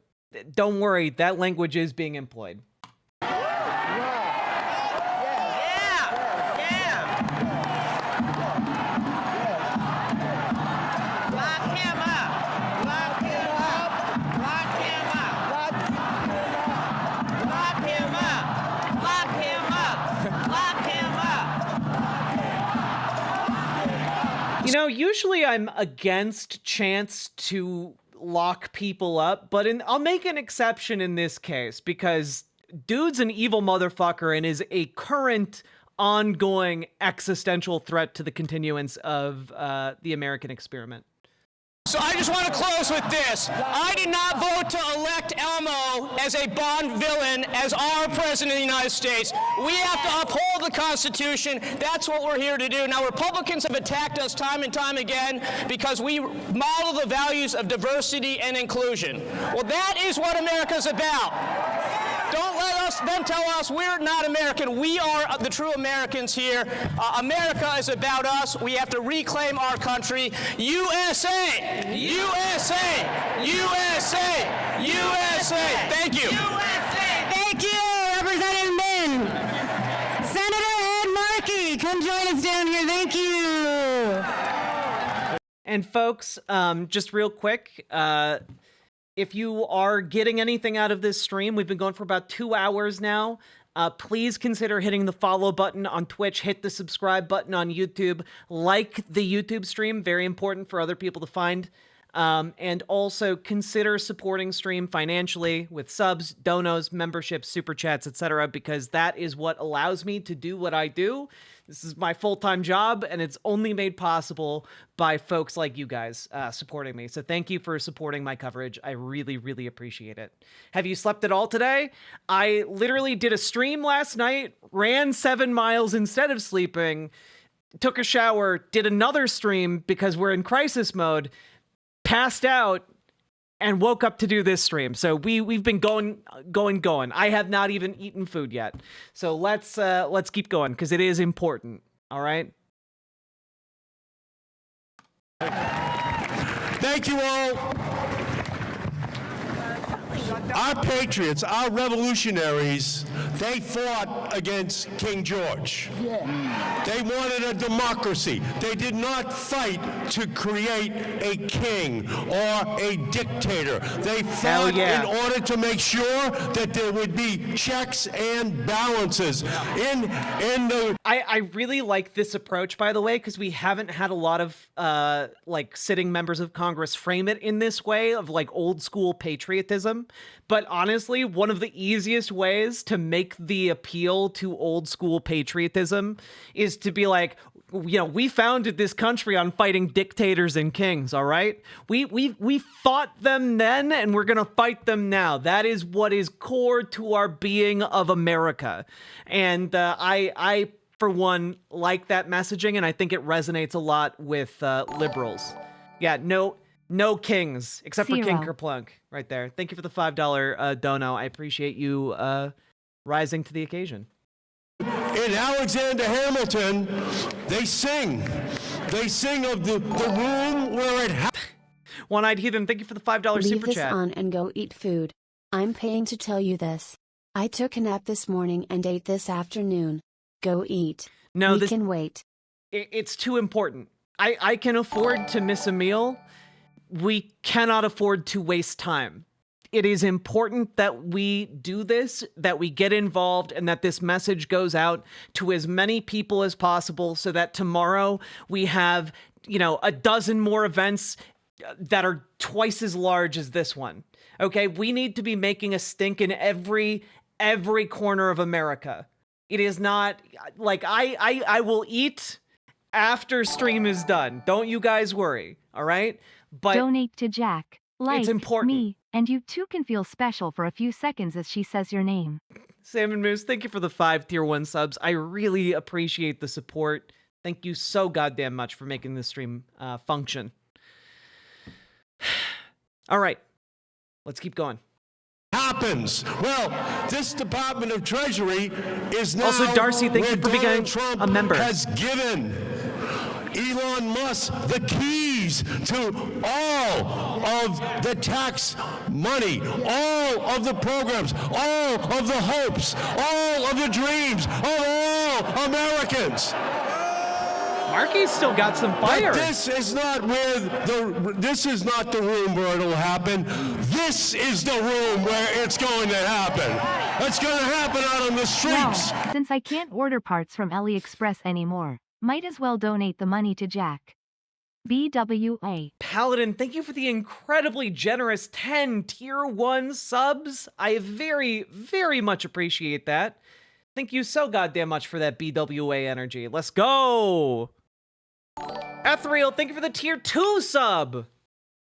Speaker 1: don't worry, that language is being employed. You know, usually I'm against chance to lock people up, but I'll make an exception in this case because dude's an evil motherfucker and is a current, ongoing existential threat to the continuance of the American experiment.
Speaker 16: So I just want to close with this. I did not vote to elect Elmo as a Bond villain as our president of the United States. We have to uphold the Constitution. That's what we're here to do. Now, Republicans have attacked us time and time again because we model the values of diversity and inclusion. Well, that is what America's about. Don't let them tell us we're not American. We are the true Americans here. America is about us. We have to reclaim our country. USA! USA! USA! USA! Thank you.
Speaker 2: USA! Thank you, Representative Min. Senator Ed Markey, come join us down here. Thank you.
Speaker 1: And folks, just real quick, if you are getting anything out of this stream, we've been going for about 2 hours now. Please consider hitting the follow button on Twitch, hit the subscribe button on YouTube, like the YouTube stream, very important for other people to find. And also consider supporting stream financially with subs, donos, memberships, super chats, etc., because that is what allows me to do what I do. This is my full-time job, and it's only made possible by folks like you guys supporting me. So thank you for supporting my coverage. I really, really appreciate it. Have you slept at all today? I literally did a stream last night, ran 7 miles instead of sleeping, took a shower, did another stream because we're in crisis mode, passed out, and woke up to do this stream. So we've been going. I have not even eaten food yet. So let's keep going because it is important. All right.
Speaker 11: Thank you all. Our patriots, our revolutionaries, they fought against King George. They wanted a democracy. They did not fight to create a king or a dictator. They fought in order to make sure that there would be checks and balances.
Speaker 1: I really like this approach, by the way, because we haven't had a lot of like sitting members of Congress frame it in this way of like old school patriotism. But honestly, one of the easiest ways to make the appeal to old school patriotism is to be like, you know, we founded this country on fighting dictators and kings, all right? We fought them then, and we're gonna fight them now. That is what is core to our being of America. And I, for one, like that messaging, and I think it resonates a lot with liberals. Yeah, no kings, except for King Kerplunk right there. Thank you for the $5 dono. I appreciate you rising to the occasion.
Speaker 11: In Alexander Hamilton, they sing. They sing of the room where it happened.
Speaker 1: One-Eyed Heathen, thank you for the $5 super
Speaker 3: Leave
Speaker 1: chat.
Speaker 3: this on and go eat food. I'm paying to tell you this. I took a nap this morning and ate this afternoon. Go eat.
Speaker 1: No,
Speaker 3: we can wait.
Speaker 1: It's too important. I can afford to miss a meal. We cannot afford to waste time. It is important that we do this, that we get involved, and that this message goes out to as many people as possible so that tomorrow we have, you know, a dozen more events that are twice as large as this one. Okay, we need to be making a stink in every corner of America. It is not like I will eat after stream is done. Don't you guys worry, all right? But
Speaker 17: donate to Jack. Like
Speaker 1: it's important.
Speaker 17: Me, and you too can feel special for a few seconds as she says your name.
Speaker 1: Salmon Moose, thank you for the 5 tier 1 subs. I really appreciate the support. Thank you so goddamn much for making this stream function. All right, let's keep going.
Speaker 11: Happens. Well, this Department of Treasury is now
Speaker 1: also Darcy, thank you for becoming
Speaker 11: Trump
Speaker 1: a member.
Speaker 11: Has given Elon Musk the keys to all of the tax money, all of the programs, all of the hopes, all of the dreams of all Americans.
Speaker 1: Markey's still got some fire.
Speaker 11: But this is not the room where it'll happen. This is the room where it's going to happen. It's going to happen out on the streets.
Speaker 17: Well, since I can't order parts from AliExpress anymore, might as well donate the money to Jack. BWA.
Speaker 1: Paladin, thank you for the incredibly generous 10 tier 1 subs. I very, very much appreciate that. Thank you so goddamn much for that BWA energy. Let's go. Ethereal, thank you for the tier 2 sub.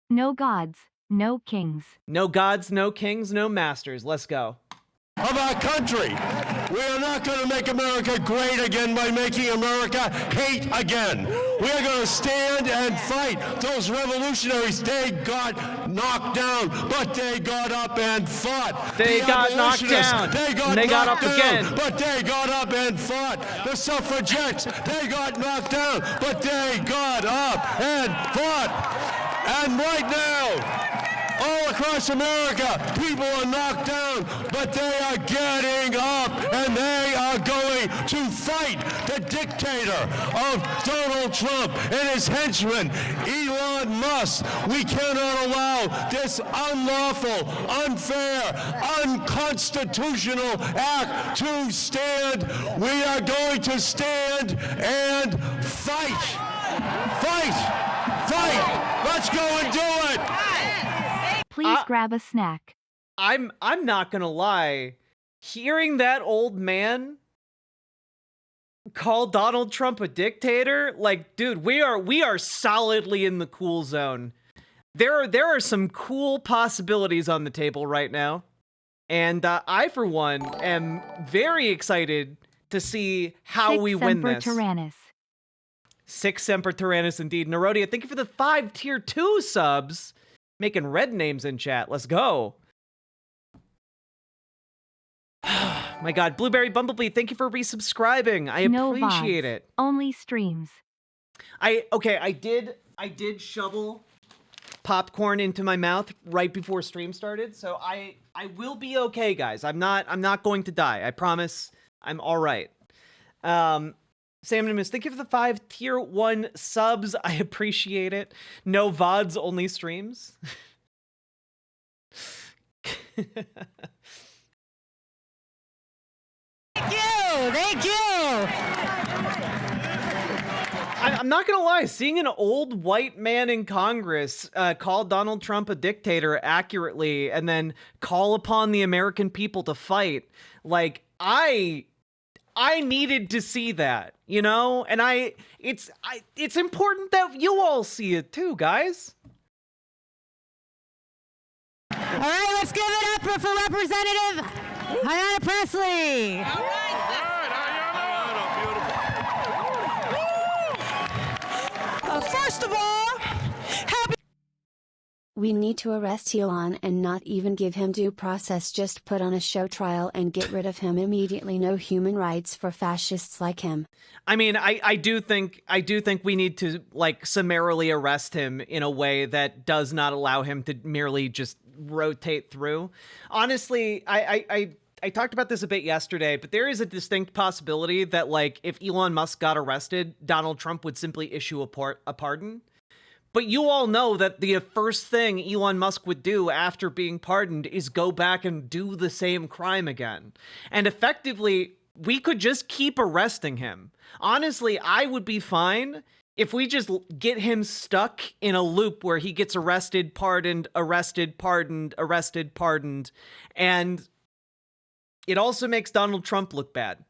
Speaker 17: No gods, no kings.
Speaker 1: No gods, no kings, no masters. Let's go.
Speaker 11: Of our country. We are not going to make America great again by making America hate again. We are going to stand and fight. Those revolutionaries, they got knocked down, but they got up and fought.
Speaker 1: They got knocked down.
Speaker 11: They got up again, but they got up and fought. The suffragettes, they got knocked down, but they got up and fought. And right now, all across America, people are knocked down, but they are getting up and they are going to fight the dictator of Donald Trump and his henchman, Elon Musk. We cannot allow this unlawful, unfair, unconstitutional act to stand. We are going to stand and fight. Fight! Fight! Let's go and do it!
Speaker 17: Please grab a snack.
Speaker 1: I'm not gonna lie. Hearing that old man call Donald Trump a dictator, like, dude, we are solidly in the cool zone. There are some cool possibilities on the table right now, and I, for one, am very excited to see how we win this.
Speaker 17: Tyrannus.
Speaker 1: 6 Semper Tyrannis indeed. Nerodia, thank you for the 5 tier 2 subs. Making red names in chat. Let's go. My God, Blueberry Bumblebee, thank you for resubscribing. I appreciate it.
Speaker 17: Only streams.
Speaker 1: I did shovel popcorn into my mouth right before stream started, so I will be okay, guys. I'm not going to die. I promise. I'm all right. Sam Nimus, thank you for the 5 tier 1 subs. I appreciate it. No VODs, only streams.
Speaker 2: Thank you.
Speaker 1: I'm not gonna lie, seeing an old white man in Congress call Donald Trump a dictator accurately and then call upon the American people to fight, like, I needed to see that, you know? And it's important that you all see it too, guys.
Speaker 2: All right, let's give it up for Representative Ayanna Pressley.
Speaker 6: All right.
Speaker 12: First of all, happy.
Speaker 3: We need to arrest Elon and not even give him due process, just put on a show trial and get rid of him immediately. No human rights for fascists like him.
Speaker 1: I mean, I do think we need to, like, summarily arrest him in a way that does not allow him to merely just rotate through. Honestly, I talked about this a bit yesterday, but there is a distinct possibility that, like, if Elon Musk got arrested, Donald Trump would simply issue a pardon. But you all know that the first thing Elon Musk would do after being pardoned is go back and do the same crime again. And effectively, we could just keep arresting him. Honestly, I would be fine if we just get him stuck in a loop where he gets arrested, pardoned, arrested, pardoned, arrested, pardoned. And it also makes Donald Trump look bad.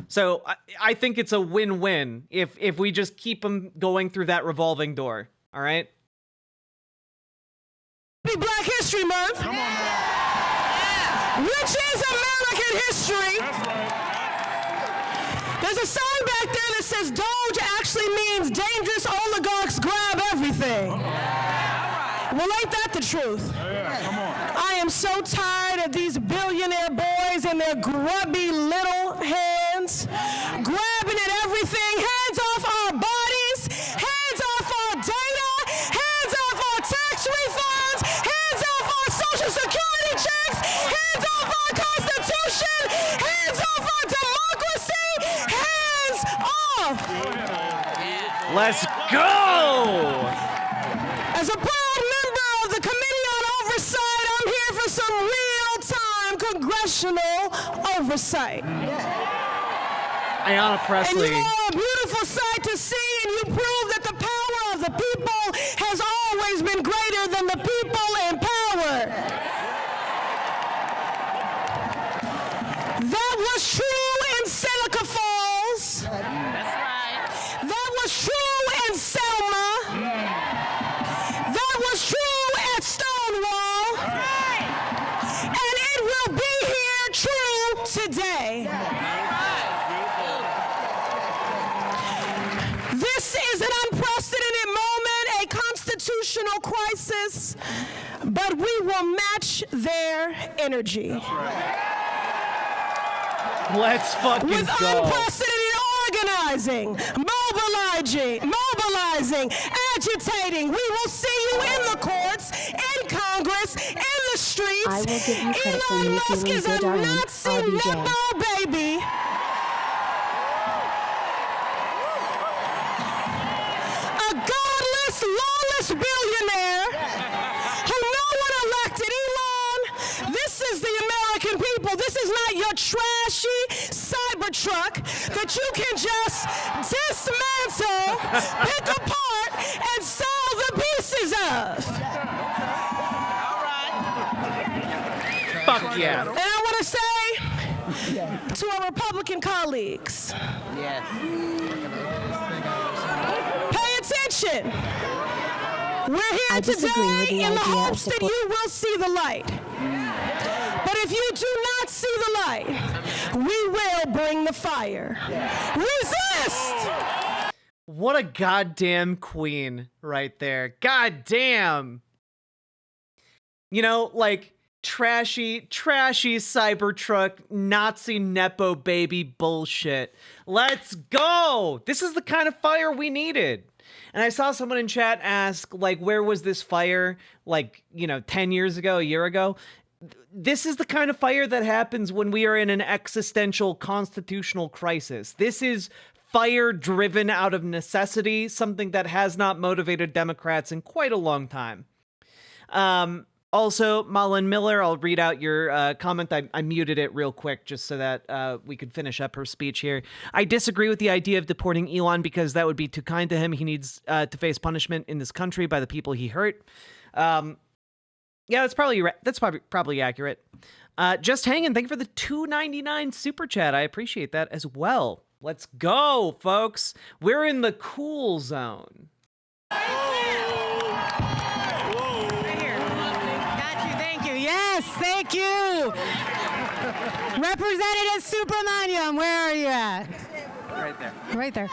Speaker 1: So I think it's a win-win if we just keep him going through that revolving door. All right?
Speaker 12: Happy Black History Month. Come on, man. Which is American history.
Speaker 6: That's right.
Speaker 12: There's a sign back there that says Doge actually means dangerous oligarchs grab everything. Well, ain't that the truth?
Speaker 6: Yeah, come on.
Speaker 12: I am so tired of these billionaire boys and their grubby little hands grabbing at everything. Hands off our bodies, hands off our data, hands off our tax refunds, hands off our social security checks, hands off our constitution, hands off our democracy, hands off.
Speaker 1: Let's go!
Speaker 12: As a proud member of the Committee on Oversight, I'm here for some real-time congressional oversight.
Speaker 1: Ayanna Pressley.
Speaker 12: And you are a beautiful sight to see, and you prove that the power of the people That was true in Seneca Falls.
Speaker 5: That's right.
Speaker 12: That was true in Selma. That was true at Stonewall. And it will be here true today. This is an unprecedented moment, a constitutional crisis, but we will match their energy.
Speaker 1: Let's fucking
Speaker 12: With
Speaker 1: go.
Speaker 12: unprecedented organizing, mobilizing, agitating. We will see you in the courts, in Congress, in the streets.
Speaker 3: I will give you credit for
Speaker 12: Elon Musk
Speaker 3: feeling
Speaker 12: is
Speaker 3: good,
Speaker 12: a
Speaker 3: darling.
Speaker 12: Nazi
Speaker 3: RBJ.
Speaker 12: nepo baby. A godless, lawless billionaire who no one elected. Elon, this is the American people. This is not your trashy Cybertruck that you can just dismantle, pick apart, and sell the pieces of.
Speaker 1: Fuck yeah.
Speaker 12: And I want to say to our Republican colleagues, pay attention. We're
Speaker 3: I
Speaker 12: here
Speaker 3: disagree with
Speaker 12: today
Speaker 3: the
Speaker 12: in the
Speaker 3: idea of
Speaker 12: hopes that
Speaker 3: support-
Speaker 12: you will see the light. But if you do not see the light, we will bring the fire. Resist!
Speaker 1: What a goddamn queen right there. Goddamn. You know, like trashy Cybertruck Nazi Nepo baby bullshit. Let's go. This is the kind of fire we needed. And I saw someone in chat ask, like, where was this fire, like, 10 years ago, a year ago? This is the kind of fire that happens when we are in an existential constitutional crisis. This is fire driven out of necessity, something that has not motivated Democrats in quite a long time. Also, Malin Miller, I'll read out your comment. I muted it real quick just so that we could finish up her speech here. I disagree with the idea of deporting Elon because that would be too kind to him. He needs to face punishment in this country by the people he hurt. Yeah, that's probably accurate. Just hanging. Thank you for the $2.99 super chat. I appreciate that as well. Let's go, folks. We're in the cool zone.
Speaker 2: Yes, thank you. Representative Supermanium, where are you at?
Speaker 1: Right there.
Speaker 2: Right there.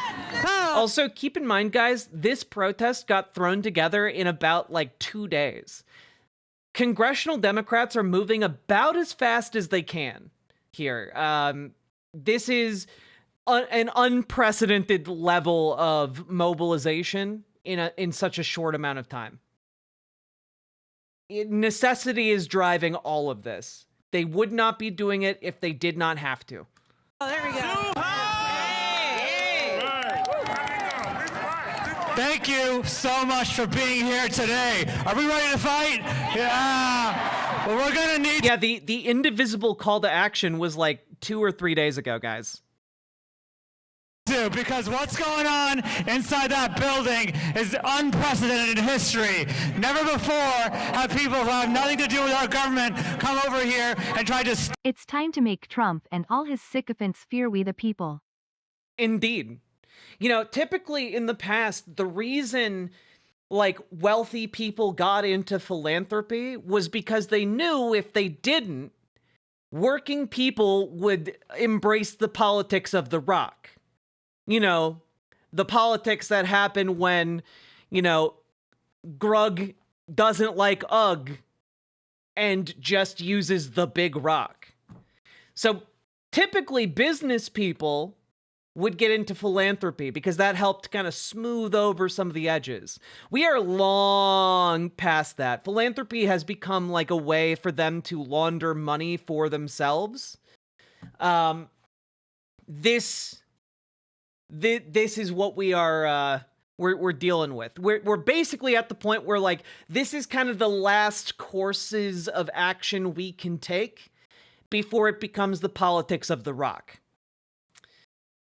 Speaker 2: Oh.
Speaker 1: Also, keep in mind, guys, this protest got thrown together in about 2 days. Congressional Democrats are moving about as fast as they can here. This is an unprecedented level of mobilization in such a short amount of time. Necessity is driving all of this. They would not be doing it if they did not have to.
Speaker 2: Oh, there we go.
Speaker 18: Thank you so much for being here today. Are we ready to fight? Yeah. Well, we're gonna need.
Speaker 1: Yeah, the indivisible call to action was 2 or 3 days ago, guys.
Speaker 18: Because what's going on inside that building is unprecedented in history. Never before have people who have nothing to do with our government come over here and try to...
Speaker 17: It's time to make Trump and all his sycophants fear we the people.
Speaker 1: Indeed. Typically in the past, the reason wealthy people got into philanthropy was because they knew if they didn't, working people would embrace the politics of the rock. The politics that happen when, Grug doesn't like Ugg and just uses the big rock. So typically business people would get into philanthropy because that helped kind of smooth over some of the edges. We are long past that. Philanthropy has become a way for them to launder money for themselves. This is what we are we're dealing with. We're basically at the point where this is kind of the last courses of action we can take before it becomes the politics of the rock.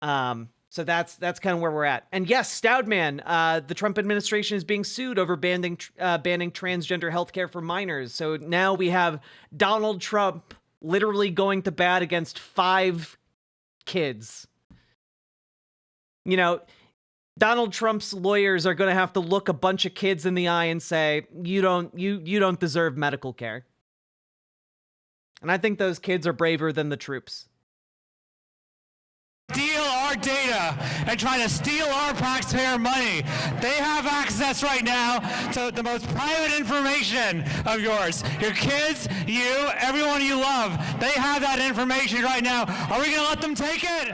Speaker 1: So that's kind of where we're at. And yes, Stoudman, the Trump administration is being sued over banning transgender healthcare for minors. So now we have Donald Trump literally going to bat against 5 kids. You know, Donald Trump's lawyers are going to have to look a bunch of kids in the eye and say, you don't deserve medical care. And I think those kids are braver than the troops.
Speaker 18: Steal our data and try to steal our taxpayer money. They have access right now to the most private information of yours. Your kids, you, everyone you love, they have that information right now. Are we going to let them take it?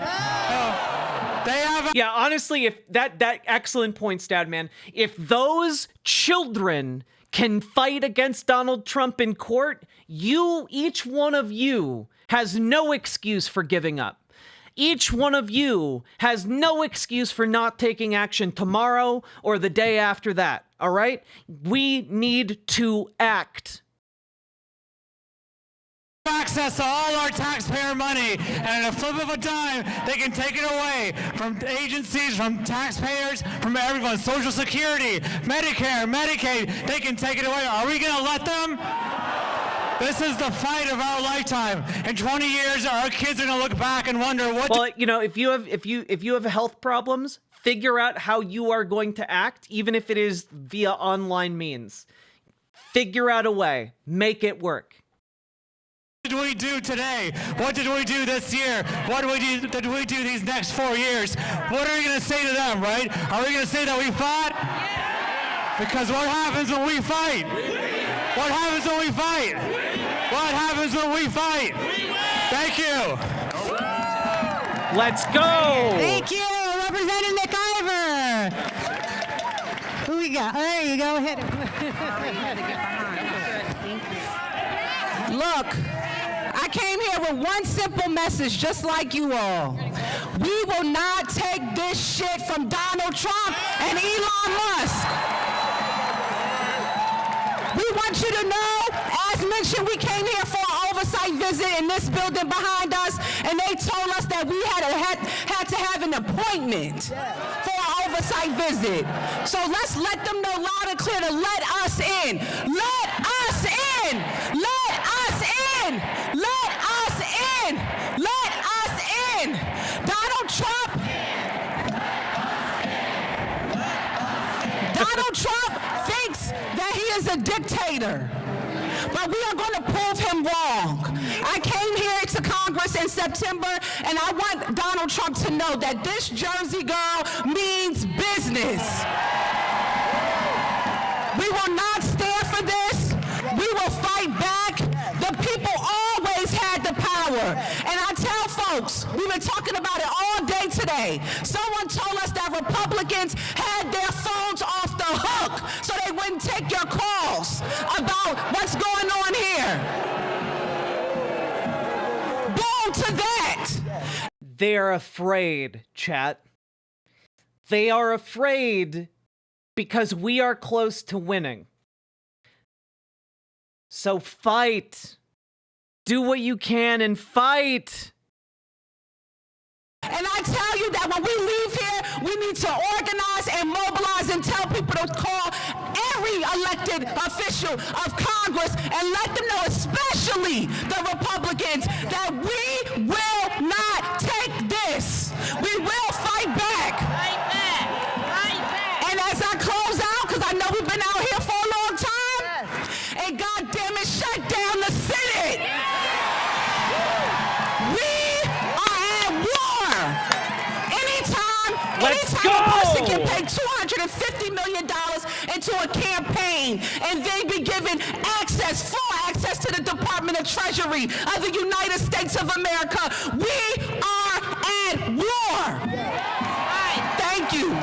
Speaker 18: They have.
Speaker 1: Yeah, honestly, if that excellent point, Stadman. If those children can fight against Donald Trump in court, each one of you has no excuse for giving up. Each one of you has no excuse for not taking action tomorrow or the day after that, all right? We need to act.
Speaker 18: Access to all our taxpayer money, and in a flip of a dime, they can take it away from agencies, from taxpayers, from everyone. Social Security, Medicare, Medicaid, they can take it away. Are we going to let them? This is the fight of our lifetime. In 20 years, our kids are going to look back and wonder what.
Speaker 1: Well, you know, if you have health problems, figure out how you are going to act, even if it is via online means. Figure out a way. Make it work.
Speaker 18: What did we do today? What did we do this year? What did we do these next 4 years? What are we going to say to them, right? Are we going to say that we fought? Because what happens when we fight? What happens when we fight? What happens when we fight? Thank you.
Speaker 1: Let's go.
Speaker 2: Thank you, Representative McIver. Who we got? There you go. Hit it.
Speaker 12: Look, I came here with one simple message, just like you all. We will not take this shit from Donald Trump and Elon Musk. We want you to know, as mentioned, we came here for an oversight visit in this building behind us, and they told us that we had to have an appointment for an oversight visit. So let's let them know loud and clear to let us in. Let us in! Let us in! Let us in! Let us in! Donald Trump thinks that he is a dictator. But we are going to prove him wrong. I came here to Congress in September, and I want Donald Trump to know that this Jersey girl means business. We will not stand for this. We will fight back. The people always had the power. And I tell folks, we've been talking about it all day today. Someone told us that Republicans had their phones off the hook so they wouldn't take your calls about what's going on here. Boom to that.
Speaker 1: They are afraid, chat. They are afraid because we are close to winning. So fight. Do what you can and fight.
Speaker 12: And I tell you that when we leave here, we need to organize and mobilize and tell people to call every elected official of Congress and let them know, especially the Republicans, that we will not take this. We will fight back. Fight back. Fight back. And as I close out, because I know we've been out here for a long time, and goddamn it, shut down the Senate. A person can pay $250 million into a campaign and they be given full access to the Department of Treasury of the United States of America. We are at war. Thank you.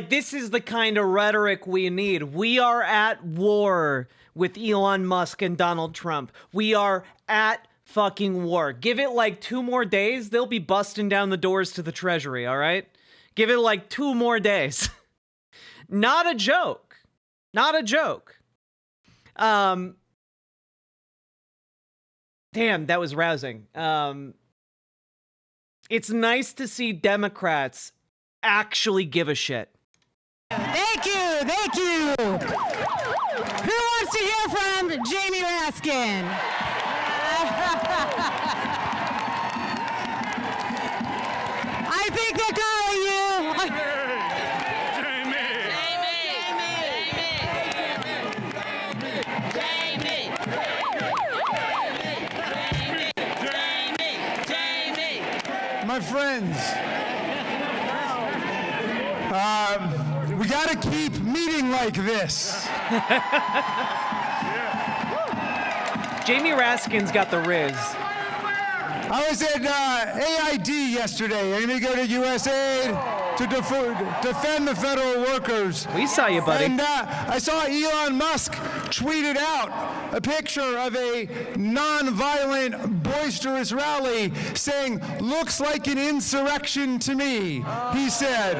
Speaker 1: This is the kind of rhetoric we need. We are at war with Elon Musk and Donald Trump. We are at fucking war. Give it like 2 more days, they'll be busting down the doors to the Treasury, all right? Give it like 2 more days. Not a joke. Not a joke. Damn, that was rousing. It's nice to see Democrats actually give a shit.
Speaker 2: Thank you, thank you. Who wants to hear from Jamie Raskin?
Speaker 19: My friends, we got to keep meeting like this.
Speaker 1: Jamie Raskin's got the Riz.
Speaker 19: I was at AID yesterday. I'm going to go to USAID to defend the federal workers.
Speaker 1: We saw you, buddy.
Speaker 19: And I saw Elon Musk tweeted out a picture of a non-violent, boisterous rally saying, "Looks like an insurrection to me," he said.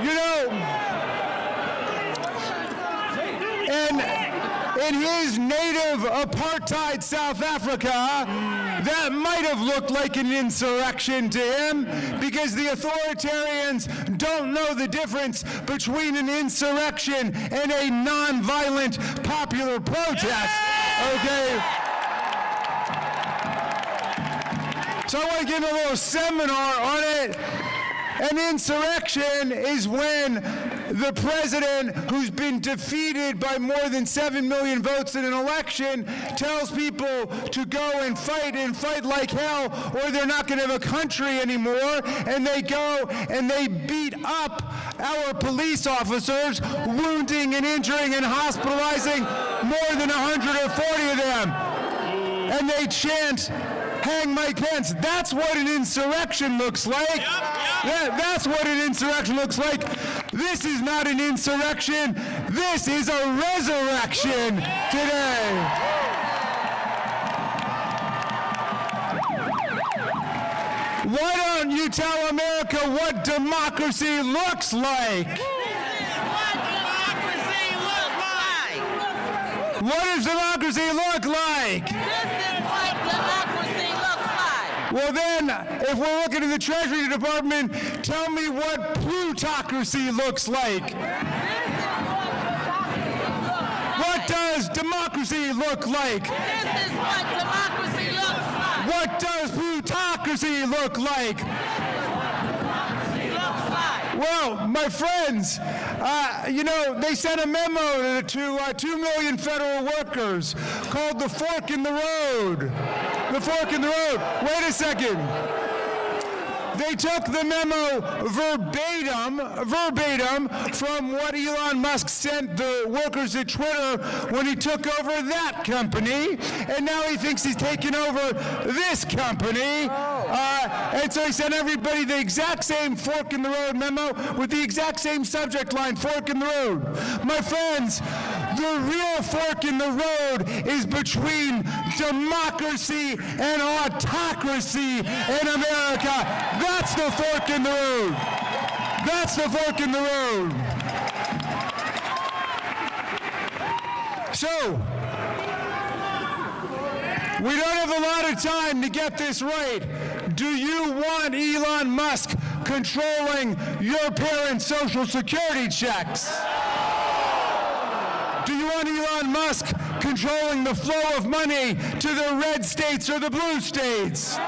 Speaker 19: You know, and in his native apartheid South Africa, that might have looked like an insurrection to him, because the authoritarians don't know the difference between an insurrection and a non-violent popular protest. Okay? So I want to give a little seminar on it. An insurrection is when the president, who's been defeated by more than 7 million votes in an election, tells people to go and fight like hell, or they're not going to have a country anymore, and they go and they beat up our police officers, wounding and injuring and hospitalizing more than 140 of them. And they chant, "Hang Mike Pence." That's what an insurrection looks like. That's what an insurrection looks like. This is not an insurrection. This is a resurrection today. Why don't you tell America what democracy looks like? What does democracy look like? Well then, if we're looking at the Treasury Department, tell me what plutocracy looks like. What does democracy look like?
Speaker 5: This is what democracy looks like.
Speaker 19: What does plutocracy look like? Well, my friends, you know, they sent a memo to 2 million federal workers called the Fork in the Road. The Fork in the Road. Wait a second. They took the memo verbatim from what Elon Musk sent the workers at Twitter when he took over that company, and now he thinks he's taken over this company. And so he sent everybody the exact same Fork in the Road memo with the exact same subject line, Fork in the Road. My friends, the real fork in the road is between democracy and autocracy in America. That's the fork in the road. That's the fork in the road. So, we don't have a lot of time to get this right. Do you want Elon Musk controlling your parents' Social Security checks? Do you want Elon Musk controlling the flow of money to the red states or the blue states?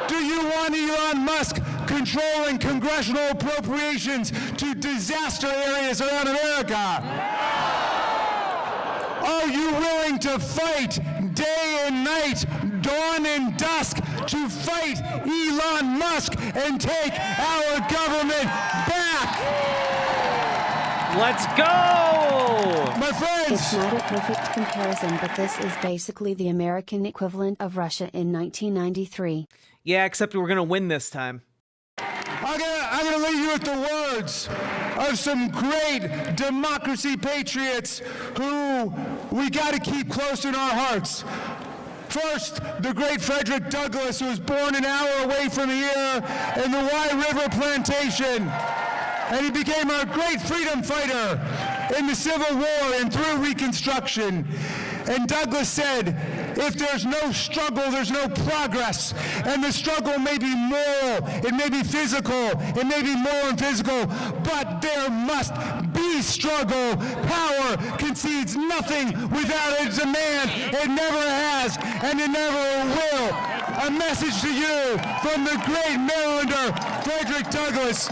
Speaker 19: Do you want Elon Musk controlling congressional appropriations to disaster areas around America? Are you willing to fight day and night, dawn and dusk, to fight Elon Musk and take our government back?
Speaker 1: Let's go!
Speaker 19: My friends!
Speaker 3: It's not a perfect comparison, but this is basically the American equivalent of Russia in 1993.
Speaker 1: Yeah, except we're gonna win this time.
Speaker 19: I'm gonna leave you with the words of some great democracy patriots who we gotta keep close in our hearts. First, the great Frederick Douglass, who was born an hour away from here in the Wye River Plantation. And he became a great freedom fighter in the Civil War and through Reconstruction. And Douglass said, if there's no struggle, there's no progress. And the struggle may be moral, it may be physical, it may be moral and physical, but there must be struggle. Power concedes nothing without a demand. It never has, and it never will. A message to you from the great Marylander, Frederick Douglass.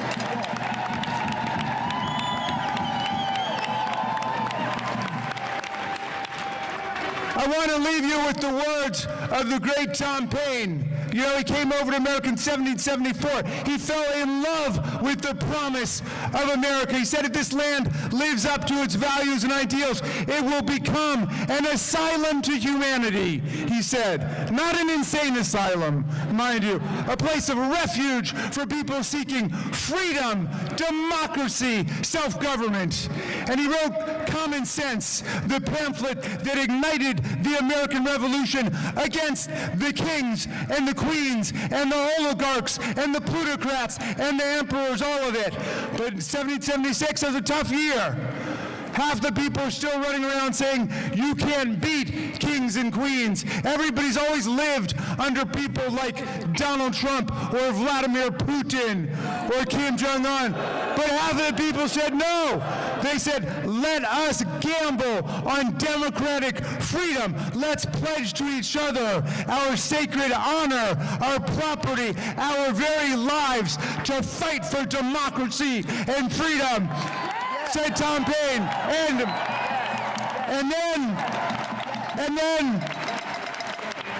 Speaker 19: I want to leave you with the words of the great Tom Paine. You know, he came over to America in 1774. He fell in love with the promise of America. He said, if this land lives up to its values and ideals, it will become an asylum to humanity, he said. Not an insane asylum, mind you. A place of refuge for people seeking freedom, democracy, self-government. And he wrote Common Sense, the pamphlet that ignited the American Revolution against the kings and the queens and the oligarchs and the plutocrats and the emperors, all of it. But 1776 was a tough year. Half the people are still running around saying, you can't beat kings and queens. Everybody's always lived under people like Donald Trump or Vladimir Putin or Kim Jong-un. But half of the people said no. They said, let us gamble on democratic freedom. Let's pledge to each other our sacred honor, our property, our very lives to fight for democracy and freedom. Said Tom Paine, and then in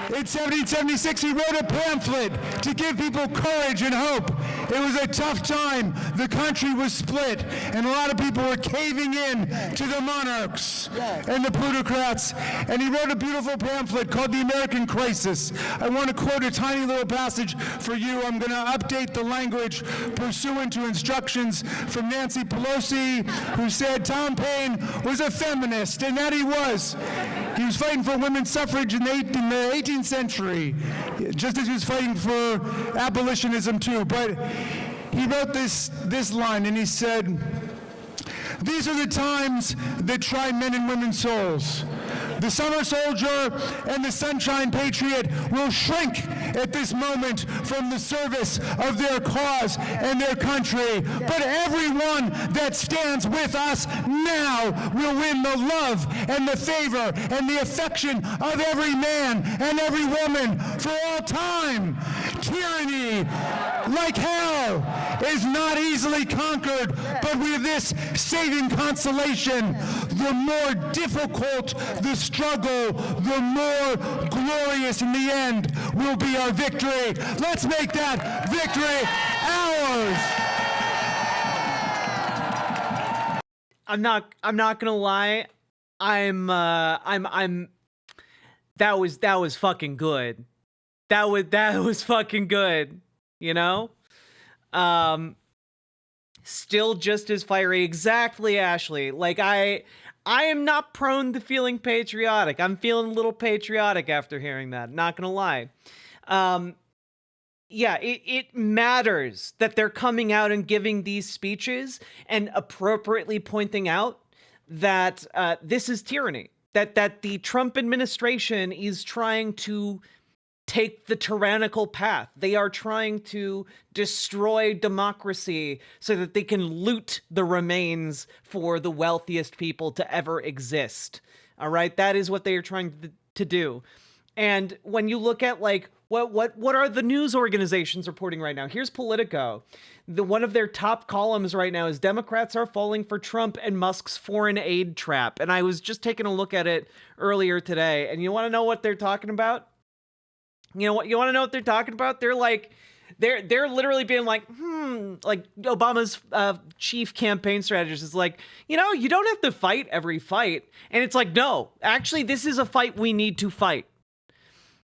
Speaker 19: 1776 he wrote a pamphlet to give people courage and hope. It was a tough time. The country was split, and a lot of people were caving in to the monarchs and the plutocrats. And he wrote a beautiful pamphlet called The American Crisis. I want to quote a tiny little passage for you. I'm going to update the language pursuant to instructions from Nancy Pelosi, who said Tom Paine was a feminist, and that he was. He was fighting for women's suffrage in the 18th century, just as he was fighting for abolitionism too. But he wrote this line, and he said, these are the times that try men and women's souls. The summer soldier and the sunshine patriot will shrink at this moment from the service of their cause and their country. But everyone that stands with us now will win the love and the favor and the affection of every man and every woman for all time. Tyranny, like hell, is not easily conquered, but with this saving consolation, the more difficult the struggle, the more glorious in the end will be our victory. Let's make that victory ours.
Speaker 1: I'm not gonna lie. That was fucking good. That was fucking good, you know? Still just as fiery. Exactly, Ashley. Like, I am not prone to feeling patriotic. I'm feeling a little patriotic after hearing that, not gonna lie. Yeah, it matters that they're coming out and giving these speeches and appropriately pointing out that this is tyranny, that the Trump administration is trying to take the tyrannical path. They are trying to destroy democracy so that they can loot the remains for the wealthiest people to ever exist. All right, that is what they are trying to do. And when you look at like what are the news organizations reporting right now? Here's Politico. One of their top columns right now is Democrats are falling for Trump and Musk's foreign aid trap. And I was just taking a look at it earlier today, and you want to know what they're talking about? You know what? You want to know what they're talking about? They're like, they're literally being like, like Obama's chief campaign strategist is like, you know, you don't have to fight every fight. And it's like, no, actually, this is a fight we need to fight.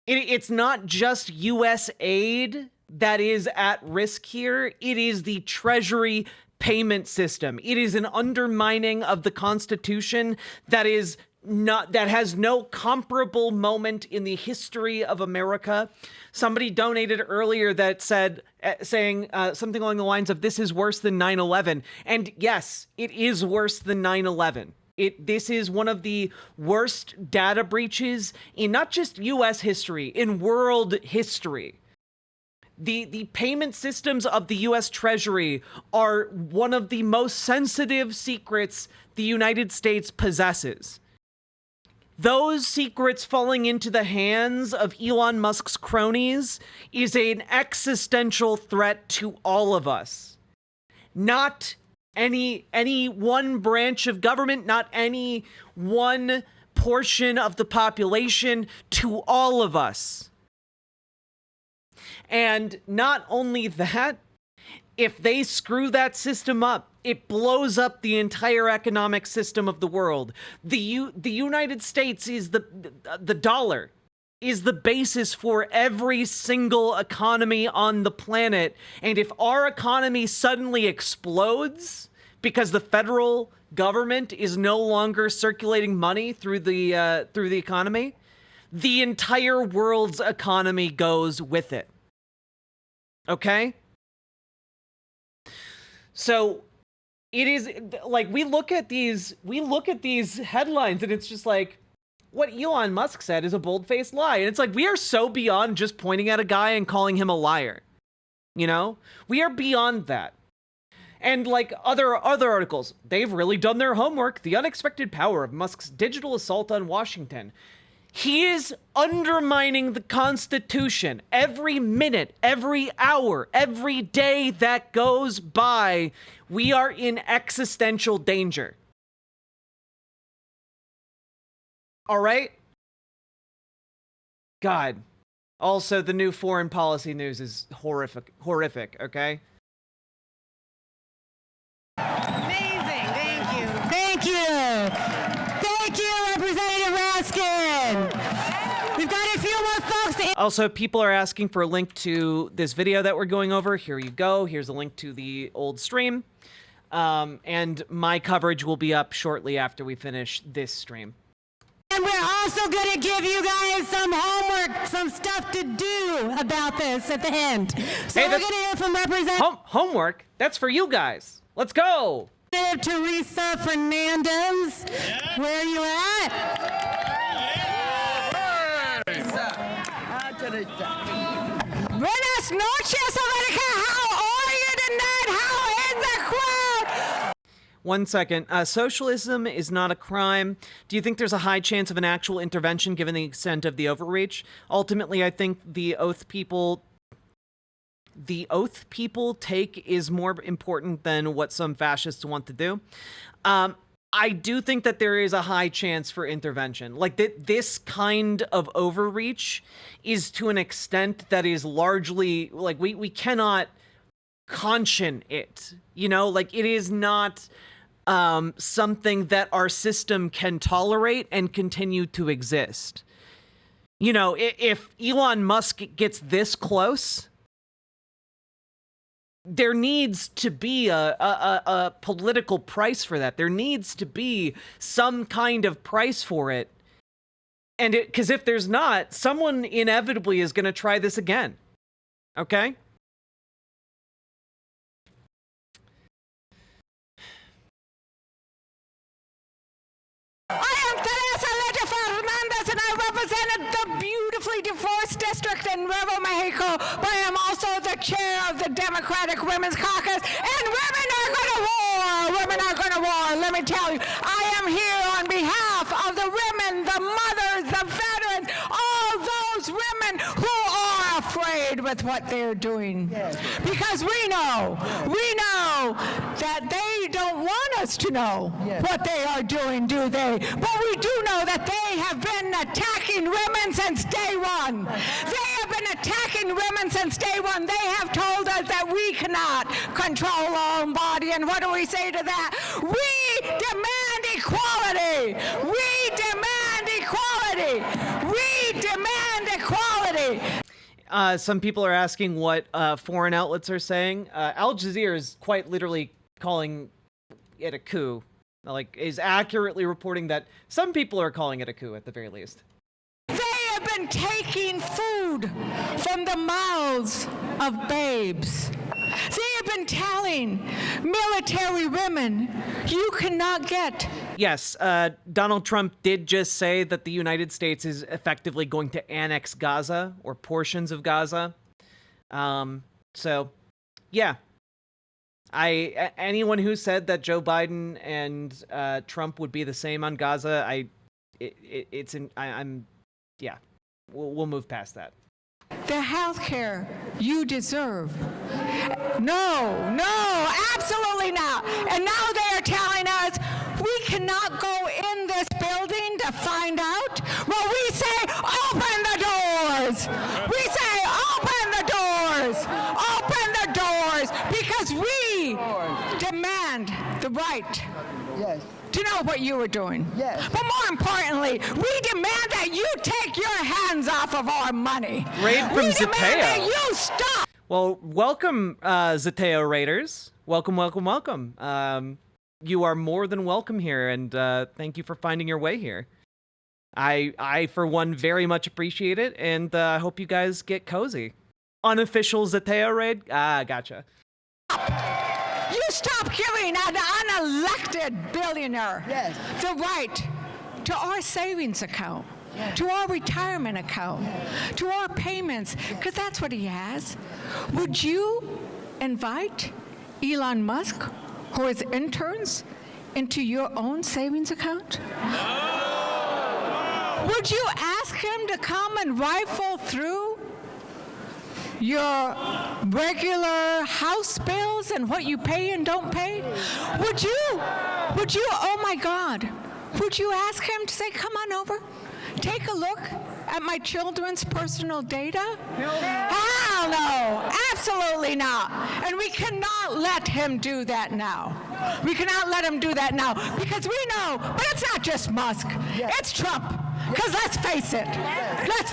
Speaker 1: It's not just U.S. aid that is at risk here. It is the Treasury payment system. It is an undermining of the Constitution that has no comparable moment in the history of America. Somebody donated earlier that saying something along the lines of, this is worse than 9/11. And yes, it is worse than 9/11. This is one of the worst data breaches in not just U.S. history, in world history. The payment systems of the U.S. Treasury are one of the most sensitive secrets the United States possesses. Those secrets falling into the hands of Elon Musk's cronies is an existential threat to all of us. Not any one branch of government, not any one portion of the population to all of us. And not only that, if they screw that system up, it blows up the entire economic system of the world. The United States is the dollar is the basis for every single economy on the planet. And if our economy suddenly explodes because the federal government is no longer circulating money through the economy, the entire world's economy goes with it. Okay? So it is like we look at these headlines and it's just like what Elon Musk said is a bold-faced lie. And it's like we are so beyond just pointing at a guy and calling him a liar. You know? We are beyond that. And like other articles, they've really done their homework. The unexpected power of Musk's digital assault on Washington. He is undermining the Constitution every minute, every hour, every day that goes by. We are in existential danger. All right? God. Also, the new foreign policy news is horrific, okay?
Speaker 2: Amazing. Thank you. Thank you. Thank you, Representative Raskin. We've got a few more folks.
Speaker 1: Also, people are asking for a link to this video that we're going over. Here you go. Here's a link to the old stream. And my coverage will be up shortly after we finish this stream.
Speaker 2: And we're also going to give you guys some homework, some stuff to do about this at the end. So we're going to hear from Representative...
Speaker 1: Homework? That's for you guys. Let's go.
Speaker 2: Teresa Fernandez. Yeah. Where are you at? Buenas noches, America. How are you tonight? How is the crowd?
Speaker 1: 1 second. Socialism is not a crime. Do you think there's a high chance of an actual intervention given the extent of the overreach? Ultimately, I think the oath people take is more important than what some fascists want to do. I do think that there is a high chance for intervention. Like this kind of overreach is to an extent that is largely like we cannot caution it. You know, like it is not something that our system can tolerate and continue to exist. You know, if Elon Musk gets this close, there needs to be a political price for that. There needs to be some kind of price for it. And because if there's not, someone inevitably is going to try this again. Okay?
Speaker 12: I am Teresa Fernandez, and I represented the beautifully diverse district in Nuevo Mexico, but I am also the chair of the Democratic Women's Caucus, and women are going to war! Women are going to war, let me tell you. I am here on behalf of the women, the mothers, the veterans, all those women who are afraid with what they're doing. Yes. Because we know that they don't want us to know what they are doing, do they? But we do know that they have been attacking women since day one. They have been attacking women since day one. They have told us that we cannot control our own body. And what do we say to that? We demand equality. We demand equality. We demand equality.
Speaker 1: Some people are asking what foreign outlets are saying. Al Jazeera is quite literally calling it a coup. Like, is accurately reporting that some people are calling it a coup at the very least.
Speaker 12: They have been taking food from the mouths of babes. They have been telling military women, you cannot get.
Speaker 1: Yes, Donald Trump did just say that the United States is effectively going to annex Gaza or portions of Gaza. So, yeah. Anyone who said that Joe Biden and Trump would be the same on Gaza, we'll move past that.
Speaker 12: The health care you deserve. No, absolutely not. And now they are telling us we cannot go in this building to find find out? Well, we say, open the doors. We say, open the doors. Open the doors, because we demand the right to know what you were doing. But more importantly, we demand that you take your hands off of our money.
Speaker 1: Raid from
Speaker 12: we demand that
Speaker 1: Zateo.
Speaker 12: you stop.
Speaker 1: Well, welcome, Zateo Raiders. Welcome, welcome, welcome. You are more than welcome here, and thank you for finding your way here. I, for one, very much appreciate it, and I hope you guys get cozy. Unofficial Zateo raid? Ah, gotcha.
Speaker 12: You stop giving an unelected billionaire the right to our savings account, to our retirement account, to our payments, because that's what he has. Would you invite Elon Musk or his interns into your own savings account? Would you ask him to come and rifle through your regular house bills and what you pay and don't pay? Would you, oh my God, would you ask him to say, come on over, take a look at my children's personal data? Hell no, absolutely not. And we cannot let him do that now. We cannot let him do that now, because we know, but it's not just Musk, it's Trump. Because let's face it, that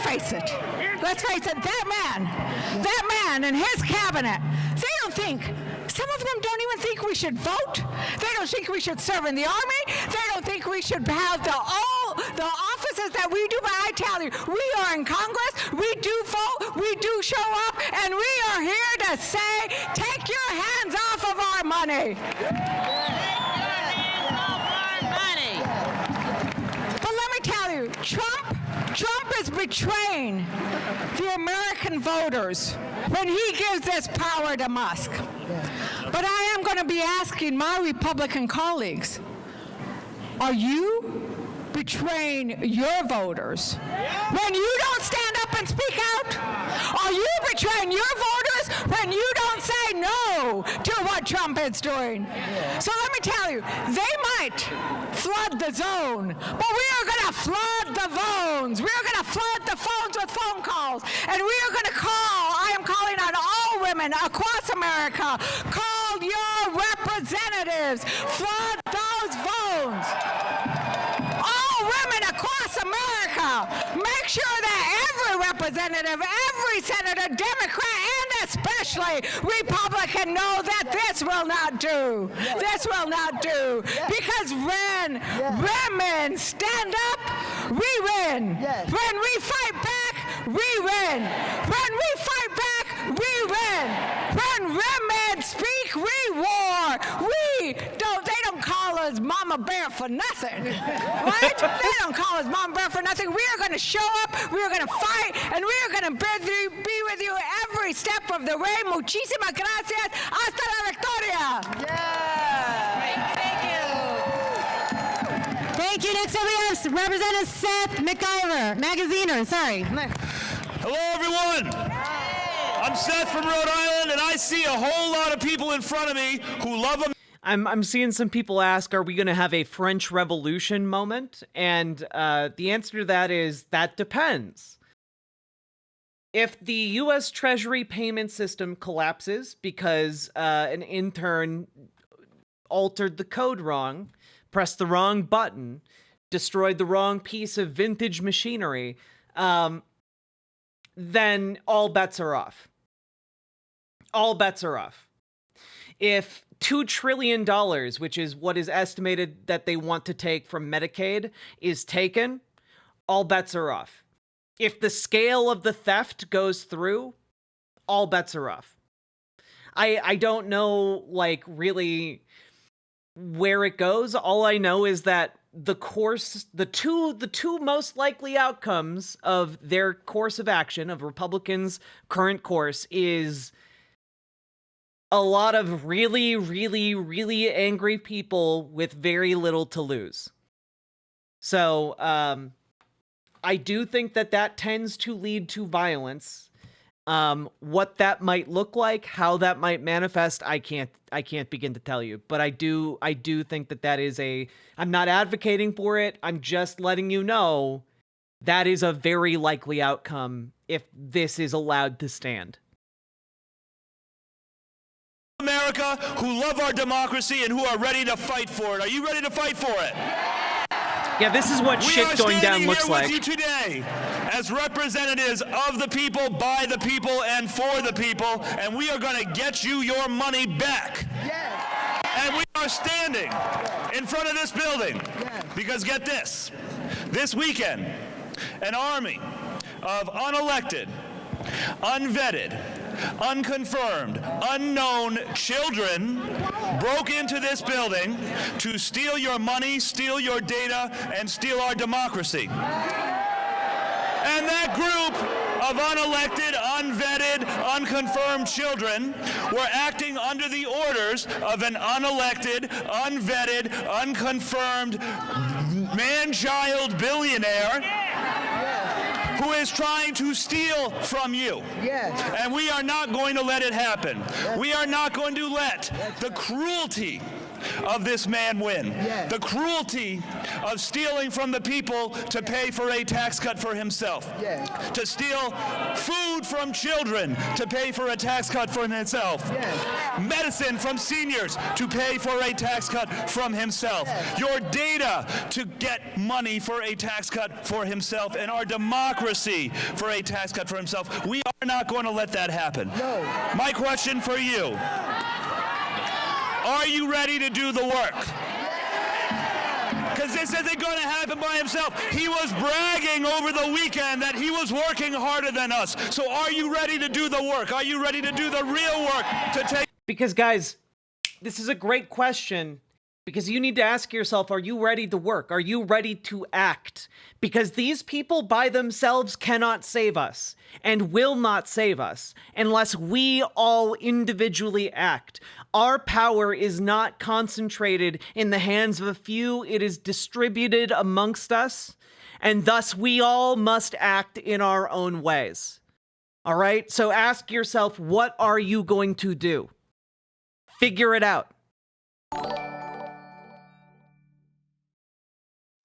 Speaker 12: man and his cabinet, they don't think, some of them don't even think we should vote. They don't think we should serve in the army. They don't think we should have all the offices that we do. But I tell you, we are in Congress, we do vote, we do show up, and we are here to say, take your hands off of our money. Trump is betraying the American voters when he gives this power to Musk. But I am going to be asking my Republican colleagues, are you betraying your voters when you don't stand up and speak out? Are you betraying your voters when you don't say no to what Trump is doing? So let me tell you, they might flood the zone, but we are going to flood the phones. We are going to flood the phones with phone calls, and we are going to I am calling on all women across America, call your representatives, flood those phones. Women across America, make sure that every representative, every senator, Democrat, and especially Republican know that this will not do. This will not do. Because when women stand up, we win. When we fight back, we win. When we fight back, we win. When women speak, we war. They don't call us Mama Bear for nothing, right? They don't call us Mama Bear for nothing. We are going to show up, we are going to fight, and we are going to be with you every step of the way. Muchísimas gracias. Hasta la victoria.
Speaker 2: Thank you. Next up we have Representative Seth Magaziner. Sorry.
Speaker 4: Hello, everyone. I'm Seth from Rhode Island, and I see a whole lot of people in front of me who love America.
Speaker 1: I'm seeing some people ask, are we going to have a French Revolution moment? And the answer to that is, that depends. If the U.S. Treasury payment system collapses because an intern altered the code wrong, pressed the wrong button, destroyed the wrong piece of vintage machinery, then all bets are off. All bets are off. If $2 trillion, which is what is estimated that they want to take from Medicaid, is taken, all bets are off. If the scale of the theft goes through, all bets are off. I don't know, like, really where it goes. All I know is that the two most likely outcomes of their course of action, of Republicans' current course, is a lot of really, really, really angry people with very little to lose. So, I do think that tends to lead to violence. What that might look like, how that might manifest, I can't begin to tell you. But I do think that is I'm not advocating for it. I'm just letting you know that is a very likely outcome if this is allowed to stand.
Speaker 4: America who love our democracy and who are ready to fight for it. Are you ready to fight for it?
Speaker 1: Yeah, this is what shit going down looks like.
Speaker 4: We are standing here with you today as representatives of the people, by the people, and for the people, and we are going to get you your money back. Yes. And we are standing in front of this building because, get this, this weekend, an army of unelected, unvetted, unconfirmed, unknown children broke into this building to steal your money, steal your data, and steal our democracy. And that group of unelected, unvetted, unconfirmed children were acting under the orders of an unelected, unvetted, unconfirmed man-child billionaire who is trying to steal from you. Yes. And we are not going to let it happen. Yes. We are not going to let the cruelty of this man win. Yes. The cruelty of stealing from the people to pay for a tax cut for himself. Yes. To steal food from children to pay for a tax cut for himself. Yes. Medicine from seniors to pay for a tax cut from himself. Yes. Your data to get money for a tax cut for himself, and our democracy for a tax cut for himself. We are not going to let that happen. No. My question for you: are you ready to do the work? Because this isn't going to happen by himself. He was bragging over the weekend that he was working harder than us. So are you ready to do the work? Are you ready to do the real work to take?
Speaker 1: Because, guys, this is a great question. Because you need to ask yourself, are you ready to work? Are you ready to act? Because these people by themselves cannot save us and will not save us unless we all individually act. Our power is not concentrated in the hands of a few. It is distributed amongst us, and thus we all must act in our own ways. All right? So ask yourself, what are you going to do? Figure it out.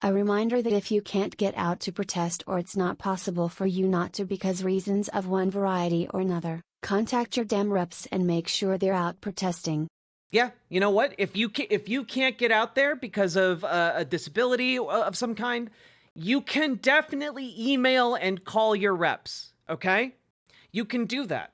Speaker 3: A reminder that if you can't get out to protest or it's not possible for you not to because reasons of one variety or another, contact your Dem reps and make sure they're out protesting.
Speaker 1: Yeah, you know what? If you can't get out there because of a disability of some kind, you can definitely email and call your reps, okay? You can do that.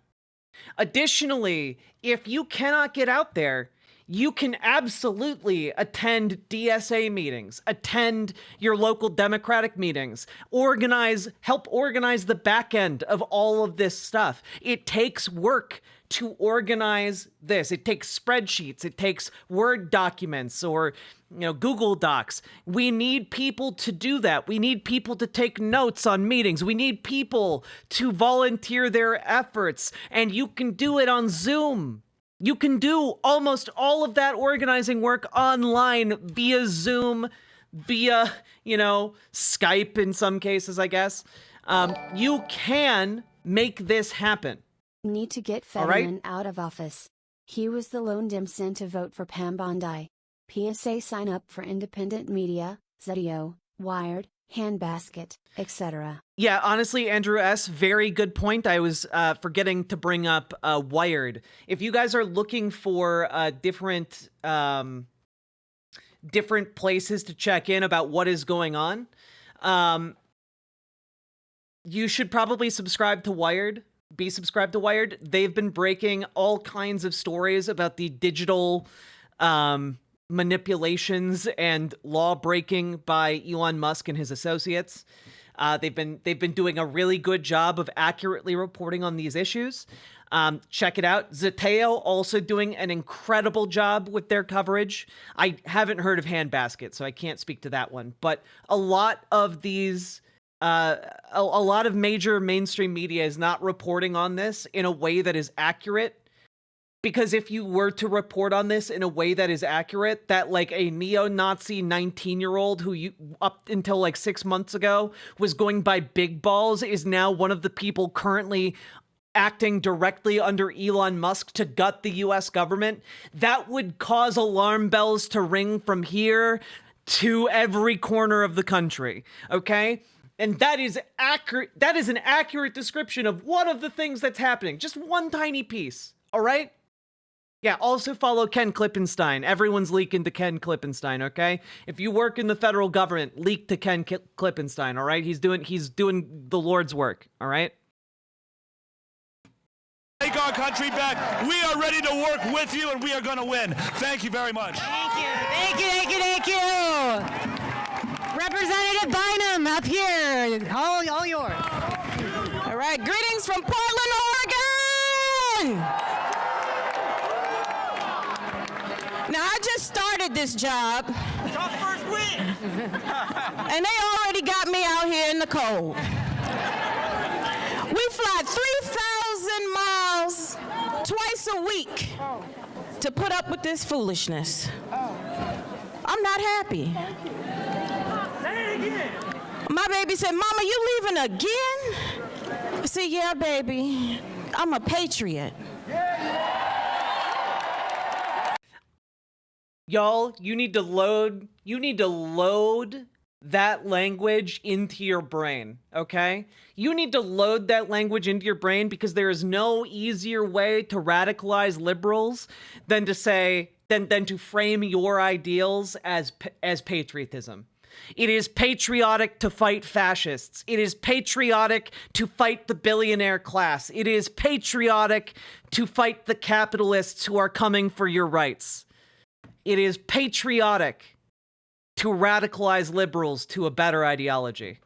Speaker 1: Additionally, if you cannot get out there, you can absolutely attend DSA meetings, attend your local Democratic meetings, help organize the back end of all of this stuff. It takes work to organize this. It takes spreadsheets, it takes Word documents or Google Docs. We need people to do that. We need people to take notes on meetings. We need people to volunteer their efforts, and you can do it on Zoom. You can do almost all of that organizing work online via Zoom, via, Skype in some cases, I guess. You can make this happen.
Speaker 3: Need to get Fetterman out of office. He was the lone Dem sent to vote for Pam Bondi. PSA sign up for independent media, Zetio, Wired, Handbasket, etc.
Speaker 1: Yeah, honestly, Andrew S., very good point. I was forgetting to bring up Wired. If you guys are looking for different places to check in about what is going on, you should probably subscribe to Wired. Be subscribed to Wired. They've been breaking all kinds of stories about the digital manipulations and law breaking by Elon Musk and his associates. They've been doing a really good job of accurately reporting on these issues. Check it out. Zeteo also doing an incredible job with their coverage. I haven't heard of Handbasket, so I can't speak to that one. But a lot of these, a lot of major mainstream media is not reporting on this in a way that is accurate. Because if you were to report on this in a way that is accurate, that like a neo-Nazi 19-year-old who up until like 6 months ago was going by Big Balls is now one of the people currently acting directly under Elon Musk to gut the US government, that would cause alarm bells to ring from here to every corner of the country, okay? And that is accurate. That is an accurate description of one of the things that's happening. Just one tiny piece, all right? Yeah, also follow Ken Klippenstein. Everyone's leaking to Ken Klippenstein, okay? If you work in the federal government, leak to Ken Klippenstein, all right? He's doing the Lord's work, all right?
Speaker 20: Take our country back. We are ready to work with you, and we are going to win. Thank you very much.
Speaker 2: Thank you. Thank you, thank you, thank you. Representative Bynum up here. All yours.
Speaker 5: All right, greetings from Portland, Oregon. Now, I just started this job.
Speaker 20: First week.
Speaker 5: And they already got me out here in the cold. We fly 3,000 miles twice a week to put up with this foolishness. I'm not happy. My baby said, Mama, you leaving again? I said, yeah, baby. I'm a patriot.
Speaker 1: Y'all, you need to load that language into your brain, okay? You need to load that language into your brain because there is no easier way to radicalize liberals than to say, than to frame your ideals as patriotism. It is patriotic to fight fascists. It is patriotic to fight the billionaire class. It is patriotic to fight the capitalists who are coming for your rights. It is patriotic to radicalize liberals to a better ideology.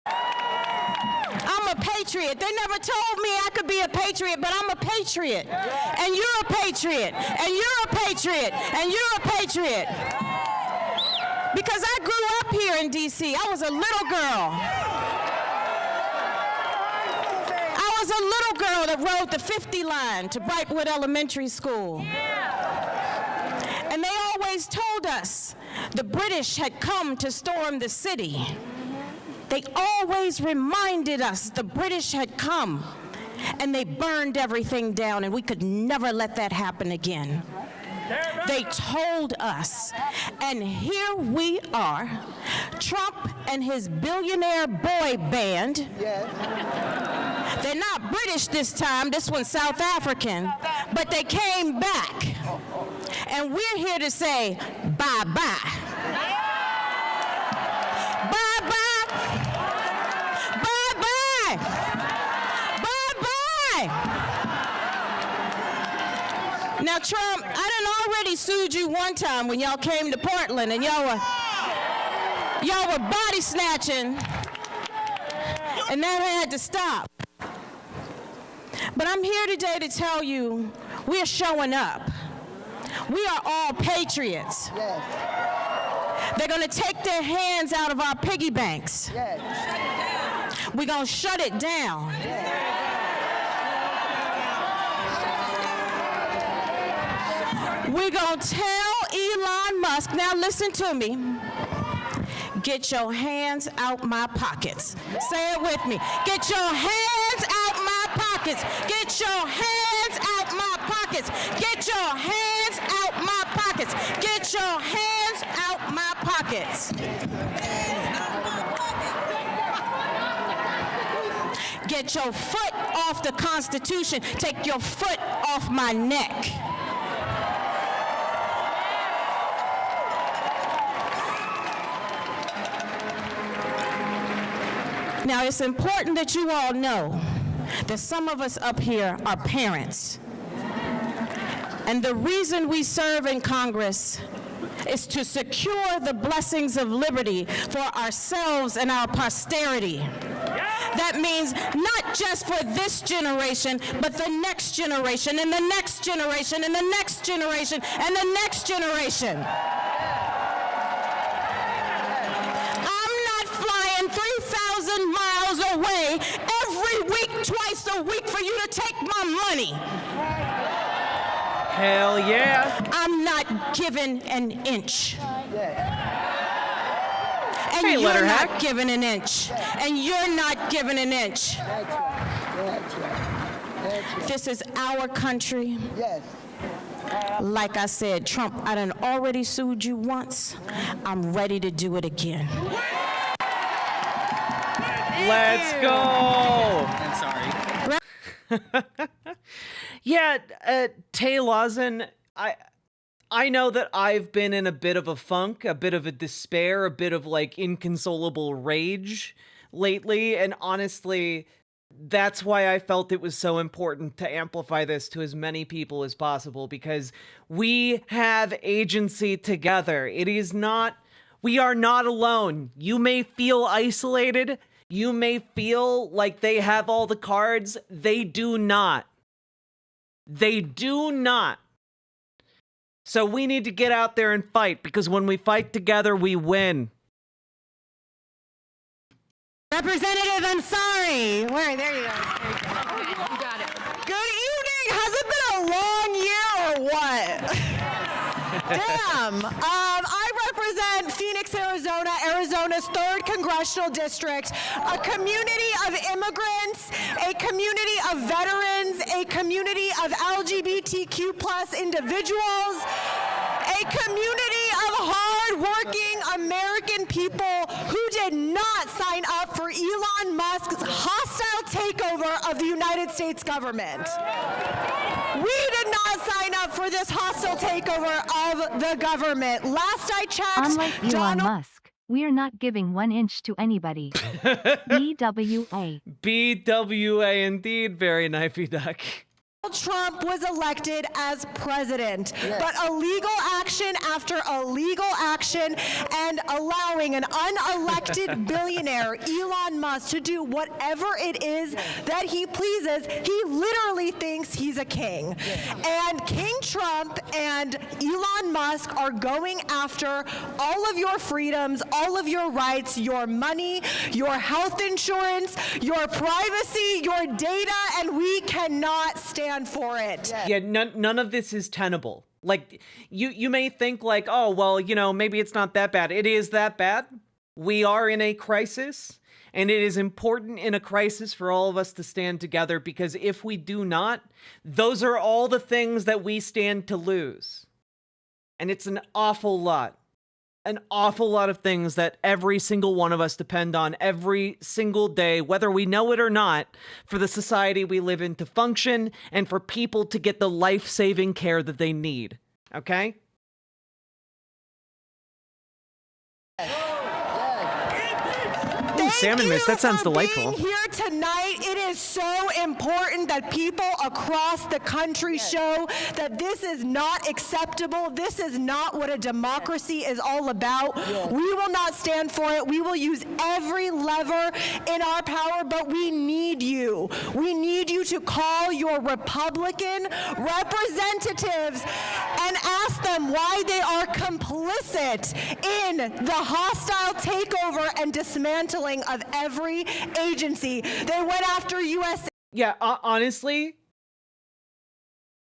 Speaker 5: I'm a patriot. They never told me I could be a patriot, but I'm a patriot. And you're a patriot. And you're a patriot. And you're a patriot. Because I grew up here in D.C. I was a little girl. I was a little girl that rode the 50 line to Brightwood Elementary School. And they always told us the British had come to storm the city. They always reminded us the British had come, and they burned everything down, and we could never let that happen again. They told us, and here we are, Trump and his billionaire boy band. They're not British this time, this one's South African, but they came back. And we're here to say bye-bye. Bye-bye. Bye-bye. Bye-bye. Now, Trump, I done already sued you one time when y'all came to Portland and y'all were body snatching, and that had to stop. But I'm here today to tell you we're showing up. We are all patriots. Yes. They're going to take their hands out of our piggy banks. Yes. We're going to shut it down. Yes. We're going to tell Elon Musk, now listen to me, get your hands out my pockets. Say it with me. Get your hands out my pockets. Get your hands out my pockets. Get your hands out my pockets. Get your hands out my pockets. Get your foot off the Constitution. Take your foot off my neck. Now, it's important that you all know that some of us up here are parents. And the reason we serve in Congress is to secure the blessings of liberty for ourselves and our posterity. That means not just for this generation, but the next generation, and the next generation, and the next generation, and the next generation. I'm not flying 3,000 miles away every week, twice a week for you to take my money.
Speaker 1: Hell yeah.
Speaker 5: I'm not giving an inch. And
Speaker 1: Hey,
Speaker 5: you're
Speaker 1: Letterhack.
Speaker 5: not giving an inch. And you're not giving an inch. This is our country.
Speaker 8: Yes.
Speaker 5: Like I said, Trump, I done already sued you once. I'm ready to do it again.
Speaker 1: Let's go.
Speaker 16: I'm sorry.
Speaker 1: Yeah, Tay Lawson, I know that I've been in a bit of a funk, a bit of a despair, a bit of like inconsolable rage lately, and honestly, that's why I felt it was so important to amplify this to as many people as possible, because we have agency together. We are not alone. You may feel isolated. You may feel like they have all the cards. They do not. They do not. So we need to get out there and fight, because when we fight together, we win.
Speaker 2: Representative Ansari. There you go. You got it.
Speaker 12: Good evening. Has it been a long year or what? Damn. I represent Phoenix, Arizona, Arizona's 3rd Congressional District, a community of immigrants, a community of veterans, a community of LGBTQ plus individuals, a community of hard-working American people who did not sign up for Elon Musk's hostile takeover of the United States government. We did not sign up for this hostile takeover of the government. Last I checked,
Speaker 17: unlike Elon Musk, we are not giving 1 inch to anybody. BWA.
Speaker 1: BWA indeed, very knifey duck.
Speaker 12: Trump was elected as president, but illegal action after illegal action and allowing an unelected billionaire, Elon Musk, to do whatever it is that he pleases, he literally thinks he's a king. And King Trump and Elon Musk are going after all of your freedoms, all of your rights, your money, your health insurance, your privacy, your data, and we cannot stand for it.
Speaker 1: Yeah, none of this is tenable. Like, you may think like, oh, well, you know, maybe it's not that bad. It is that bad. We are in a crisis, and it is important in a crisis for all of us to stand together, because if we do not, those are all the things that we stand to lose. And it's an awful lot of things that every single one of us depend on every single day, whether we know it or not, for the society we live in to function and for people to get the life-saving care that they need. Okay? Salmon mist, that sounds delightful.
Speaker 12: Being here tonight, it is so important that people across the country show that this is not acceptable. This is not what a democracy is all about. We will not stand for it. We will use every lever in our power, but we need you. We need you to call your Republican representatives and ask them why they are complicit in the hostile takeover and dismantling of every agency. They went after U.S.
Speaker 1: Yeah, honestly,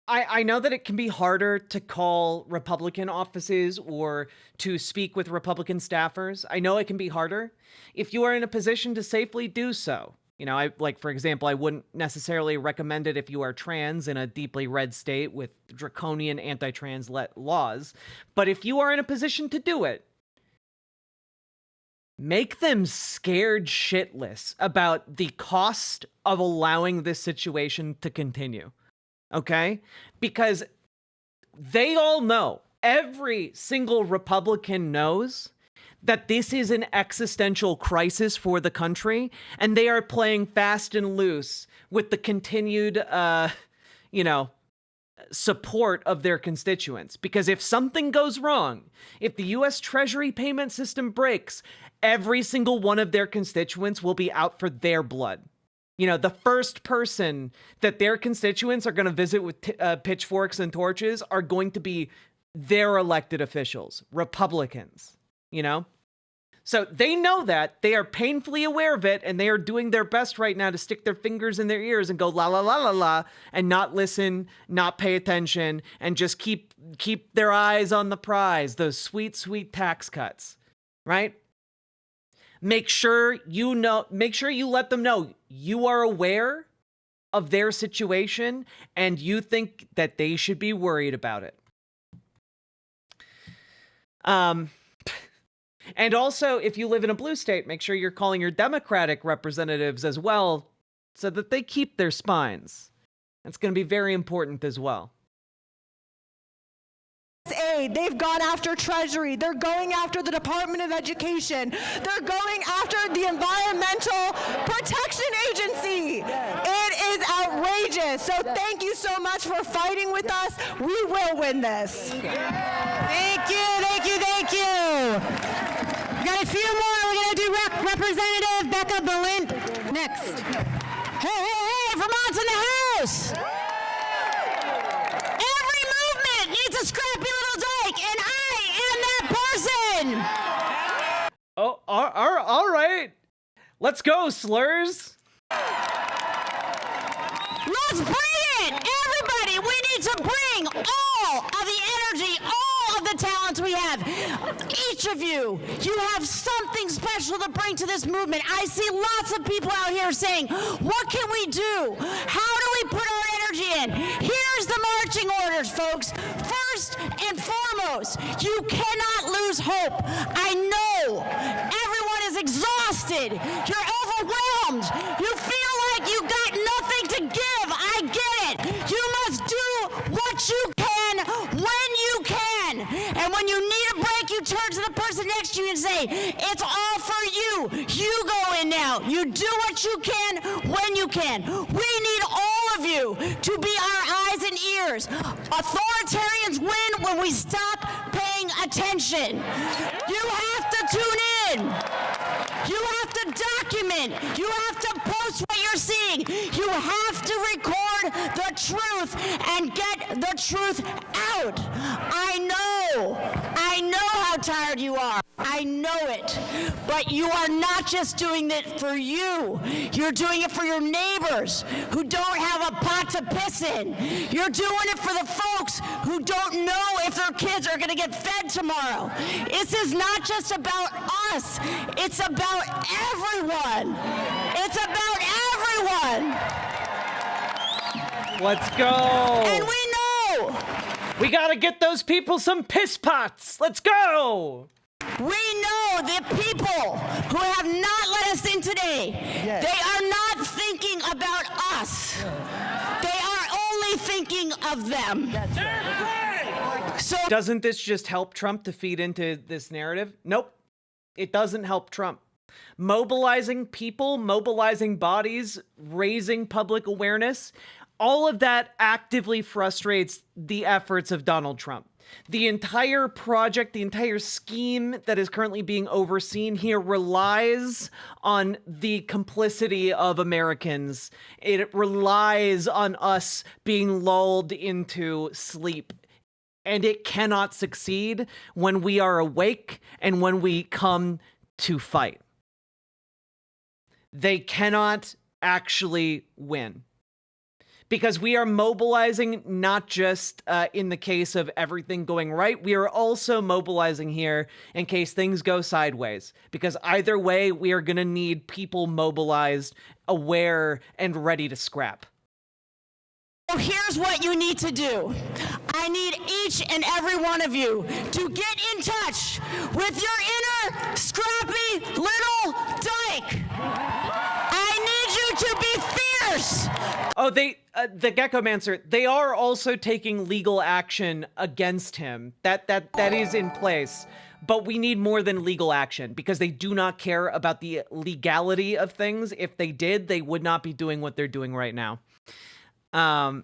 Speaker 1: I know that it can be harder to call Republican offices or to speak with Republican staffers. I know it can be harder. If you are in a position to safely do so, you know, for example, I wouldn't necessarily recommend it if you are trans in a deeply red state with draconian anti-trans laws. But if you are in a position to do it, make them scared shitless about the cost of allowing this situation to continue, okay? Because they all know, every single Republican knows that this is an existential crisis for the country, and they are playing fast and loose with the continued, support of their constituents. Because if something goes wrong, if the U.S. Treasury payment system breaks, every single one of their constituents will be out for their blood. You know, the first person that their constituents are going to visit with pitchforks and torches are going to be their elected officials, Republicans, you know? So they know that, they are painfully aware of it, and they are doing their best right now to stick their fingers in their ears and go la la la la la, and not listen, not pay attention, and just keep their eyes on the prize, those sweet, sweet tax cuts, right? Make sure you let them know you are aware of their situation, and you think that they should be worried about it. And also, if you live in a blue state, make sure you're calling your Democratic representatives as well so that they keep their spines. That's going to be very important as well.
Speaker 21: They've gone after Treasury. They're going after the Department of Education. They're going after the Environmental Protection Agency. It is outrageous. So thank you so much for fighting with us. We will win this.
Speaker 2: Thank you, thank you, thank you. We got a few more. We're going to do Representative Becca Balint next. Hey, hey, hey, Vermont's in the house. Every movement needs a scrappy little dyke, and I am that person.
Speaker 1: Oh, all right. Let's go, slurs.
Speaker 2: Let's bring it! Everybody, we need to bring all of the energy, all of the talents we have. Each of you have something special to bring to this movement. I see lots of people out here saying, what can we do? How do we put our energy in? Here's the marching orders, folks. First and foremost, you cannot lose hope. I know everyone is exhausted. You're overwhelmed. You feel like you got nothing to give. I get it. You must do what you can when you can. And when you need a break, you turn to the person next to you and say, it's all for you. You go in now. You do what you can when you can. We need all of you to be our eyes and ears. Authoritarians win when we stop paying attention. You have to tune in. You have to document. You have to post what you're seeing. You have to record the truth and get the truth out. I know how tired you are. I know it. But you are not just doing it for you. You're doing it for your neighbors who don't have a pot to piss in. You're doing it for the folks who don't know if their kids are going to get fed tomorrow. This is not just about us. It's about everyone. It's about everyone.
Speaker 1: Let's go.
Speaker 2: And we know.
Speaker 1: We got to get those people some piss pots. Let's go.
Speaker 2: We know the people who have not let us in today, they are not thinking about us. They are only thinking of them. So
Speaker 1: doesn't this just help Trump to feed into this narrative? Nope. It doesn't help Trump. Mobilizing people, mobilizing bodies, raising public awareness, all of that actively frustrates the efforts of Donald Trump. The entire project, the entire scheme that is currently being overseen here relies on the complicity of Americans. It relies on us being lulled into sleep. And it cannot succeed when we are awake and when we come to fight. They cannot actually win. Because we are mobilizing not just in the case of everything going right, we are also mobilizing here in case things go sideways. Because either way, we are going to need people mobilized, aware, and ready to scrap.
Speaker 2: So here's what you need to do. I need each and every one of you to get in touch with your inner scrappy little dyke. I need you to be fierce.
Speaker 1: Oh, the Geckomancer, they are also taking legal action against him. That is in place. But we need more than legal action because they do not care about the legality of things. If they did, they would not be doing what they're doing right now.
Speaker 2: I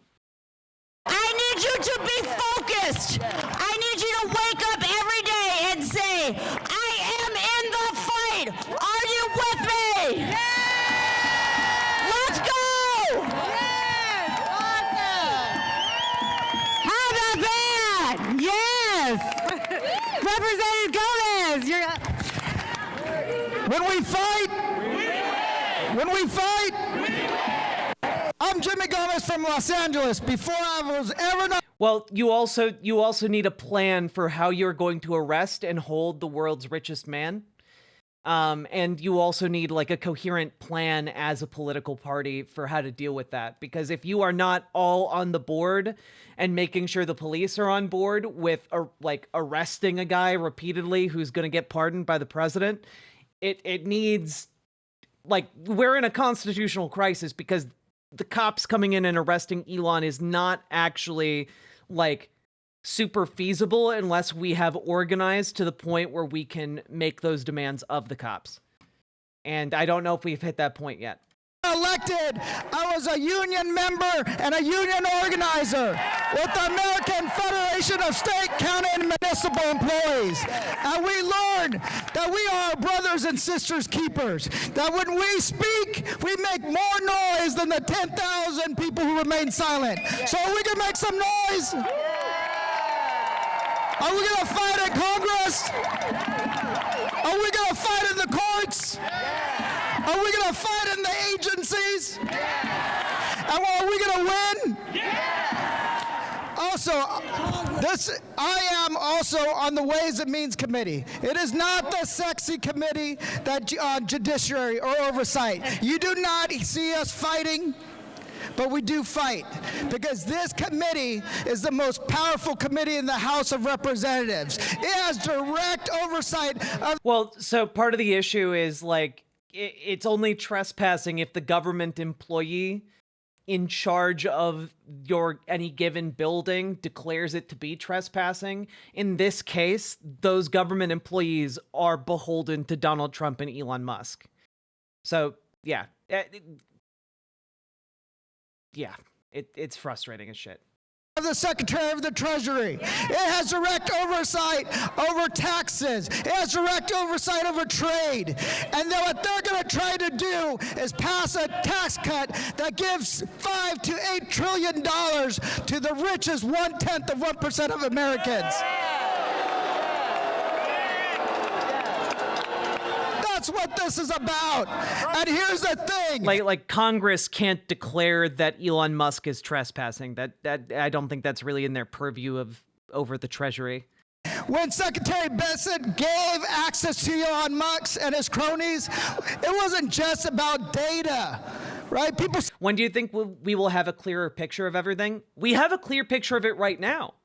Speaker 2: need you to be focused. I need you to wake up every day and say, I am in the fight. Are you with me? Yes! Let's go! Yes! Awesome! How about that? Yes! Representative Gomez, you're up.
Speaker 19: When we fight, I'm Jimmy Gomez from Los Angeles. Before I was ever...
Speaker 1: Well, you also need a plan for how you're going to arrest and hold the world's richest man. And you also need like a coherent plan as a political party for how to deal with that. Because if you are not all on the board and making sure the police are on board with like arresting a guy repeatedly who's going to get pardoned by the president, it needs, like, we're in a constitutional crisis because the cops coming in and arresting Elon is not actually like super feasible unless we have organized to the point where we can make those demands of the cops. And I don't know if we've hit that point yet.
Speaker 10: Elected, I was a union member and a union organizer with the American Federation of State, County, and Municipal Employees. And we learned that we are brothers and sisters keepers, that when we speak, we make more noise than the 10,000 people who remain silent. So we can make some noise. Are we going to fight in Congress? Are we going to fight in the courts? Are we going to fight in the agencies? And are we going to win? Also, I am also on the Ways and Means Committee. It is not the sexy committee that judiciary or oversight. You do not see us fighting. But we do fight because this committee is the most powerful committee in the House of Representatives. It has direct oversight of...
Speaker 1: Well, so part of the issue is like, it's only trespassing if the government employee in charge of any given building declares it to be trespassing. In this case, those government employees are beholden to Donald Trump and Elon Musk. So, yeah. It's frustrating as shit.
Speaker 10: The Secretary of the Treasury. It has direct oversight over taxes. It has direct oversight over trade. And then what they're going to try to do is pass a tax cut that gives $5 to $8 trillion to the richest 1/10 of 1% of Americans. That's what this is about. And here's the thing.
Speaker 1: Like Congress can't declare that Elon Musk is trespassing. That I don't think that's really in their purview over the Treasury.
Speaker 10: When Secretary Bessent gave access to Elon Musk and his cronies, it wasn't just about data, right?
Speaker 1: When do you think we will have a clearer picture of everything? We have a clear picture of it right now.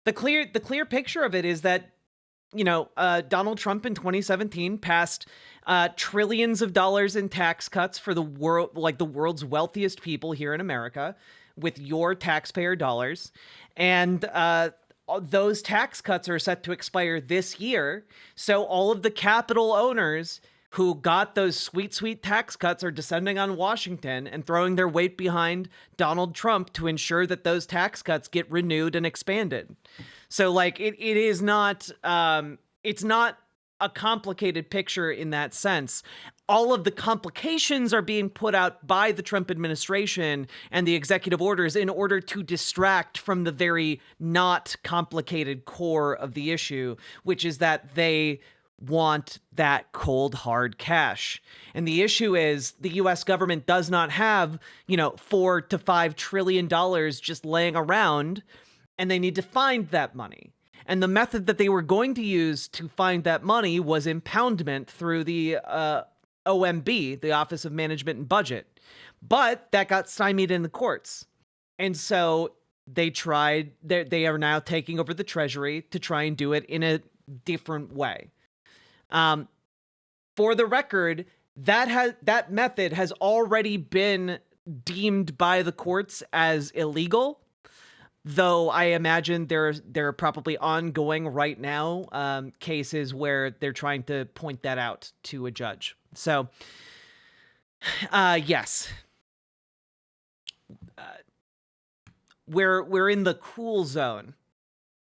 Speaker 1: The clear picture of it is that, you know, Donald Trump in 2017 passed trillions of dollars in tax cuts for the world, like the world's wealthiest people here in America, with your taxpayer dollars. And those tax cuts are set to expire this year. So all of the capital owners who got those sweet, sweet tax cuts are descending on Washington and throwing their weight behind Donald Trump to ensure that those tax cuts get renewed and expanded. So like it is not, it's not a complicated picture in that sense. All of the complications are being put out by the Trump administration and the executive orders in order to distract from the very not complicated core of the issue, which is that they want that cold, hard cash. And the issue is the US government does not have, you know, $4 to $5 trillion just laying around, and they need to find that money. And the method that they were going to use to find that money was impoundment through the OMB, the Office of Management and Budget. But that got stymied in the courts. And so they are now taking over the Treasury to try and do it in a different way. For the record, that method has already been deemed by the courts as illegal. Though I imagine there are probably ongoing right now cases where they're trying to point that out to a judge. So, yes, we're in the cool zone,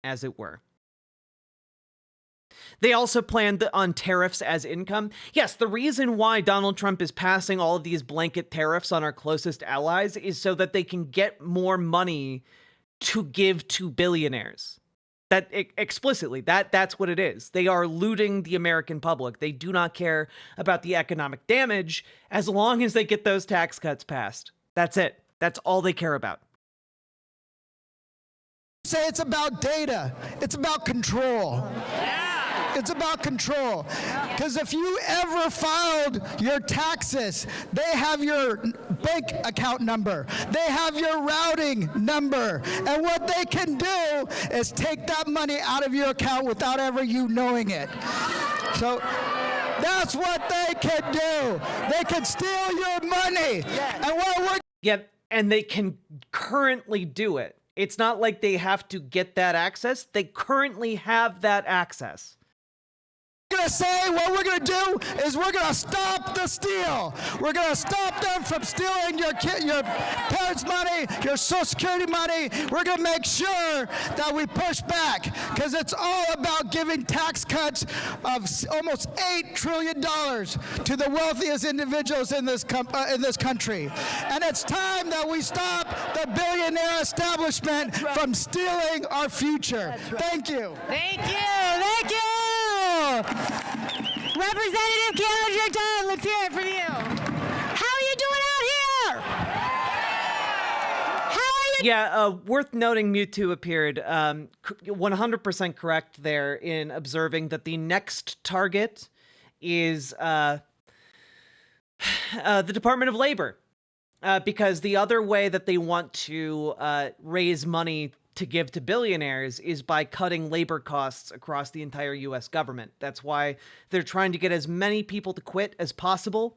Speaker 1: as it were. They also planned on tariffs as income. Yes, the reason why Donald Trump is passing all of these blanket tariffs on our closest allies is so that they can get more money to give to billionaires. That explicitly, that's what it is. They are looting the American public. They do not care about the economic damage as long as they get those tax cuts passed. That's it. That's all they care about.
Speaker 10: Say it's about data. It's about control. It's about control. Because if you ever filed your taxes, they have your bank account number. They have your routing number. And what they can do is take that money out of your account without ever you knowing it. So that's what they can do. They can steal your money. And what we're
Speaker 1: and they can currently do it. It's not like they have to get that access. They currently have that access.
Speaker 10: Gonna say what we're gonna do is we're gonna stop the steal. We're gonna stop them from stealing your parents' money, your Social Security money. We're gonna make sure that we push back, because it's all about giving tax cuts of almost $8 trillion to the wealthiest individuals in this country. And it's time that we stop the billionaire establishment from stealing our future. Thank you.
Speaker 2: Thank you. Thank you. Representative Keandre Dunn, let's hear it from you. How are you doing out here? How are you?
Speaker 1: Yeah, worth noting, Mewtwo appeared 100% correct there in observing that the next target is the Department of Labor, because the other way that they want to raise money to give to billionaires is by cutting labor costs across the entire US government. That's why they're trying to get as many people to quit as possible,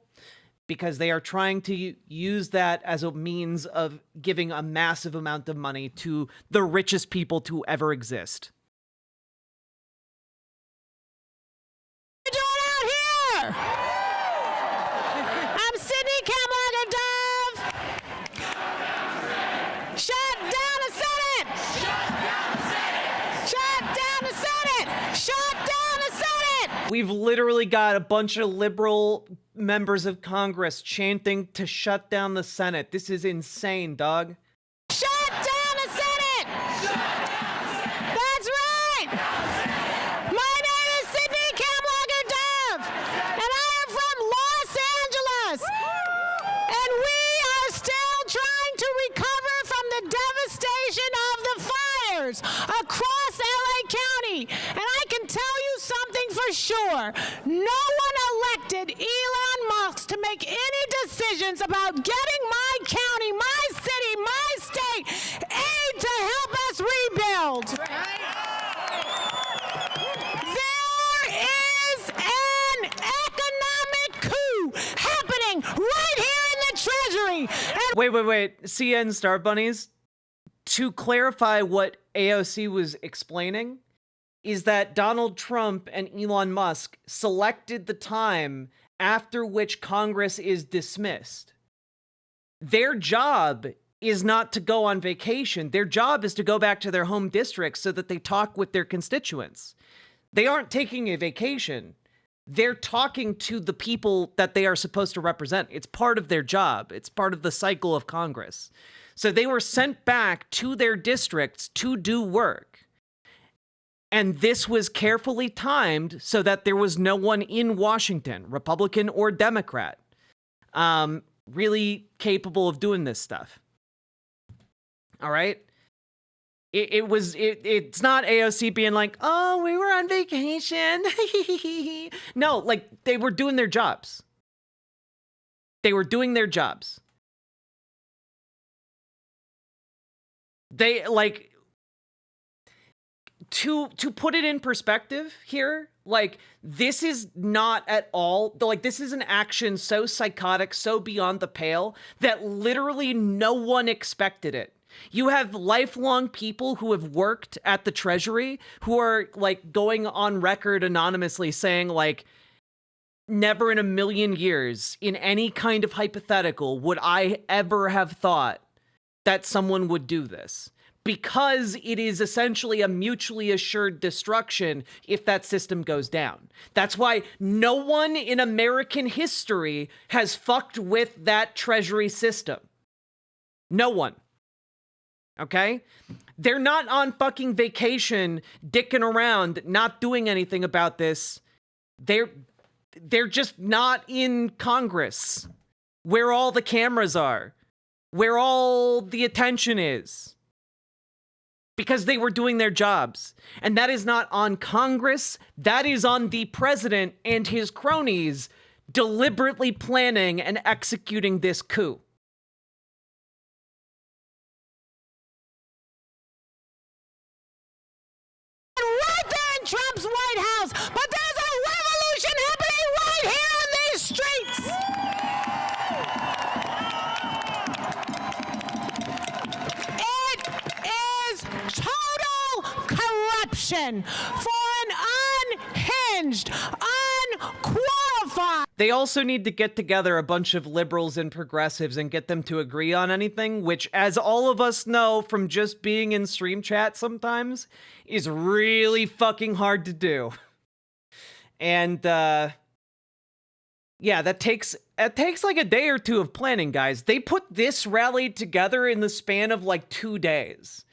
Speaker 1: because they are trying to use that as a means of giving a massive amount of money to the richest people to ever exist.
Speaker 2: What are you doing out here? I'm Sydney Kamlaga-Dove. Shut down the Senate! Shut down the Senate!
Speaker 1: We've literally got a bunch of liberal members of Congress chanting to shut down the Senate. This is insane, dog.
Speaker 2: Shut down the Senate! That's right! My name is Sydney Kamlaga-Dove, and I am from Los Angeles. And we are still trying to recover from the devastation of the fires across LA County. And I can tell you something for sure. No one elected Elon Musk to make any decisions about getting my county, my city, my state aid to help us rebuild. There is an economic coup happening right here in the Treasury. And
Speaker 1: Wait. CN Star Bunnies, to clarify what AOC was explaining, is that Donald Trump and Elon Musk selected the time after which Congress is dismissed. Their job is not to go on vacation. Their job is to go back to their home districts so that they talk with their constituents. They aren't taking a vacation. They're talking to the people that they are supposed to represent. It's part of their job. It's part of the cycle of Congress. So they were sent back to their districts to do work. And this was carefully timed so that there was no one in Washington, Republican or Democrat, really capable of doing this stuff. All right? It's not AOC being like, oh, we were on vacation. No, like, they were doing their jobs. They were doing their jobs. They, like, to put it in perspective here, like, this is not at all, like, this is an action so psychotic, so beyond the pale, that literally no one expected it. You have lifelong people who have worked at the Treasury who are, like, going on record anonymously saying, like, never in a million years, in any kind of hypothetical, would I ever have thought that someone would do this. Because it is essentially a mutually assured destruction if that system goes down. That's why no one in American history has fucked with that Treasury system. No one. Okay? They're not on fucking vacation, dicking around, not doing anything about this. They're just not in Congress, where all the cameras are, where all the attention is. because they were doing their jobs. And that is not on Congress. That is on the president and his cronies deliberately planning and executing this coup.
Speaker 2: Right there in Trump's White House, but there's a revolution happening right here on these streets. It is total corruption for an unhinged, unqualified.
Speaker 1: They also need to get together a bunch of liberals and progressives and get them to agree on anything, which, as all of us know from just being in stream chat sometimes, is really fucking hard to do. And, yeah, that takes like a day or two of planning, guys. They put this rally together in the span of like 2 days.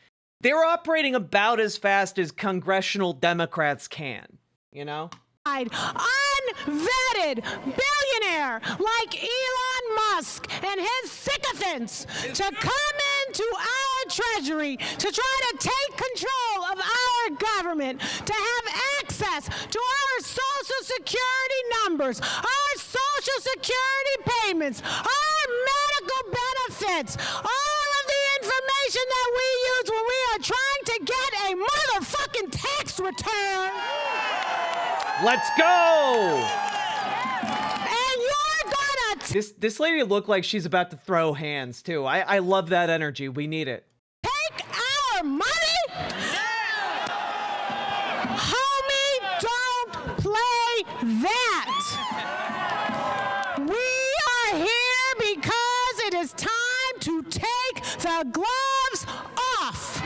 Speaker 1: They're operating about as fast as congressional Democrats can, you know?
Speaker 2: Unvetted billionaire like Elon Musk and his sycophants to come into our Treasury to try to take control of our government, to have access to our Social Security numbers, our Social Security payments, our medical benefits, all of the information that we use when we are trying to get a motherfucking tax return.
Speaker 1: Let's go!
Speaker 2: And you're gonna
Speaker 1: This lady looked like she's about to throw hands, too. I love that energy. We need it.
Speaker 2: take our money? Homie, don't play that. We are here because it is time to take the gloves off.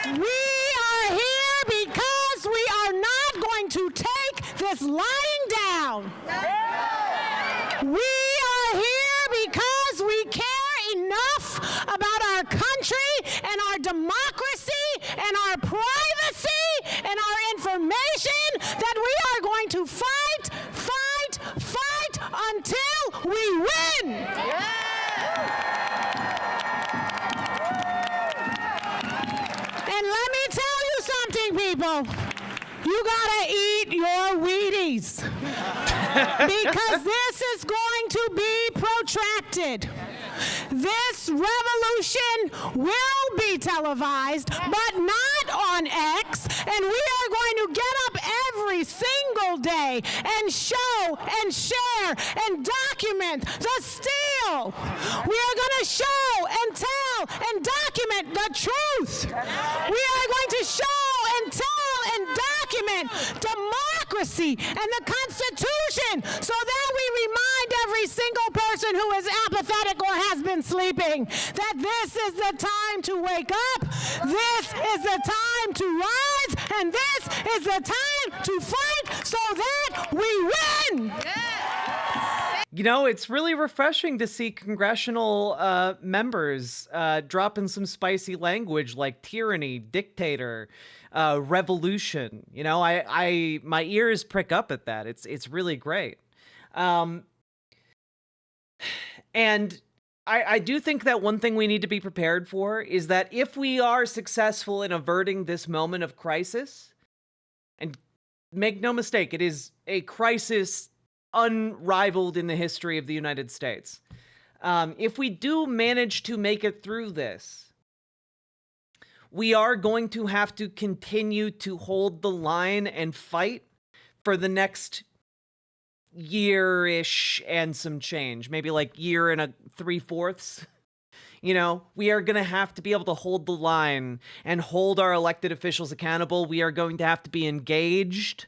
Speaker 2: We are here because we are not going to take this lying down. We are here because we care enough about our country and our democracy and our privacy and our information that we are going to fight, fight, fight until we win. And let me tell you something, people. You gotta eat your Wheaties. Because this is going to be protracted. This revolution will be televised, but not on X. And we are going to get up every single day and show and share and document the steal. We are going to show and tell and document the truth. We are going to show and tell and document democracy and the Constitution so that we remind every single person who is apathetic or has been sleeping that this is the time to wake up, this is the time to rise, and this is the time to fight so that we win.
Speaker 1: You know, it's really refreshing to see congressional members dropping some spicy language like tyranny, dictator, revolution. You know, my ears prick up at that. It's really great. And I do think that one thing we need to be prepared for is that if we are successful in averting this moment of crisis, and make no mistake, it is a crisis unrivaled in the history of the United States. If we do manage to make it through this, we are going to have to continue to hold the line and fight for the next year-ish and some change, maybe like year and 3/4. You know, we are going to have to be able to hold the line and hold our elected officials accountable. We are going to have to be engaged.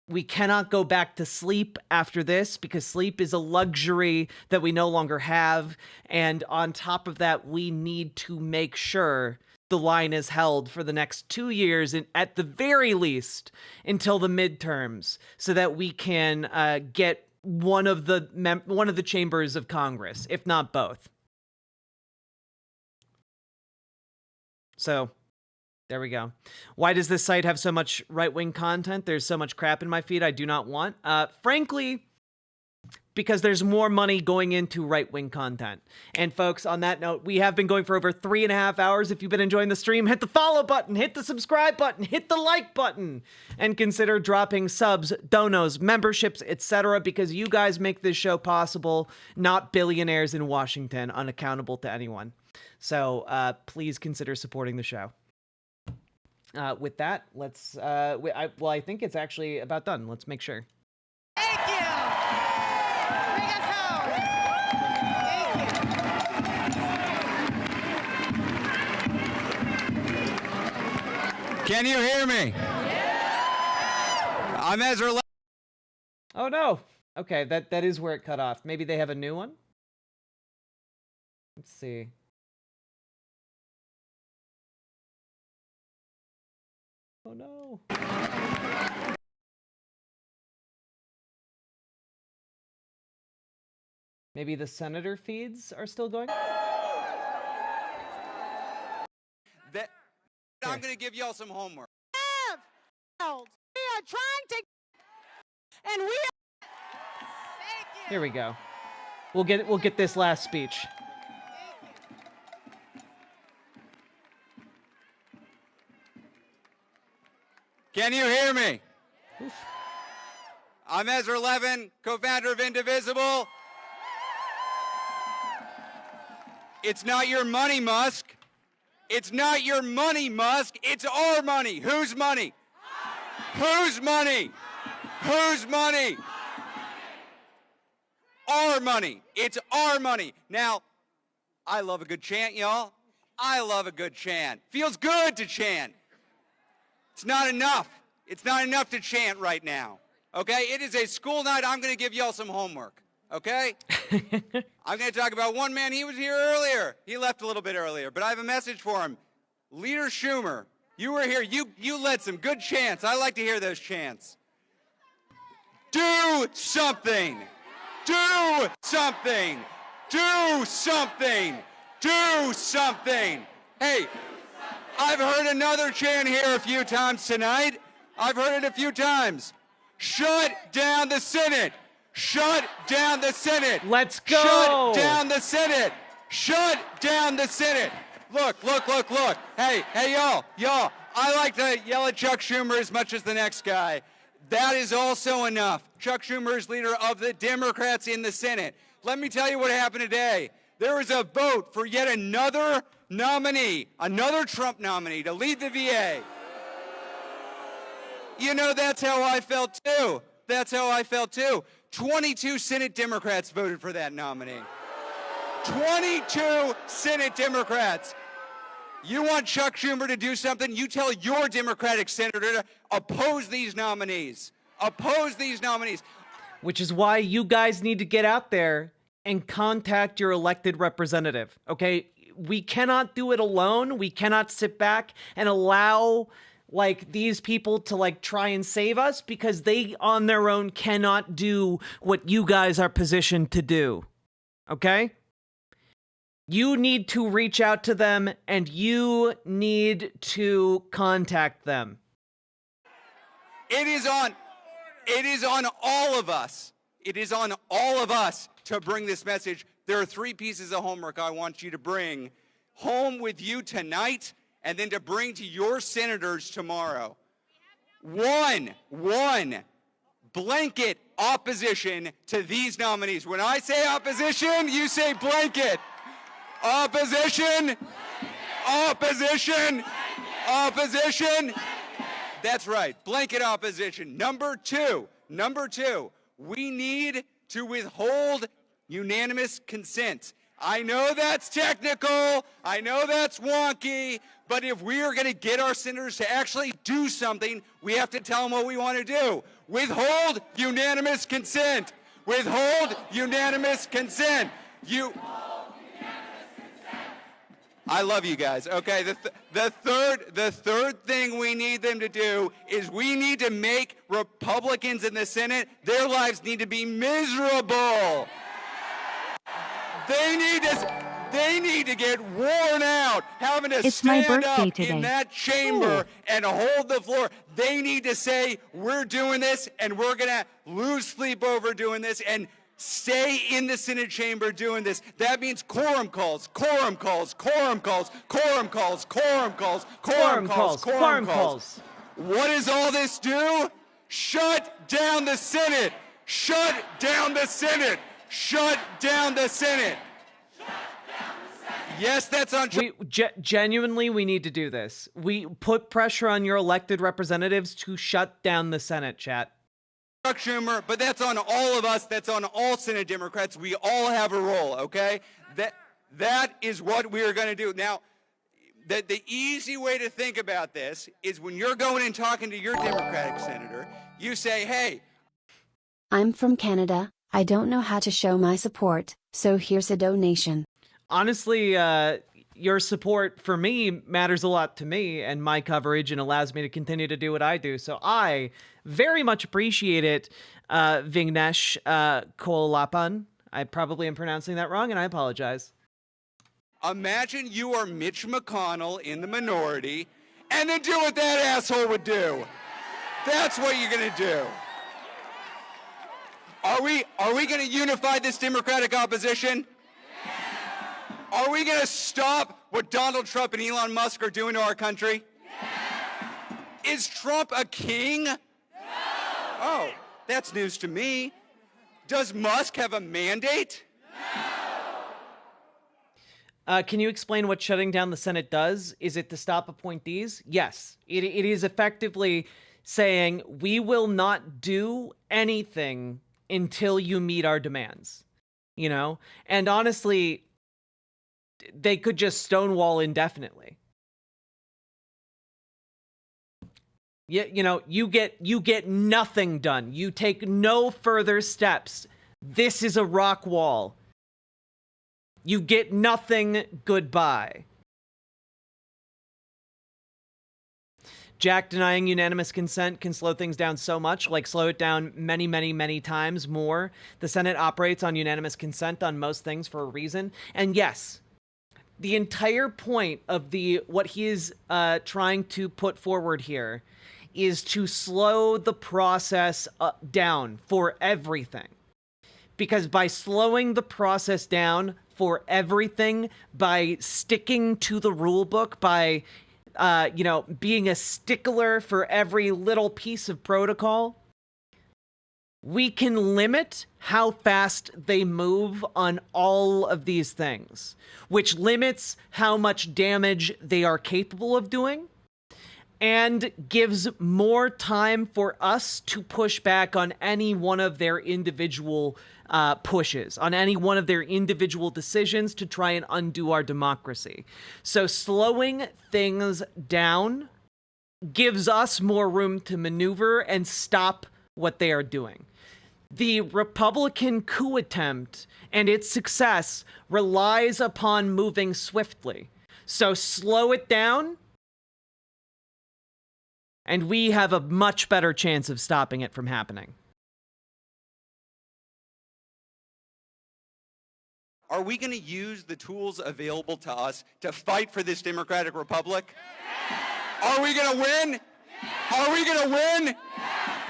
Speaker 1: We cannot go back to sleep after this because sleep is a luxury that we no longer have. And on top of that, we need to make sure the line is held for the next 2 years, and at the very least until the midterms, so that we can get one of the chambers of Congress, if not both. So there we go. Why does this site have so much right-wing content? There's so much crap in my feed I do not want. Frankly, because there's more money going into right-wing content. And folks, on that note, we have been going for over 3.5 hours. If you've been enjoying the stream, hit the follow button, hit the subscribe button, hit the like button, and consider dropping subs, donos, memberships, etc., because you guys make this show possible, not billionaires in Washington, unaccountable to anyone. So please consider supporting the show. With that, let's, I think it's actually about done. Let's make sure.
Speaker 2: Thank you. Bring us home. Thank you.
Speaker 9: Can you hear me? I'm Ezra.
Speaker 1: Oh no. Okay, that is where it cut off. Maybe they have a new one? Let's see. Oh no. Maybe the senator feeds are still going?
Speaker 9: I'm going to give y'all some homework.
Speaker 2: We are trying to, and we are.
Speaker 1: Here we go. We'll get this last speech.
Speaker 9: Can you hear me? I'm Ezra Levin, co-founder of Indivisible. It's not your money, Musk. It's not your money, Musk. It's our money. Whose money? Whose money? Whose money? Our money. It's our money. Now, I love a good chant, y'all. I love a good chant. Feels good to chant. It's not enough. It's not enough to chant right now. Okay? It is a school night. I'm going to give y'all some homework. Okay? I'm going to talk about one man. He was here earlier. He left a little bit earlier, but I have a message for him. Leader Schumer, you were here. You led some good chants. I like to hear those chants. Do something. Do something. Do something. Do something. Hey, I've heard another chant here a few times tonight. I've heard it a few times. Shut down the Senate. Shut down the Senate.
Speaker 1: Let's go.
Speaker 9: Shut down the Senate. Shut down the Senate. Look, look, look, look. Hey, y'all. I like to yell at Chuck Schumer as much as the next guy. That is also enough. Chuck Schumer is leader of the Democrats in the Senate. Let me tell you what happened today. There was a vote for yet another nominee, another Trump nominee to lead the VA. You know, that's how I felt too. That's how I felt too. 22 Senate Democrats voted for that nominee. 22 Senate Democrats. You want Chuck Schumer to do something? You tell your Democratic senator to oppose these nominees. Oppose these nominees.
Speaker 1: Which is why you guys need to get out there and contact your elected representative, okay? We cannot do it alone. We cannot sit back and allow like these people to like try and save us, because they on their own cannot do what you guys are positioned to do, okay? You need to reach out to them and you need to contact them.
Speaker 9: It is on all of us. It is on all of us to bring this message. There are 3 pieces of homework I want you to bring home with you tonight and then to bring to your senators tomorrow. One, blanket opposition to these nominees. When I say opposition, you say blanket. Opposition, opposition, opposition. That's right, blanket opposition. Number two, we need to withhold unanimous consent. I know that's technical, I know that's wonky, but if we are going to get our senators to actually do something, we have to tell them what we want to do. Withhold unanimous consent. Withhold unanimous consent. I love you guys. Okay, the third thing we need them to do is we need to make Republicans in the Senate, their lives need to be miserable. They need to get worn out having to stand up in that chamber and hold the floor. They need to say, we're doing this and we're going to lose sleep over doing this. And
Speaker 7: stay in the Senate chamber doing this. That means quorum calls, quorum calls, quorum calls, quorum calls, quorum calls, quorum calls, quorum calls. What does all this do? Shut down the Senate. Shut down the Senate. Shut down the Senate. Yes, that's on.
Speaker 1: Genuinely, we need to do this. We put pressure on your elected representatives to shut down the Senate, chat.
Speaker 7: Chuck Schumer, but that's on all of us. That's on all Senate Democrats. We all have a role, okay? That is what we are going to do. Now, the easy way to think about this is when you're going and talking to your Democratic senator, you say, hey,
Speaker 3: I'm from Canada. I don't know how to show my support, so here's a donation.
Speaker 1: Honestly, your support for me matters a lot to me and my coverage and allows me to continue to do what I do. So I very much appreciate it, Vignesh Kolapan. I probably am pronouncing that wrong, and I apologize.
Speaker 7: imagine you are Mitch McConnell in the minority, and then do what that asshole would do. That's what you're going to do. Are we going to unify this Democratic opposition? Are we going to stop what Donald Trump and Elon Musk are doing to our country? Is Trump a king? Oh, that's news to me. Does Musk have a mandate?
Speaker 1: Can you explain what shutting down the Senate does? Is it to stop appointees? Yes. It is effectively saying we will not do anything until you meet our demands, you know? And honestly, they could just stonewall indefinitely. You know, you get nothing done. You take no further steps. This is a rock wall. You get nothing. Goodbye. Jack, denying unanimous consent can slow things down so much, like slow it down many, many, many times more. The Senate operates on unanimous consent on most things for a reason. And yes, the entire point of what he is trying to put forward here is to slow the process down for everything. Because by slowing the process down for everything, by sticking to the rule book, by being a stickler for every little piece of protocol, we can limit how fast they move on all of these things, which limits how much damage they are capable of doing and gives more time for us to push back on any one of their individual pushes, on any one of their individual decisions to try and undo our democracy. So slowing things down gives us more room to maneuver and stop what they are doing. The Republican coup attempt and its success relies upon moving swiftly. So slow it down, and we have a much better chance of stopping it from happening.
Speaker 7: Are we going to use the tools available to us to fight for this democratic republic? Are we going to win? Are we going to win?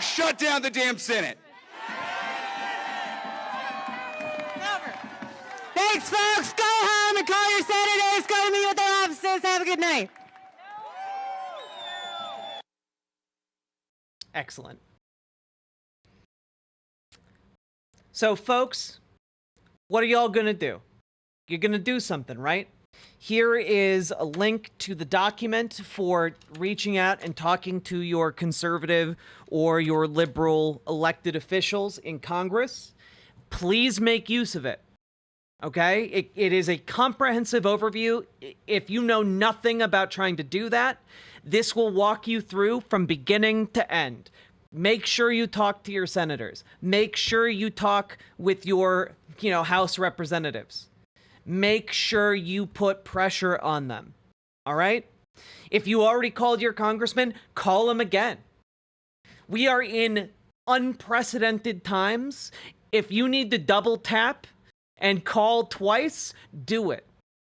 Speaker 7: Shut down the damn Senate.
Speaker 2: Thanks, folks. Go home and call your senators. Go to meet with their offices. Have a good night.
Speaker 1: Excellent. So, folks, what are y'all gonna do? You're gonna do something, right? Here is a link to the document for reaching out and talking to your conservative or your liberal elected officials in Congress. Please make use of it. Okay? It is a comprehensive overview. If you know nothing about trying to do that, this will walk you through from beginning to end. Make sure you talk to your senators. Make sure you talk with your, House representatives. Make sure you put pressure on them. All right? If you already called your congressman, call him again. We are in unprecedented times. If you need to double tap and call twice, do it.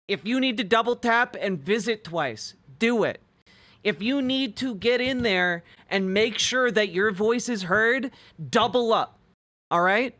Speaker 1: If you need to double tap and visit twice, do it. If you need to get in there and make sure that your voice is heard, double up. All right?